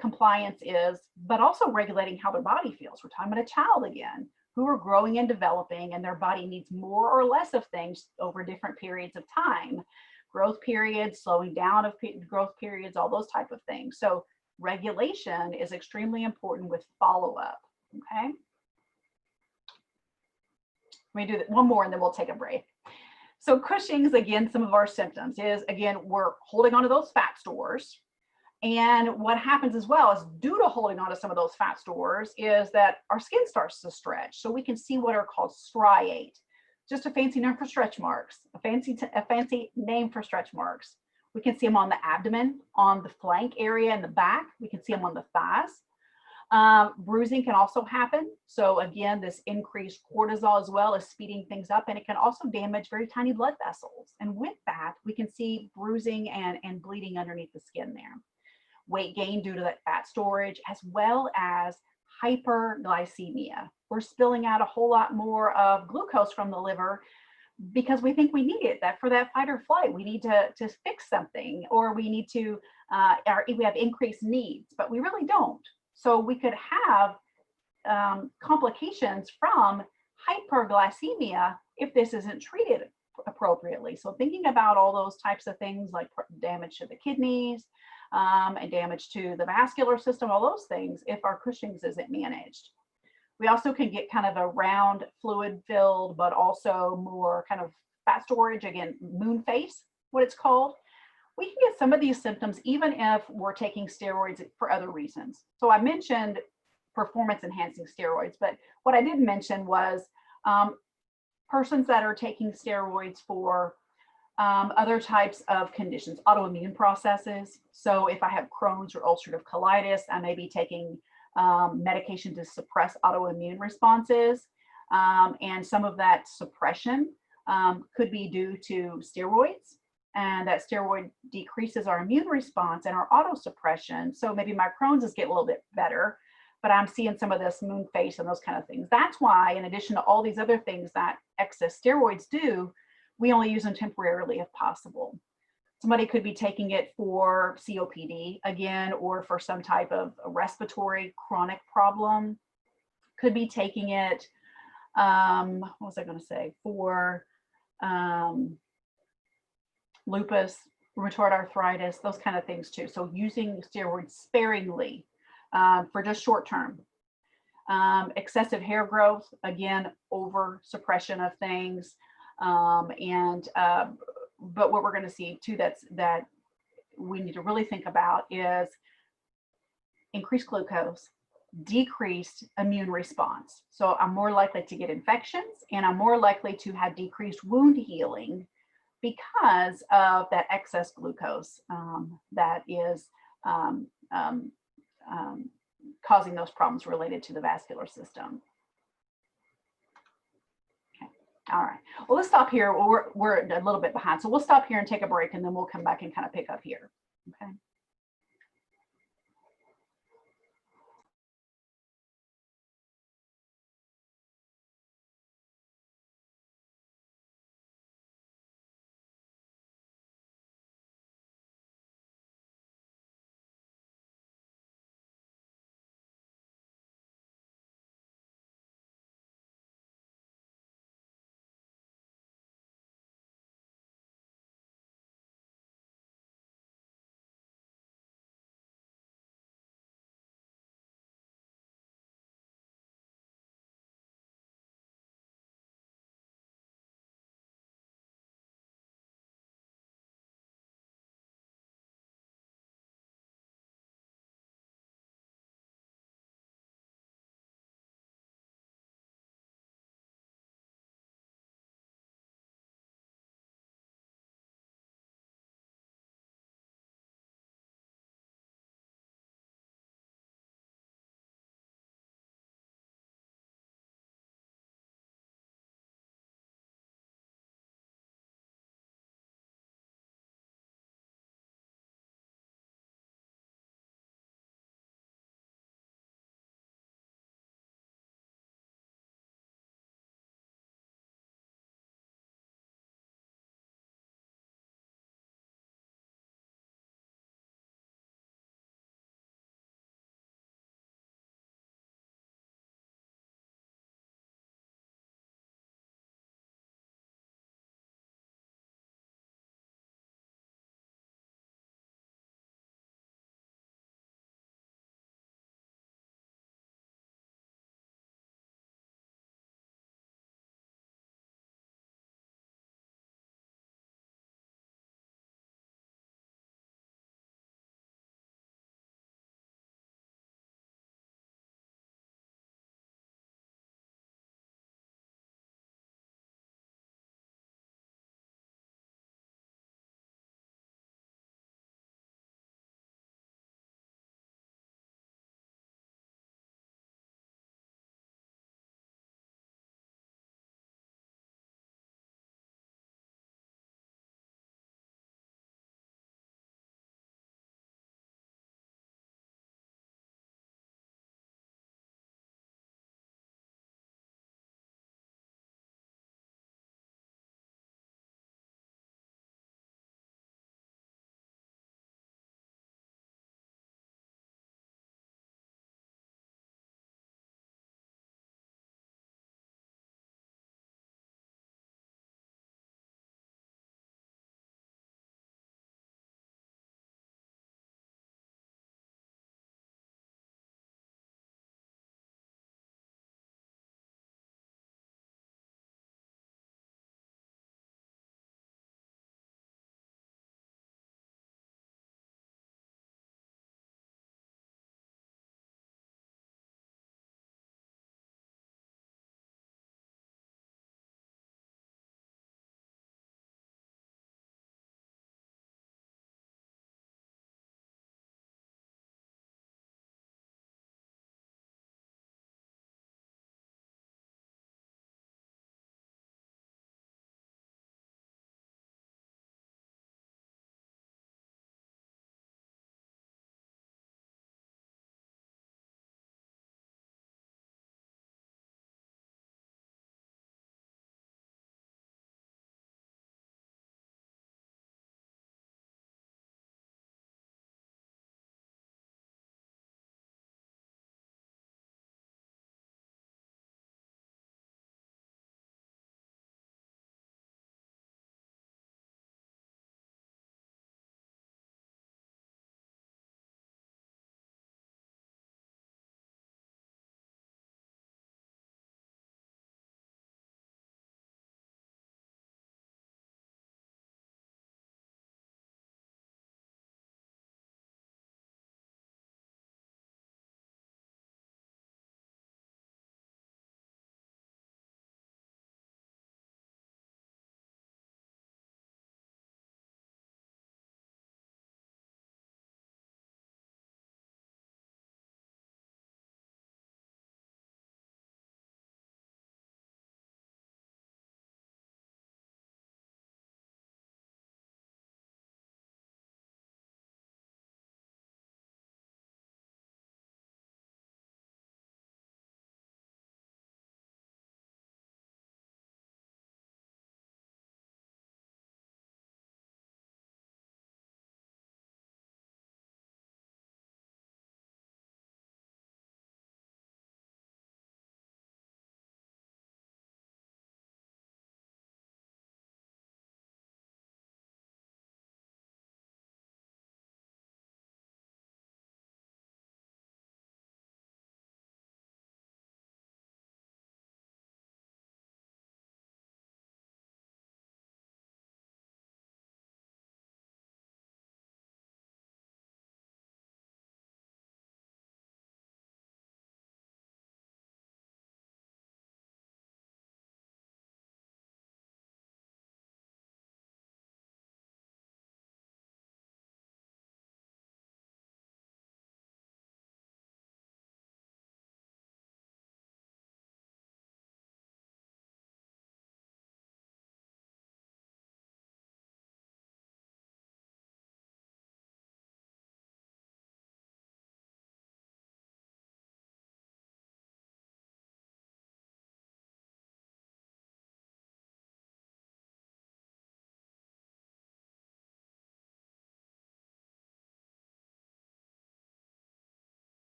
compliance is, but also regulating how their body feels. We're talking about a child again, who are growing and developing, and their body needs more or less of things over different periods of time. Growth periods, slowing down of growth periods, all those type of things. So regulation is extremely important with follow-up, okay? Let me do one more and then we'll take a break. So Cushing's, again, some of our symptoms is, again, we're holding onto those fat stores. And what happens as well is, due to holding on to some of those fat stores, is that our skin starts to stretch. So we can see what are called striate, just a fancy name for stretch marks, a fancy name for stretch marks. We can see them on the abdomen, on the flank area in the back. We can see them on the thighs. Bruising can also happen. So again, this increased cortisol as well is speeding things up, and it can also damage very tiny blood vessels. And with that, we can see bruising and bleeding underneath the skin there. Weight gain due to that fat storage, as well as hyperglycemia. We're spilling out a whole lot more of glucose from the liver because we think we need it, that for that fight or flight, we need to fix something, or we need to, we have increased needs, but we really don't. So we could have complications from hyperglycemia if this isn't treated appropriately. So thinking about all those types of things like damage to the kidneys and damage to the vascular system, all those things, if our Cushing's isn't managed. We also can get kind of a round fluid filled, but also more kind of fat storage, again, moon face, what it's called. We can get some of these symptoms even if we're taking steroids for other reasons. So I mentioned performance enhancing steroids, but what I did mention was persons that are taking steroids for other types of conditions, autoimmune processes. So if I have Crohn's or ulcerative colitis, I may be taking medication to suppress autoimmune responses. And some of that suppression could be due to steroids. And that steroid decreases our immune response and our autosuppression. So maybe my Crohn's is getting a little bit better, but I'm seeing some of this moon face and those kind of things. That's why, in addition to all these other things that excess steroids do, we only use them temporarily if possible. Somebody could be taking it for COPD again, or for some type of respiratory chronic problem. Could be taking it, what was I going to say, for lupus, rheumatoid arthritis, those kind of things too. So using steroids sparingly for just short term. Excessive hair growth, again, over suppression of things. But what we're going to see too that we need to really think about is increased glucose, decreased immune response. So I'm more likely to get infections, and I'm more likely to have decreased wound healing because of that excess glucose that is causing those problems related to the vascular system. Okay. All right. Well, let's stop here. We're a little bit behind, so we'll stop here and take a break, and then we'll come back and kind of pick up here. Okay.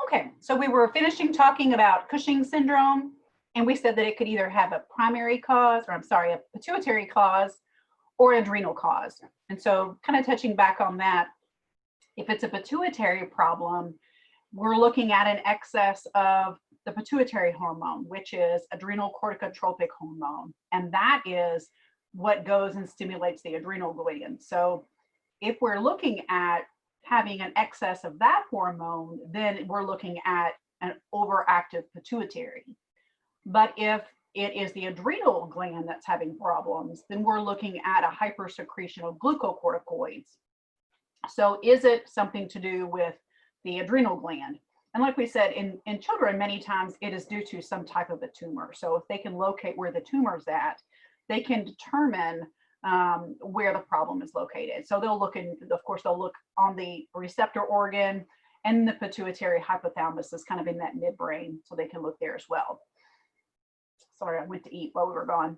Okay, so we were finishing talking about Cushing syndrome, and we said that it could either have a primary cause, or I'm sorry, a pituitary cause or adrenal cause. And so kind of touching back on that, if it's a pituitary problem, we're looking at an excess of the pituitary hormone, which is adrenal corticotropic hormone. And that is what goes and stimulates the adrenal gland. So if we're looking at having an excess of that hormone, then we're looking at an overactive pituitary. But if it is the adrenal gland that's having problems, then we're looking at a hypersecretion of glucocorticoids. So is it something to do with the adrenal gland? And like we said, in children, many times it is due to some type of a tumor. So if they can locate where the tumor's at, they can determine where the problem is located. So they'll look in, of course, they'll look on the receptor organ, and the pituitary hypothalamus is kind of in that midbrain, so they can look there as well. Sorry, I went to eat while we were gone.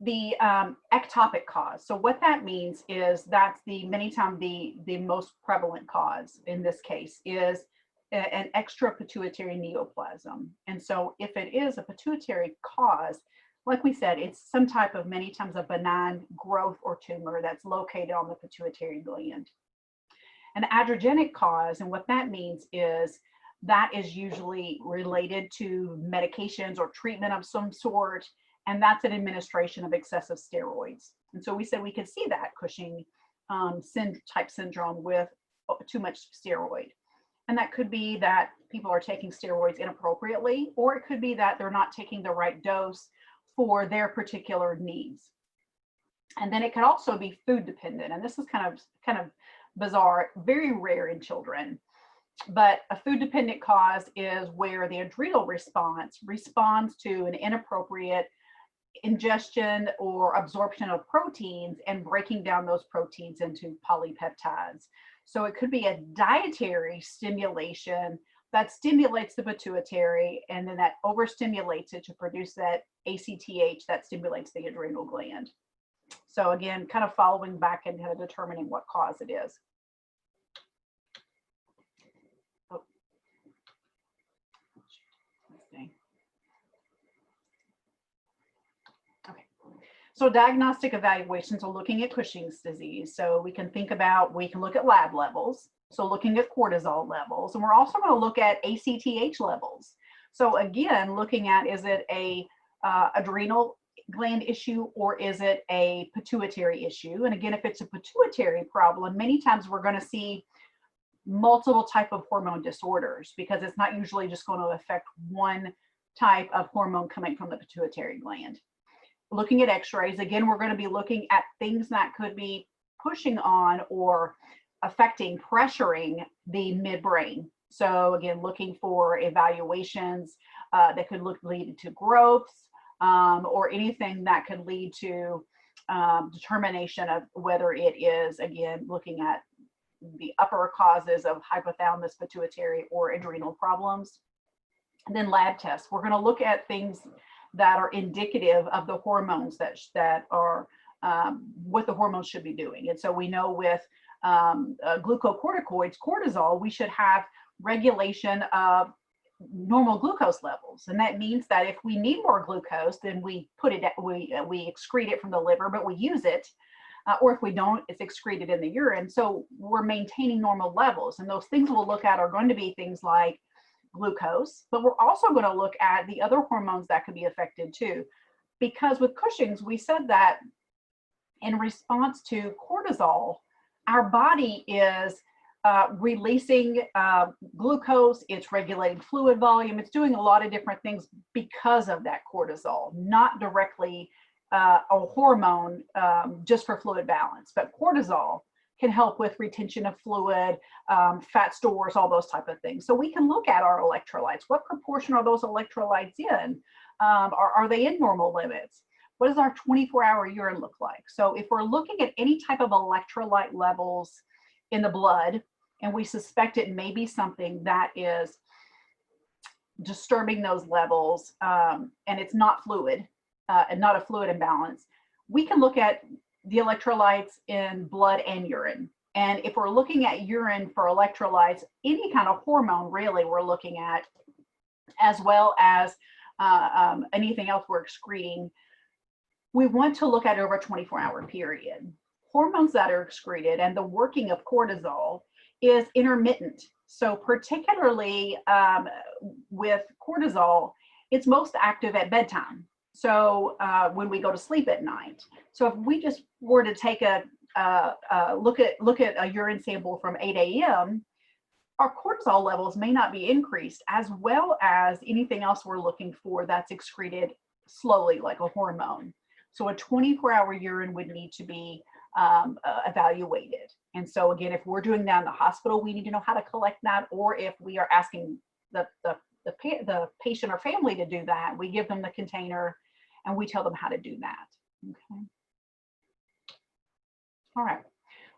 The ectopic cause. So what that means is that's many times the most prevalent cause in this case is an extra pituitary neoplasm. And so if it is a pituitary cause, like we said, it's some type of many times a benign growth or tumor that's located on the pituitary gland. An androgenic cause, and what that means is that is usually related to medications or treatment of some sort, and that's an administration of excessive steroids. And so we said we could see that Cushing type syndrome with too much steroid. And that could be that people are taking steroids inappropriately, or it could be that they're not taking the right dose for their particular needs. And then it could also be food dependent. And this is kind of bizarre, very rare in children. But a food dependent cause is where the adrenal response responds to an inappropriate ingestion or absorption of proteins and breaking down those proteins into polypeptides. So it could be a dietary stimulation that stimulates the pituitary, and then that overstimulates it to produce that ACTH that stimulates the adrenal gland. So again, kind of following back and kind of determining what cause it is. Oh. Okay. So diagnostic evaluations are looking at Cushing's disease. So we can look at lab levels. So looking at cortisol levels, and we're also going to look at ACTH levels. So again, looking at, is it a adrenal gland issue or is it a pituitary issue? And again, if it's a pituitary problem, many times we're going to see multiple type of hormone disorders, because it's not usually just going to affect one type of hormone coming from the pituitary gland. Looking at x-rays, again, we're going to be looking at things that could be pushing on or affecting, pressuring the midbrain. So again, looking for evaluations that could lead to growths or anything that could lead to determination of whether it is, again, looking at the upper causes of hypothalamus, pituitary, or adrenal problems. And then lab tests. We're going to look at things that are indicative of the hormones that are what the hormones should be doing. And so we know with glucocorticoids, cortisol, we should have regulation of normal glucose levels. And that means that if we need more glucose, then we excrete it from the liver, but we use it. Or if we don't, it's excreted in the urine. So we're maintaining normal levels. And those things we'll look at are going to be things like glucose, but we're also going to look at the other hormones that could be affected too. Because with Cushing's, we said that in response to cortisol, our body is releasing glucose, it's regulating fluid volume, it's doing a lot of different things because of that cortisol, not directly a hormone just for fluid balance, but cortisol can help with retention of fluid, fat stores, all those type of things. So we can look at our electrolytes. What proportion are those electrolytes in? Are they in normal limits? What does our 24-hour urine look like? So if we're looking at any type of electrolyte levels in the blood, and we suspect it may be something that is disturbing those levels, and it's not fluid, and not a fluid imbalance, we can look at the electrolytes in blood and urine. And if we're looking at urine for electrolytes, any kind of hormone really we're looking at, as well as anything else we're excreting, we want to look at over a 24-hour period. Hormones that are excreted and the working of cortisol is intermittent. So particularly with cortisol, it's most active at bedtime. So when we go to sleep at night. So if we just were to take a look at a urine sample from 8 a.m., our cortisol levels may not be increased, as well as anything else we're looking for that's excreted slowly like a hormone. So a 24-hour urine would need to be evaluated. And so again, if we're doing that in the hospital, we need to know how to collect that, or if we are asking the patient or family to do that, we give them the container and we tell them how to do that. Okay. All right.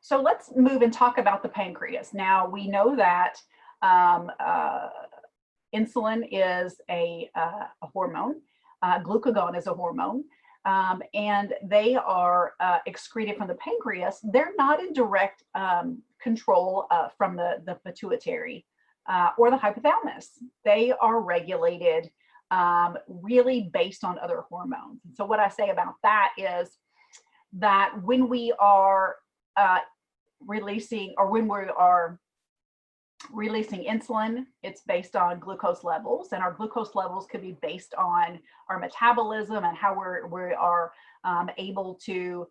So let's move and talk about the pancreas. Now we know that insulin is a hormone, glucagon is a hormone, and they are excreted from the pancreas. They're not in direct control from the pituitary or the hypothalamus. They are regulated really based on other hormones. And so what I say about that is that when we are releasing insulin, it's based on glucose levels, and our glucose levels could be based on our metabolism and how we are able to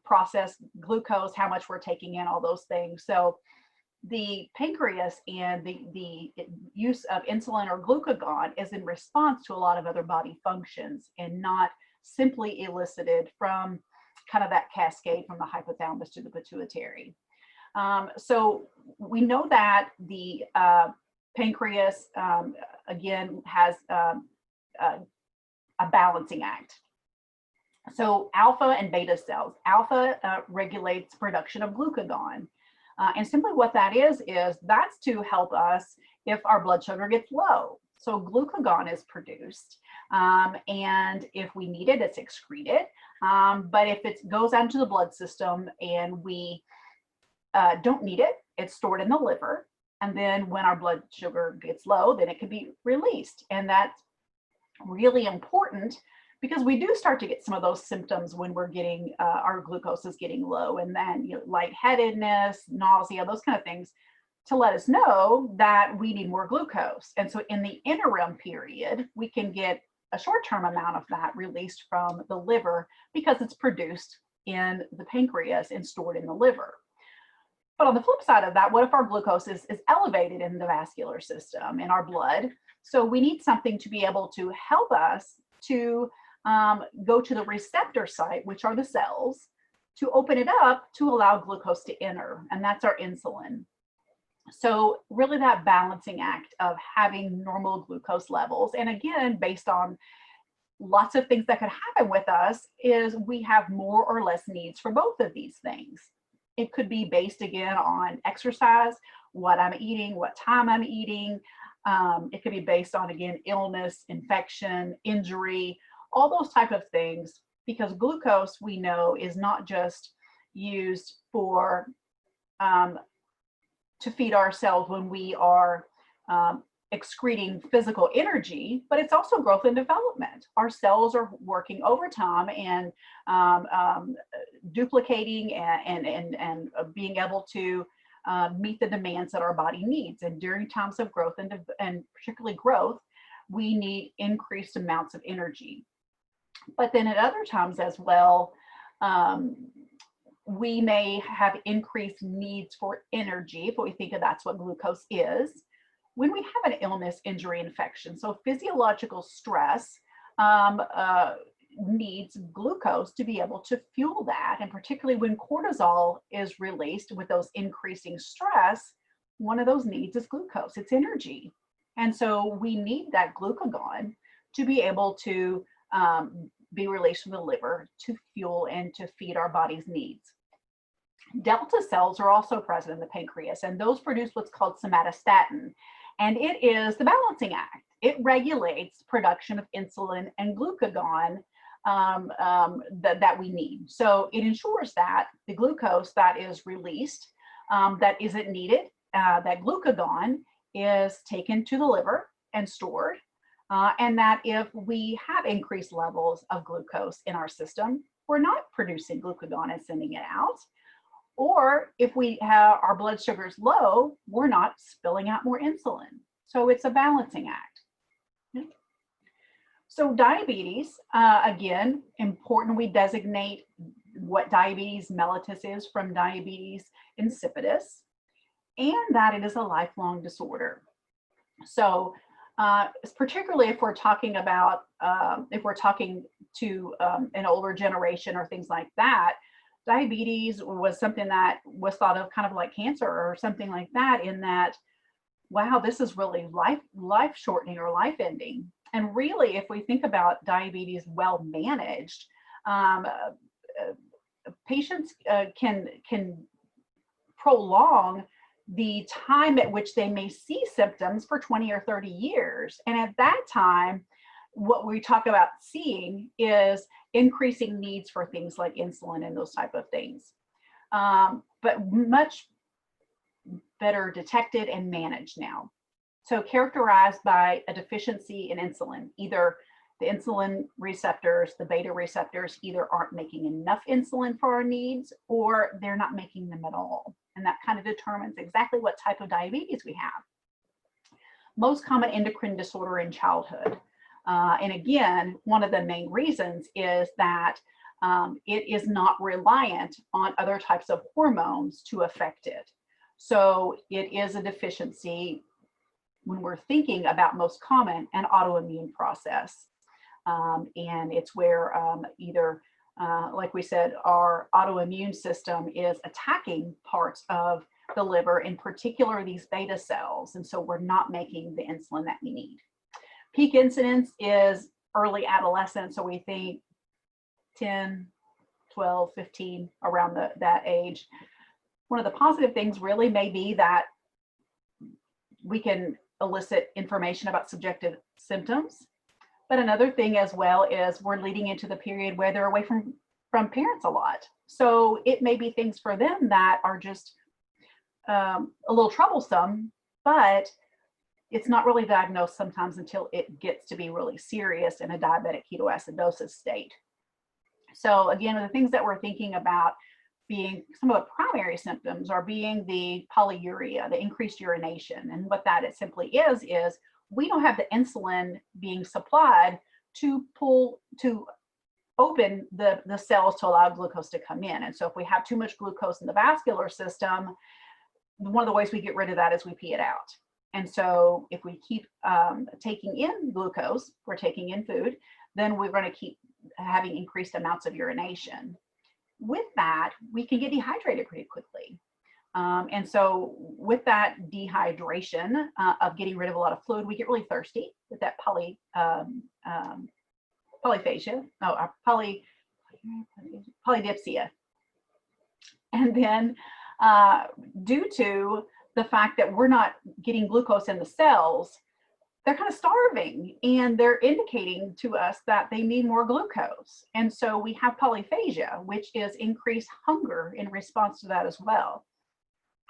process glucose, how much we're taking in, all those things. So the pancreas and the use of insulin or glucagon is in response to a lot of other body functions, and not simply elicited from kind of that cascade from the hypothalamus to the pituitary. So we know that the pancreas, again, has a balancing act. So alpha and beta cells. Alpha regulates production of glucagon. And simply what that is that's to help us if our blood sugar gets low. So glucagon is produced, and if we need it, it's excreted. But if it goes out into the blood system and we don't need it, it's stored in the liver. And then when our blood sugar gets low, then it can be released. And that's really important, because we do start to get some of those symptoms when we're getting our glucose is getting low, and then lightheadedness, nausea, those kind of things, to let us know that we need more glucose. And so in the interim period, we can get a short-term amount of that released from the liver, because it's produced in the pancreas and stored in the liver. But on the flip side of that, what if our glucose is elevated in the vascular system, in our blood? So we need something to be able to help us to go to the receptor site, which are the cells, to open it up to allow glucose to enter, and that's our insulin. So really that balancing act of having normal glucose levels, and again, based on lots of things that could happen with us, is we have more or less needs for both of these things. It could be based again on exercise, what I'm eating, what time I'm eating. It could be based on, again, illness, infection, injury, all those type of things, because glucose, we know, is not just used for to feed ourselves when we are excreting physical energy, but it's also growth and development. Our cells are working overtime and duplicating and being able to meet the demands that our body needs. And during times of growth and particularly growth, we need increased amounts of energy. But then at other times as well, we may have increased needs for energy, if we think of that's what glucose is, when we have an illness, injury, infection. So physiological stress needs glucose to be able to fuel that. And particularly when cortisol is released with those increasing stress, one of those needs is glucose, it's energy. And so we need that glucagon to be able to be released from the liver to fuel and to feed our body's needs. Delta cells are also present in the pancreas, and those produce what's called somatostatin. And it is the balancing act. It regulates production of insulin and glucagon that we need. So it ensures that the glucose that is released that isn't needed, that glucagon is taken to the liver and stored, and that if we have increased levels of glucose in our system, we're not producing glucagon and sending it out. Or if we have our blood sugars low, we're not spilling out more insulin. So it's a balancing act. So diabetes, again, important we designate what diabetes mellitus is from diabetes insipidus, and that it is a lifelong disorder. So particularly if we're talking about, if we're talking to an older generation or things like that, diabetes was something that was thought of kind of like cancer or something like that, in that, wow, this is really life shortening or life ending. And really, if we think about diabetes well managed, patients can prolong the time at which they may see symptoms for 20 or 30 years. And at that time, what we talk about seeing is increasing needs for things like insulin and those type of things, but much better detected and managed now. So characterized by a deficiency in insulin, either the insulin receptors, the beta receptors either aren't making enough insulin for our needs, or they're not making them at all. And that kind of determines exactly what type of diabetes we have. Most common endocrine disorder in childhood. And again, one of the main reasons is that it is not reliant on other types of hormones to affect it. So it is a deficiency when we're thinking about most common, an autoimmune process. And it's where either, like we said, our autoimmune system is attacking parts of the liver, in particular these beta cells. And so we're not making the insulin that we need. Peak incidence is early adolescence. So we think 10, 12, 15, around that age. One of the positive things really may be that we can elicit information about subjective symptoms. But another thing as well is we're leading into the period where they're away from parents a lot. So it may be things for them that are just a little troublesome, but it's not really diagnosed sometimes until it gets to be really serious in a diabetic ketoacidosis state. So again, the things that we're thinking about being some of the primary symptoms are being the polyuria, the increased urination. And what that it simply is we don't have the insulin being supplied to open the cells to allow glucose to come in. And so if we have too much glucose in the vascular system, one of the ways we get rid of that is we pee it out. And so if we keep taking in glucose, we're taking in food, then we're going to keep having increased amounts of urination. With that, we can get dehydrated pretty quickly. And so with that dehydration of getting rid of a lot of fluid, we get really thirsty with that polydipsia. And then due to the fact that we're not getting glucose in the cells, they're kind of starving and they're indicating to us that they need more glucose. And so we have polyphagia, which is increased hunger in response to that as well.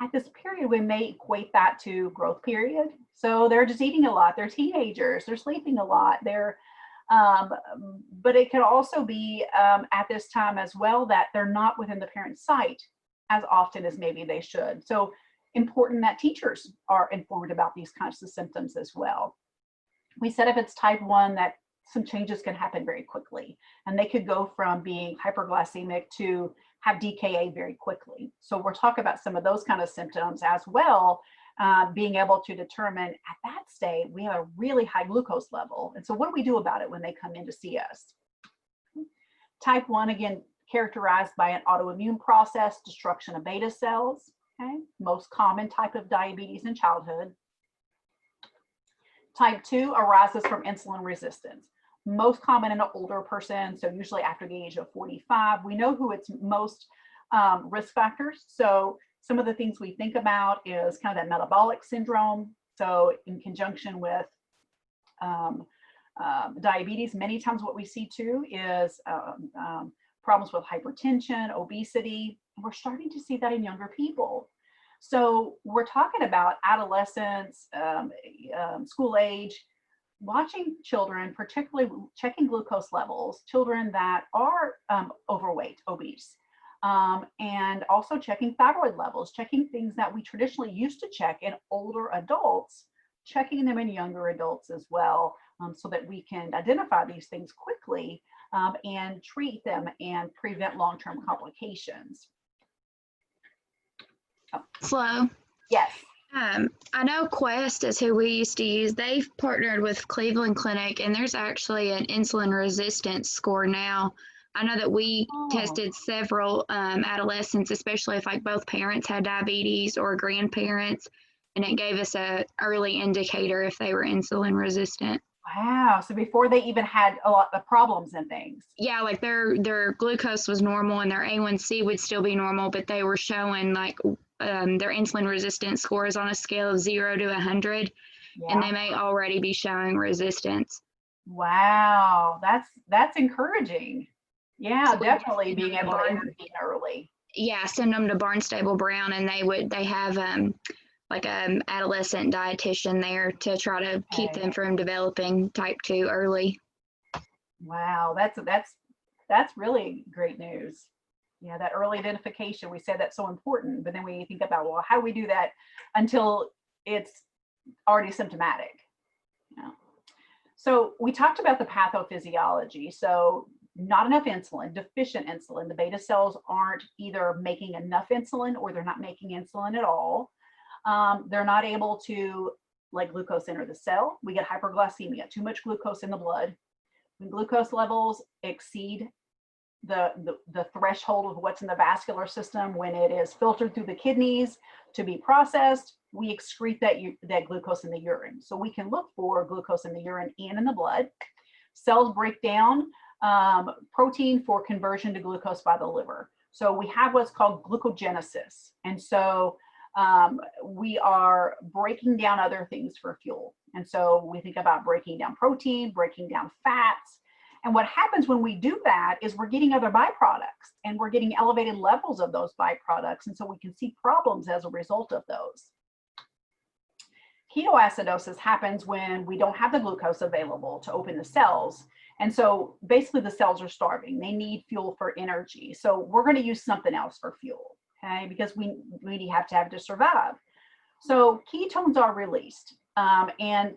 At this period, we may equate that to growth period. So they're just eating a lot. They're teenagers. They're sleeping a lot. But it could also be at this time as well that they're not within the parent's sight as often as maybe they should. So important that teachers are informed about these kinds of symptoms as well. We said if it's type 1 that some changes can happen very quickly, and they could go from being hyperglycemic to have DKA very quickly. So we'll talk about some of those kind of symptoms as well, being able to determine at that state, we have a really high glucose level. And so what do we do about it when they come in to see us? Type 1, again, characterized by an autoimmune process, destruction of beta cells, okay? Most common type of diabetes in childhood. Type 2 arises from insulin resistance. Most common in an older person, so usually after the age of 45. We know who its most risk factors. So some of the things we think about is kind of that metabolic syndrome. So in conjunction with diabetes. Many times what we see too is problems with hypertension, obesity. We're starting to see that in younger people. So we're talking about adolescents, school age, watching children, particularly checking glucose levels, children that are overweight, obese, and also checking thyroid levels, checking things that we traditionally used to check in older adults, checking them in younger adults as well, so that we can identify these things quickly and treat them and prevent long-term complications. Flo. Yes. I know Quest is who we used to use. They've partnered with Cleveland Clinic, and there's actually an insulin resistance score now. I know that we tested several adolescents, especially if like both parents had diabetes or grandparents, and it gave us a early indicator if they were insulin resistant. Wow. So before they even had a lot of problems and things. Yeah, like their glucose was normal and their A1C would still be normal, but they were showing like their insulin resistance scores on a scale of 0 to 100, and they may already be showing resistance. Wow, that's encouraging. Yeah, So definitely being able to intervene early. Yeah, send them to Barnstable Brown, and they have like an adolescent dietitian there to try to keep them from developing type 2 early. Wow, that's really great news. Yeah, that early identification, we said that's so important, but then we think about, well, how do we do that until it's already symptomatic? Yeah. So we talked about the pathophysiology. So not enough insulin, deficient insulin. The beta cells aren't either making enough insulin or they're not making insulin at all. They're not able to let glucose enter the cell. We get hyperglycemia, too much glucose in the blood. When glucose levels exceed the threshold of what's in the vascular system, when it is filtered through the kidneys to be processed, we excrete that glucose in the urine. So we can look for glucose in the urine and in the blood. Cells break down protein for conversion to glucose by the liver. So we have what's called glucogenesis. And so we are breaking down other things for fuel. And so we think about breaking down protein, breaking down fats. And what happens when we do that is we're getting other byproducts, and we're getting elevated levels of those byproducts. And so we can see problems as a result of those. Ketoacidosis happens when we don't have the glucose available to open the cells. And so basically the cells are starving. They need fuel for energy. So we're going to use something else for fuel, okay? Because we have to have to survive. So ketones are released. And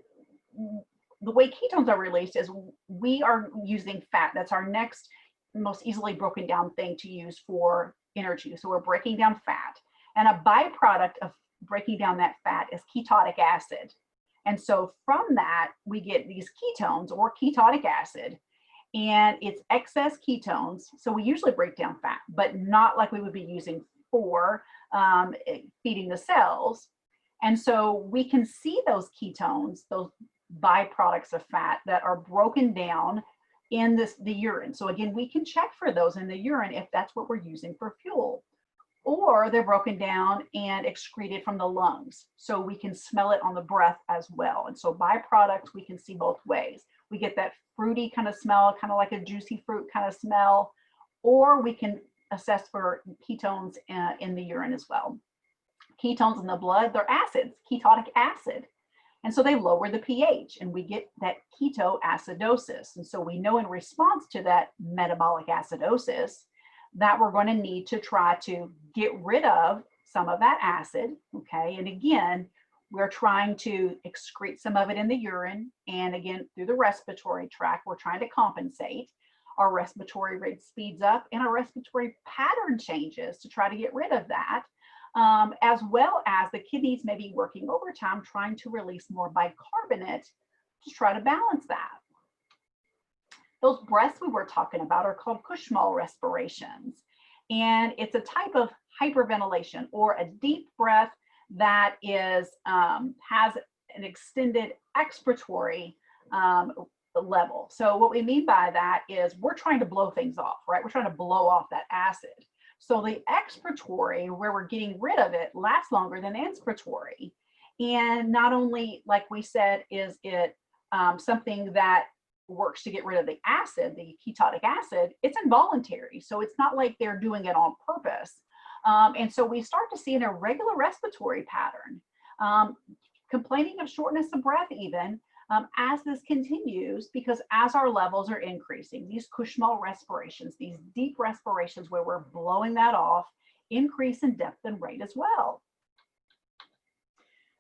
the way ketones are released is we are using fat. That's our next most easily broken down thing to use for energy. So we're breaking down fat. And a byproduct of breaking down that fat is ketotic acid. And so from that, we get these ketones or ketonic acid, and it's excess ketones. So we usually break down fat, but not like we would be using for feeding the cells. And so we can see those ketones, those byproducts of fat that are broken down in the urine. So again, we can check for those in the urine if that's what we're using for fuel. Or they're broken down and excreted from the lungs. So we can smell it on the breath as well. And so byproducts, we can see both ways. We get that fruity kind of smell, kind of like a juicy fruit kind of smell, or we can assess for ketones in the urine as well. Ketones in the blood, they're acids, ketonic acid. And so they lower the pH, and we get that ketoacidosis. And so we know in response to that metabolic acidosis that we're going to need to try to get rid of some of that acid, okay? And again, we're trying to excrete some of it in the urine, and again, through the respiratory tract, we're trying to compensate. Our respiratory rate speeds up, and our respiratory pattern changes to try to get rid of that, as well as the kidneys may be working overtime trying to release more bicarbonate to try to balance that. Those breaths we were talking about are called Kushmal respirations. And it's a type of hyperventilation, or a deep breath that is has an extended expiratory level. So what we mean by that is we're trying to blow things off, right? We're trying to blow off that acid. So the expiratory, where we're getting rid of it, lasts longer than inspiratory. And not only, like we said, is it something that works to get rid of the acid, the ketotic acid, it's involuntary. So it's not like they're doing it on purpose. And so we start to see an irregular respiratory pattern, complaining of shortness of breath even as this continues, because as our levels are increasing, these Kushmal respirations, these deep respirations where we're blowing that off, increase in depth and rate as well.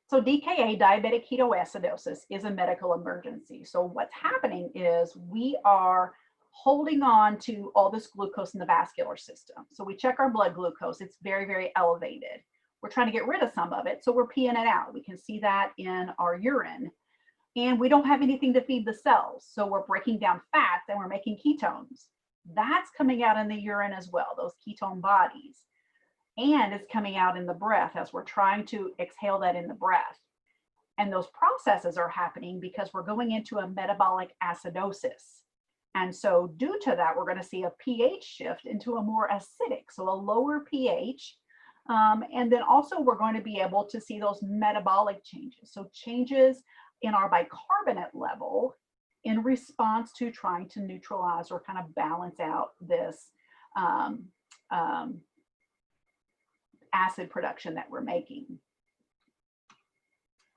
So DKA, diabetic ketoacidosis, is a medical emergency. So what's happening is we are holding on to all this glucose in the vascular system. So we check our blood glucose, it's very, very elevated. We're trying to get rid of some of it, so we're peeing it out. We can see that in our urine. And we don't have anything to feed the cells, so we're breaking down fats and we're making ketones. That's coming out in the urine as well, those ketone bodies. And it's coming out in the breath as we're trying to exhale that in the breath. And those processes are happening because we're going into a metabolic acidosis. And so due to that, we're going to see a pH shift into a more acidic, so a lower pH. And then also we're going to be able to see those metabolic changes. So changes in our bicarbonate level in response to trying to neutralize or kind of balance out this acid production that we're making.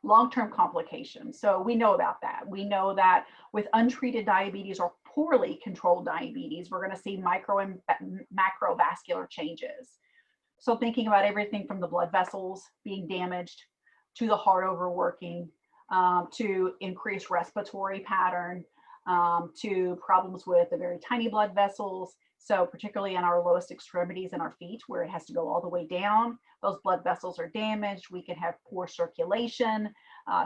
Long-term complications. So we know about that. We know that with untreated diabetes or poorly controlled diabetes, we're going to see micro and macrovascular changes. So thinking about everything from the blood vessels being damaged to the heart overworking, to increased respiratory pattern, to problems with the very tiny blood vessels. So particularly in our lowest extremities in our feet, where it has to go all the way down, those blood vessels are damaged. We can have poor circulation,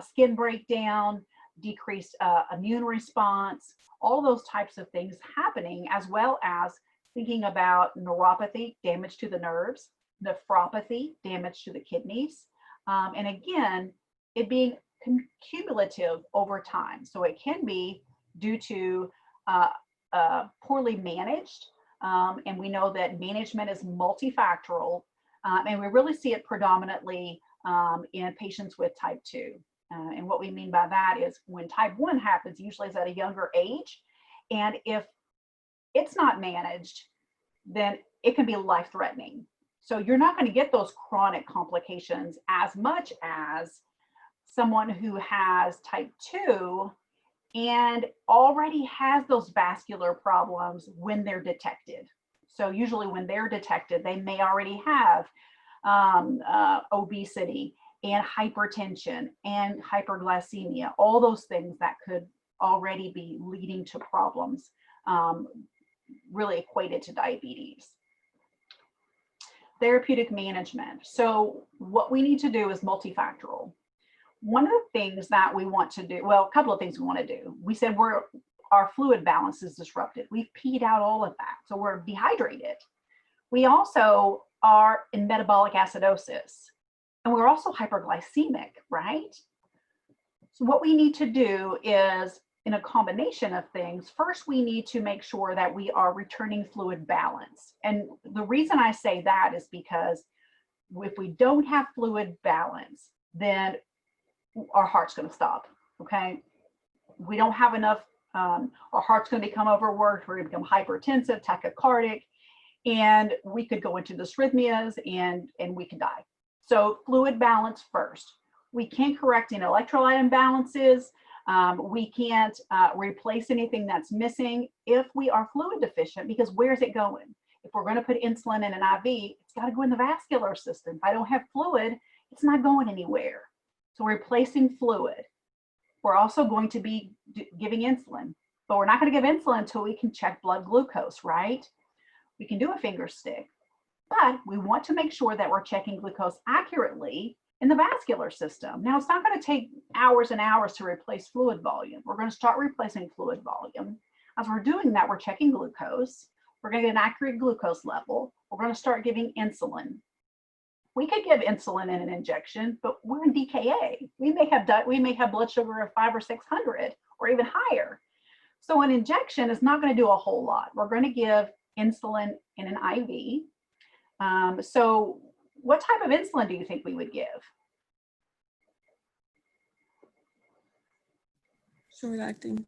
skin breakdown, decreased immune response, all those types of things happening, as well as thinking about neuropathy, damage to the nerves, nephropathy, damage to the kidneys, and again, it being cumulative over time. So it can be due to poorly managed, and we know that management is multifactorial, and we really see it predominantly in patients with type 2. And what we mean by that is when type 1 happens, usually it's at a younger age, and if it's not managed, then it can be life-threatening. So you're not going to get those chronic complications as much as someone who has type 2 and already has those vascular problems when they're detected. So usually when they're detected, they may already have obesity and hypertension and hyperglycemia, all those things that could already be leading to problems really equated to diabetes. Therapeutic management. So what we need to do is multifactorial. One of the things that we want to do, well, a couple of things we want to do. We said our fluid balance is disrupted. We've peed out all of that, so we're dehydrated. We also are in metabolic acidosis, and we're also hyperglycemic, right? So what we need to do is, in a combination of things, first we need to make sure that we are returning fluid balance. And the reason I say that is because if we don't have fluid balance, then our heart's going to stop, okay? We don't have enough, our heart's going to become overworked, we're going to become hypertensive, tachycardic, and we could go into dysrhythmias and we could die. So fluid balance first. We can't correct any electrolyte imbalances. We can't replace anything that's missing if we are fluid deficient, because where's it going? If we're going to put insulin in an IV, it's got to go in the vascular system. If I don't have fluid, it's not going anywhere. So we're replacing fluid. We're also going to be giving insulin, but we're not going to give insulin until we can check blood glucose, right? We can do a finger stick, but we want to make sure that we're checking glucose accurately in the vascular system. Now, it's not going to take hours and hours to replace fluid volume. We're going to start replacing fluid volume. As we're doing that, we're checking glucose. We're going to get an accurate glucose level. We're going to start giving insulin. We could give insulin in an injection, but we're in DKA. We may have blood sugar of 500 or 600 or even higher. So an injection is not going to do a whole lot. We're going to give insulin in an IV. So what type of insulin do you think we would give? Short acting.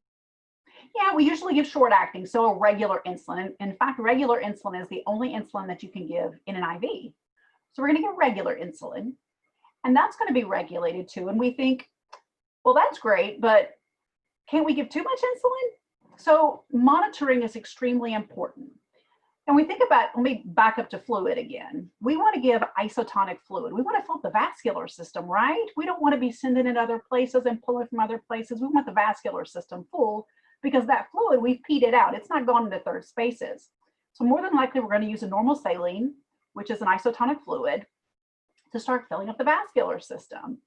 Yeah, we usually give short acting, so a regular insulin. In fact, regular insulin is the only insulin that you can give in an IV. So we're going to give regular insulin, and that's going to be regulated too. And we think, well, that's great, but can't we give too much insulin? So monitoring is extremely important. And we think about, let me back up to fluid again. We want to give isotonic fluid. We want to fill up the vascular system, right? We don't want to be sending it other places and pulling from other places. We want the vascular system full because that fluid, we've peed it out. It's not gone into third spaces. So more than likely, we're going to use a normal saline, which is an isotonic fluid, to start filling up the vascular system.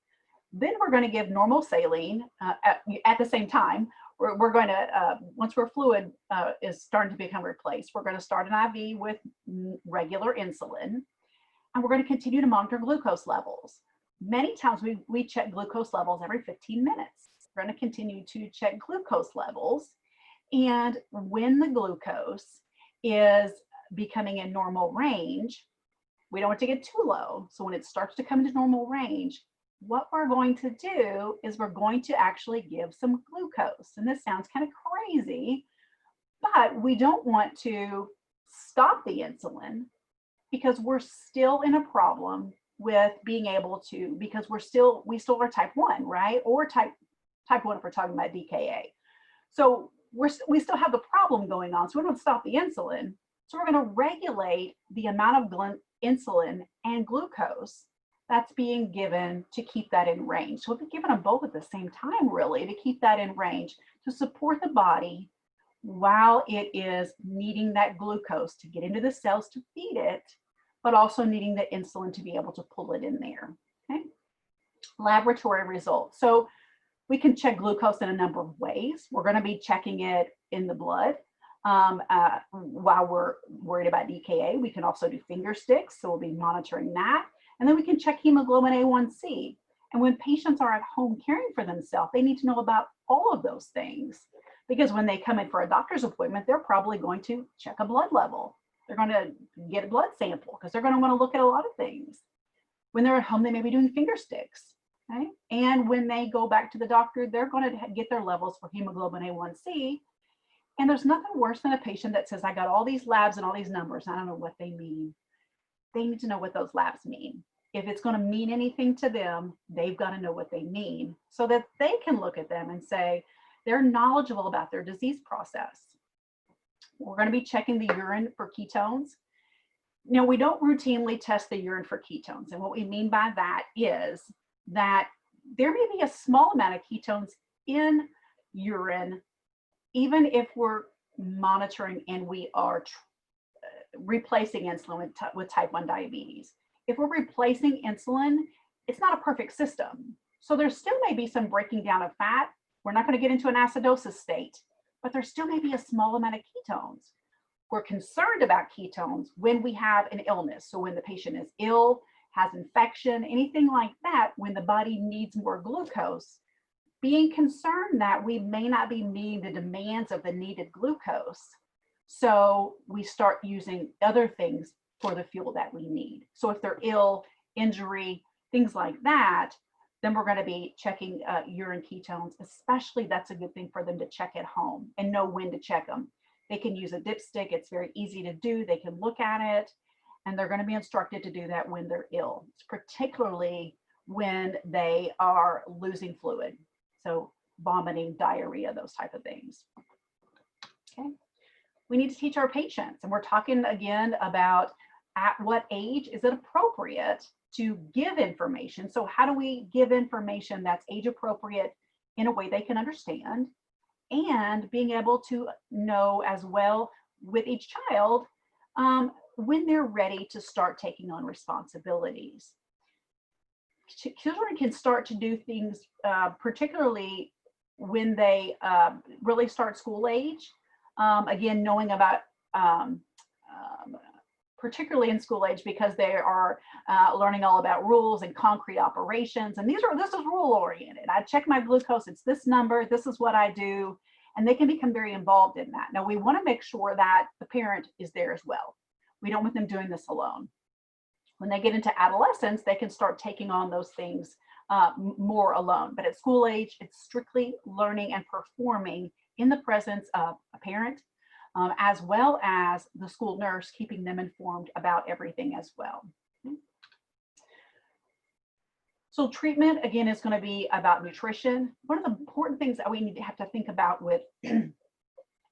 Then we're going to give normal saline at the same time. We're going to, once our fluid is starting to become replaced, we're going to start an IV with regular insulin, and we're going to continue to monitor glucose levels. Many times we check glucose levels every 15 minutes. We're going to continue to check glucose levels, and when the glucose is becoming in normal range, we don't want to get too low. So when it starts to come into normal range, what we're going to do is we're going to actually give some glucose. And this sounds kind of crazy, but we don't want to stop the insulin because we're still in a problem with being able to, because we still are type 1, right? Or type 1 if we're talking about DKA. So we still have the problem going on. So we don't stop the insulin. So we're going to regulate the amount of insulin and glucose that's being given to keep that in range. So we'll be giving them both at the same time, really, to keep that in range, to support the body while it is needing that glucose to get into the cells to feed it, but also needing the insulin to be able to pull it in there. Okay. Laboratory results. So we can check glucose in a number of ways. We're going to be checking it in the blood. While we're worried about DKA, we can also do finger sticks. So we'll be monitoring that. And then we can check hemoglobin A1C. And when patients are at home caring for themselves, they need to know about all of those things. Because when they come in for a doctor's appointment, they're probably going to check a blood level. They're going to get a blood sample because they're going to want to look at a lot of things. When they're at home, they may be doing finger sticks. Okay? And when they go back to the doctor, they're going to get their levels for hemoglobin A1C. And there's nothing worse than a patient that says, I got all these labs and all these numbers. I don't know what they mean. They need to know what those labs mean. If it's going to mean anything to them, they've got to know what they mean so that they can look at them and say they're knowledgeable about their disease process. We're going to be checking the urine for ketones. Now, we don't routinely test the urine for ketones. And what we mean by that is that there may be a small amount of ketones in urine, even if we're monitoring and we are replacing insulin with type 1 diabetes. If we're replacing insulin, it's not a perfect system. So there still may be some breaking down of fat. We're not going to get into an acidosis state, but there still may be a small amount of ketones. We're concerned about ketones when we have an illness. So when the patient is ill, has infection, anything like that, when the body needs more glucose, being concerned that we may not be meeting the demands of the needed glucose. So we start using other things for the fuel that we need. So if they're ill, injury, things like that, then we're going to be checking urine ketones. Especially, that's a good thing for them to check at home and know when to check them. They can use a dipstick. It's very easy to do. They can look at it, and they're going to be instructed to do that when they're ill, particularly when they are losing fluid. So vomiting, diarrhea, those type of things. Okay. We need to teach our patients, and we're talking again about at what age is it appropriate to give information. So how do we give information that's age appropriate in a way they can understand, and being able to know as well with each child when they're ready to start taking on responsibilities. Children can start to do things, particularly when they really start school age. Again, knowing about, particularly in school age, because they are learning all about rules and concrete operations. And this is rule oriented. I check my glucose, it's this number, this is what I do. And they can become very involved in that. Now, we want to make sure that the parent is there as well. We don't want them doing this alone. When they get into adolescence, they can start taking on those things more alone. But at school age, it's strictly learning and performing in the presence of a parent, as well as the school nurse, keeping them informed about everything as well. So treatment, again, is going to be about nutrition. One of the important things that we need to have to think about with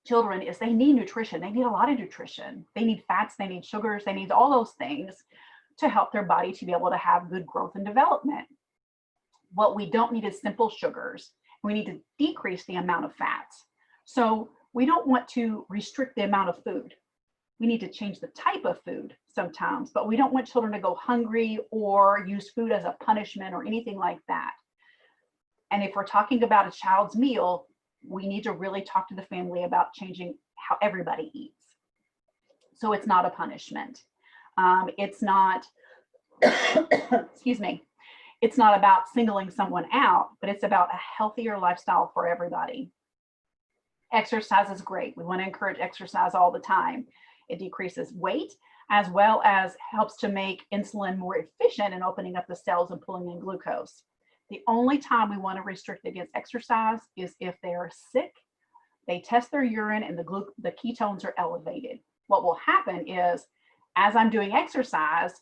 children is they need nutrition. They need a lot of nutrition. They need fats, they need sugars, they need all those things to help their body to be able to have good growth and development. What we don't need is simple sugars. We need to decrease the amount of fats. So we don't want to restrict the amount of food. We need to change the type of food sometimes, but we don't want children to go hungry or use food as a punishment or anything like that. And if we're talking about a child's meal, we need to really talk to the family about changing how everybody eats. So it's not a punishment. It's not, excuse me, it's not about singling someone out, but it's about a healthier lifestyle for everybody. Exercise is great. We want to encourage exercise all the time. It decreases weight, as well as helps to make insulin more efficient in opening up the cells and pulling in glucose. The only time we want to restrict against exercise is if they are sick, they test their urine and the ketones are elevated. What will happen is, as I'm doing exercise,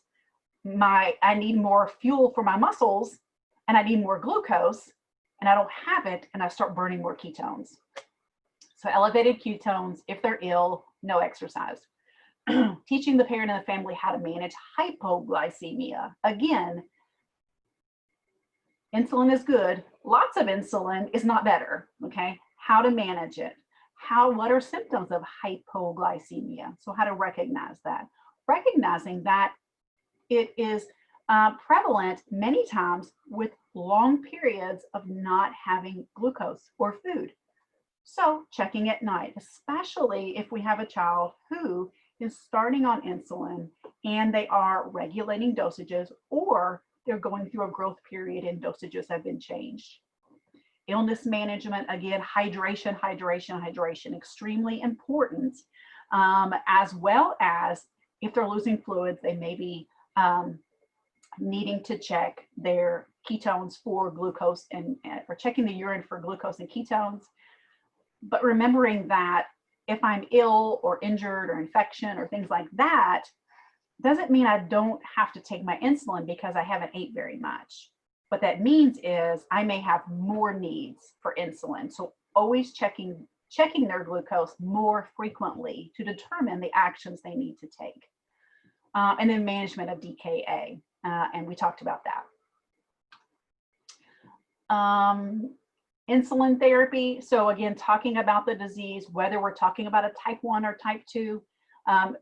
I need more fuel for my muscles and I need more glucose, and I don't have it, and I start burning more ketones. So elevated ketones, if they're ill, no exercise. Teaching the parent and the family how to manage hypoglycemia. Again, insulin is good. Lots of insulin is not better, okay? How to manage it. What are symptoms of hypoglycemia? So how to recognize that. Recognizing that it is prevalent many times with long periods of not having glucose or food. So checking at night, especially if we have a child who is starting on insulin and they are regulating dosages, or they're going through a growth period and dosages have been changed. Illness management, again, hydration, extremely important, as well as if they're losing fluids, they may be needing to check their ketones for glucose or checking the urine for glucose and ketones. But remembering that if I'm ill or injured or infection or things like that, doesn't mean I don't have to take my insulin because I haven't ate very much. What that means is I may have more needs for insulin. So always checking their glucose more frequently to determine the actions they need to take. And then management of DKA, and we talked about that. Insulin therapy. So again, talking about the disease, whether we're talking about a type 1 or type 2,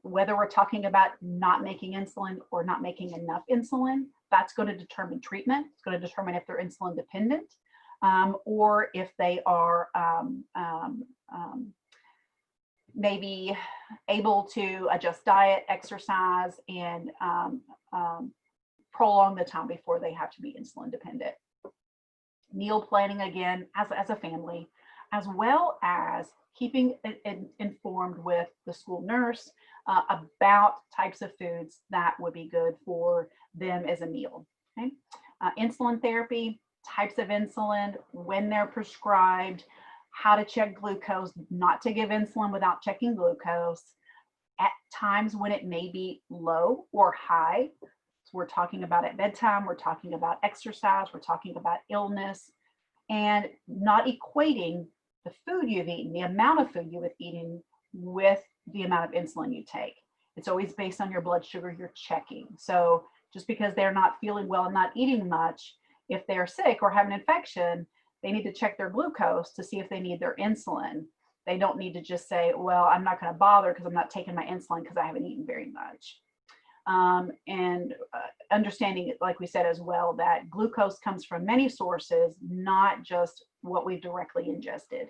whether we're talking about not making insulin or not making enough insulin, that's going to determine treatment. It's going to determine if they're insulin dependent, or if they are maybe able to adjust diet, exercise, and prolong the time before they have to be insulin dependent. Meal planning, again, as a family, as well as keeping informed with the school nurse about types of foods that would be good for them as a meal. Okay? Insulin therapy, types of insulin, when they're prescribed, how to check glucose, not to give insulin without checking glucose, at times when it may be low or high. So we're talking about at bedtime, we're talking about exercise, we're talking about illness, and not equating the food you've eaten, the amount of food you have eaten, with the amount of insulin you take. It's always based on your blood sugar you're checking. So just because they're not feeling well and not eating much, if they're sick or have an infection, they need to check their glucose to see if they need their insulin. They don't need to just say, well, I'm not going to bother because I'm not taking my insulin because I haven't eaten very much. Understanding, like we said as well, that glucose comes from many sources, not just what we've directly ingested.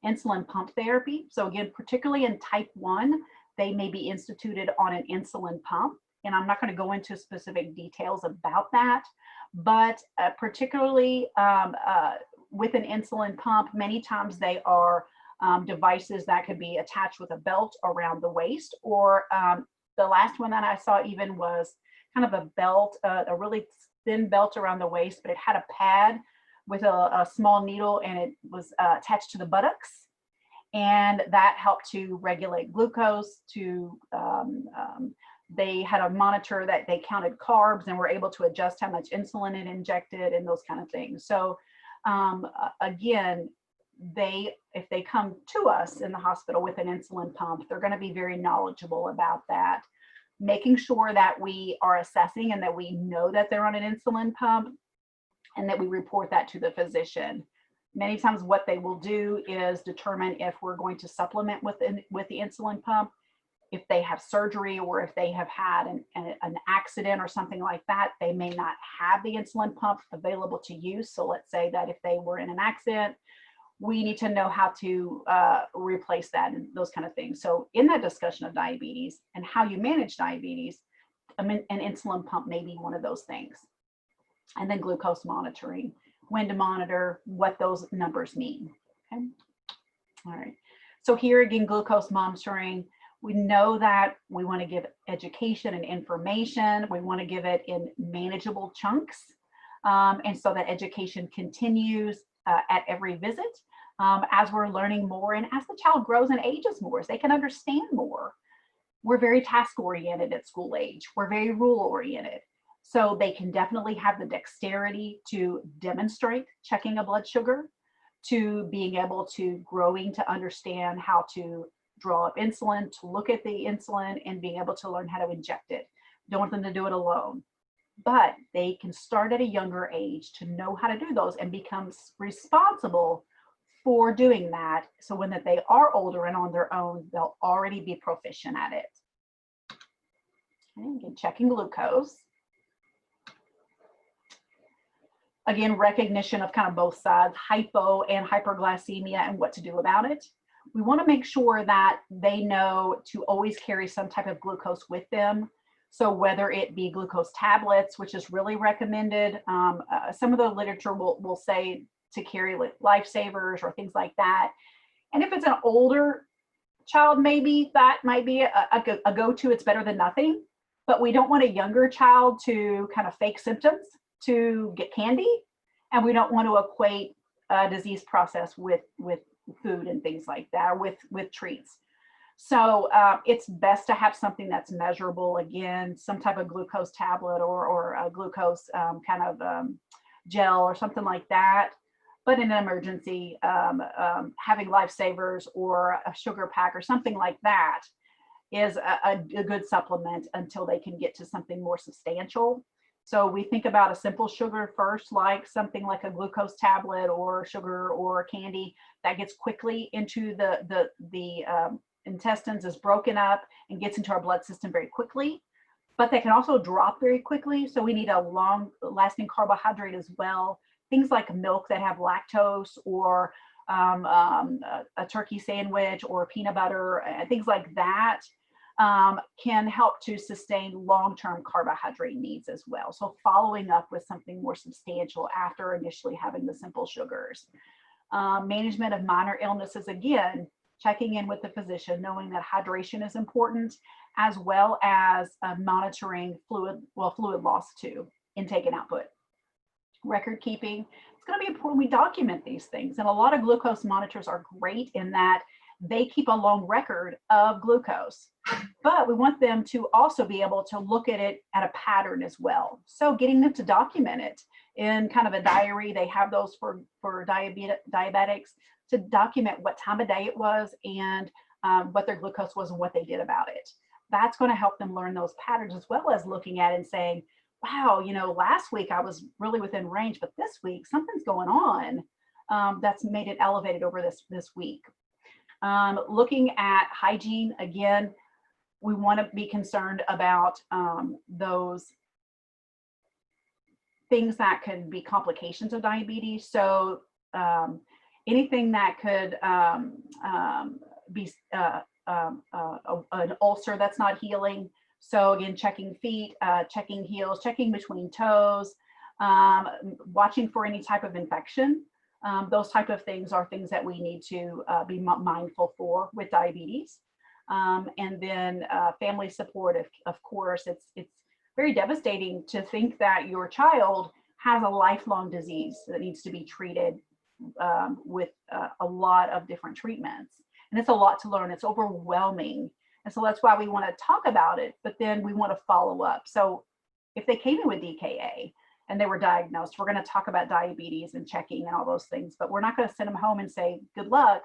Insulin pump therapy. So again, particularly in type 1, they may be instituted on an insulin pump. And I'm not going to go into specific details about that, but particularly with an insulin pump, many times they are devices that could be attached with a belt around the waist, or the last one that I saw even was kind of a belt, a really thin belt around the waist, but it had a pad with a small needle, and it was attached to the buttocks. and that helped to regulate glucose. They had a monitor that they counted carbs and were able to adjust how much insulin it injected and those kind of things. So again, if they come to us in the hospital with an insulin pump, they're going to be very knowledgeable about that, making sure that we are assessing and that we know that they're on an insulin pump and that we report that to the physician. Many times what they will do is determine if we're going to supplement with the insulin pump, if they have surgery or if they have had an accident or something like that. They may not have the insulin pump available to use. So let's say that if they were in an accident, we need to know how to replace that and those kind of things. So in that discussion of diabetes and how you manage diabetes, an insulin pump may be one of those things. And then glucose monitoring, when to monitor, what those numbers mean. Okay. All right. So here again, glucose monitoring. We know that we want to give education and information. We want to give it in manageable chunks. And so that education continues at every visit as we're learning more and as the child grows and ages more, as they can understand more. We're very task oriented at school age. We're very rule oriented. So they can definitely have the dexterity to demonstrate checking a blood sugar, to being able to growing to understand how to draw up insulin, to look at the insulin and being able to learn how to inject it. Don't want them to do it alone, but they can start at a younger age to know how to do those and become responsible for doing that. So when they are older and on their own, they'll already be proficient at it. Okay, again, checking glucose. Again, recognition of kind of both sides, hypo and hyperglycemia and what to do about it. We want to make sure that they know to always carry some type of glucose with them. So whether it be glucose tablets, which is really recommended, some of the literature will say to carry lifesavers or things like that. And if it's an older child, maybe that might be a go-to. It's better than nothing. But we don't want a younger child to kind of fake symptoms to get candy, and we don't want to equate a disease process with food and things like that, or with treats. So it's best to have something that's measurable, again, some type of glucose tablet or a glucose gel or something like that. But in an emergency, having lifesavers or a sugar pack or something like that is a good supplement until they can get to something more substantial. So we think about a simple sugar first, like something like a glucose tablet or sugar or candy that gets quickly into the intestines, is broken up and gets into our blood system very quickly, but they can also drop very quickly. So we need a long lasting carbohydrate as well. Things like milk that have lactose, or a turkey sandwich or peanut butter, things like that can help to sustain long-term carbohydrate needs as well. So following up with something more substantial after initially having the simple sugars. Management of minor illnesses, again, checking in with the physician, knowing that hydration is important, as well as monitoring fluid loss too, intake and output. Record keeping, it's going to be important we document these things. And a lot of glucose monitors are great in that they keep a long record of glucose, but we want them to also be able to look at it at a pattern as well. So getting them to document it in kind of a diary, they have those for diabetics, to document what time of day it was and what their glucose was and what they did about it. That's going to help them learn those patterns, as well as looking at it and saying, wow, last week I was really within range, but this week something's going on that's made it elevated over this week. Looking at hygiene, again, we want to be concerned about those things that could be complications of diabetes. So anything that could be an ulcer that's not healing. So again, checking feet, checking heels, checking between toes, watching for any type of infection. Those type of things are things that we need to be mindful for with diabetes. And then family support, of course. It's very devastating to think that your child has a lifelong disease that needs to be treated with a lot of different treatments. And it's a lot to learn. It's overwhelming. And so that's why we want to talk about it, but then we want to follow up. So if they came in with DKA and they were diagnosed, we're going to talk about diabetes and checking and all those things, but we're not going to send them home and say, good luck.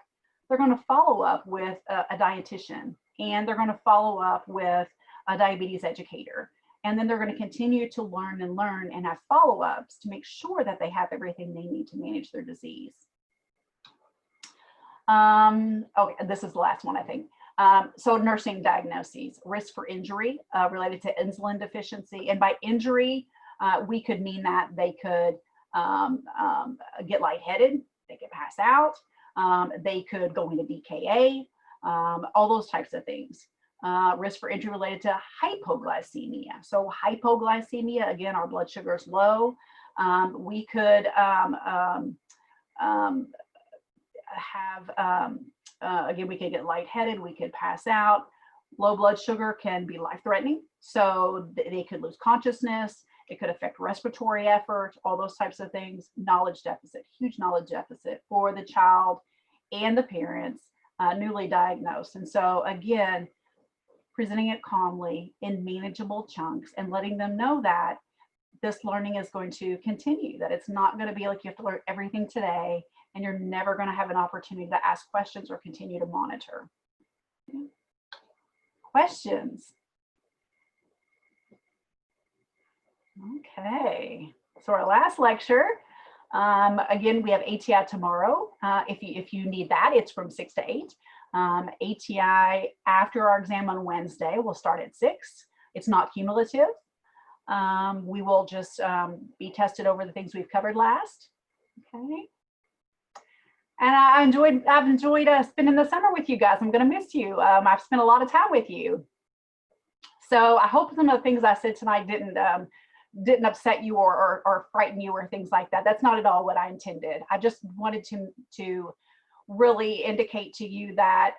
They're going to follow up with a dietitian, and they're going to follow up with a diabetes educator. And then they're going to continue to learn and have follow-ups to make sure that they have everything they need to manage their disease. Okay, this is the last one, I think. So nursing diagnoses, risk for injury related to insulin deficiency. And by injury, we could mean that they could get lightheaded, they could pass out, they could go into DKA, all those types of things. Risk for injury related to hypoglycemia. So hypoglycemia, again, our blood sugar is low. We could again, we could get lightheaded, we could pass out. Low blood sugar can be life-threatening. So they could lose consciousness. It could affect respiratory effort, all those types of things. Knowledge deficit, huge knowledge deficit for the child and the parents, newly diagnosed. And so again, presenting it calmly in manageable chunks and letting them know that this learning is going to continue, that it's not going to be like you have to learn everything today and you're never going to have an opportunity to ask questions or continue to monitor. Questions? Okay, so our last lecture, again, we have ATI tomorrow. If you need that, it's from 6 to 8. ATI after our exam on Wednesday will start at 6. It's not cumulative. We will just be tested over the things we've covered last. Okay. And I've enjoyed spending the summer with you guys. I'm going to miss you. I've spent a lot of time with you. So I hope some of the things I said tonight didn't upset you or frighten you or things like that. That's not at all what I intended. I just wanted to really indicate to you that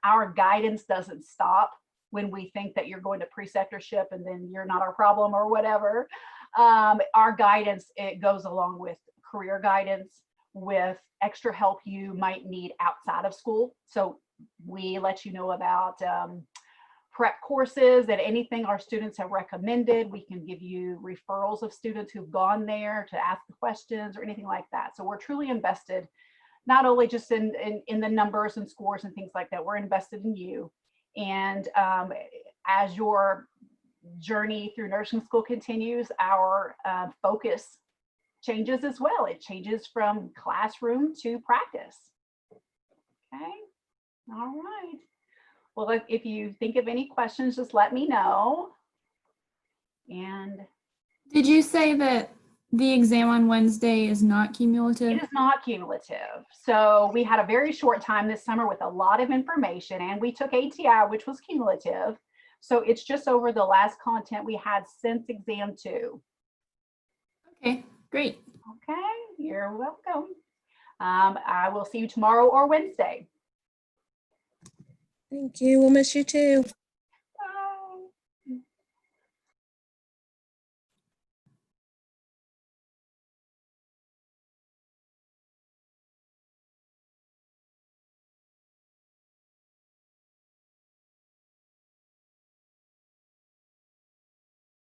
our guidance doesn't stop when we think that you're going to preceptorship and then you're not our problem or whatever. Our guidance, it goes along with career guidance, with extra help you might need outside of school. So we let you know about prep courses and anything our students have recommended. We can give you referrals of students who've gone there to ask the questions or anything like that. So we're truly invested, not only just in the numbers and scores and things like that, we're invested in you. And as your journey through nursing school continues, our focus changes as well. It changes from classroom to practice. Okay, all right. Well, if you think of any questions, just let me know. And Did you say that the exam on Wednesday is not cumulative? it is not cumulative. So we had a very short time this summer with a lot of information, and we took ATI, which was cumulative. So it's just over the last content we had since exam 2. Okay, great. Okay, you're welcome. I will see you tomorrow or Wednesday. Thank you. We'll miss you too.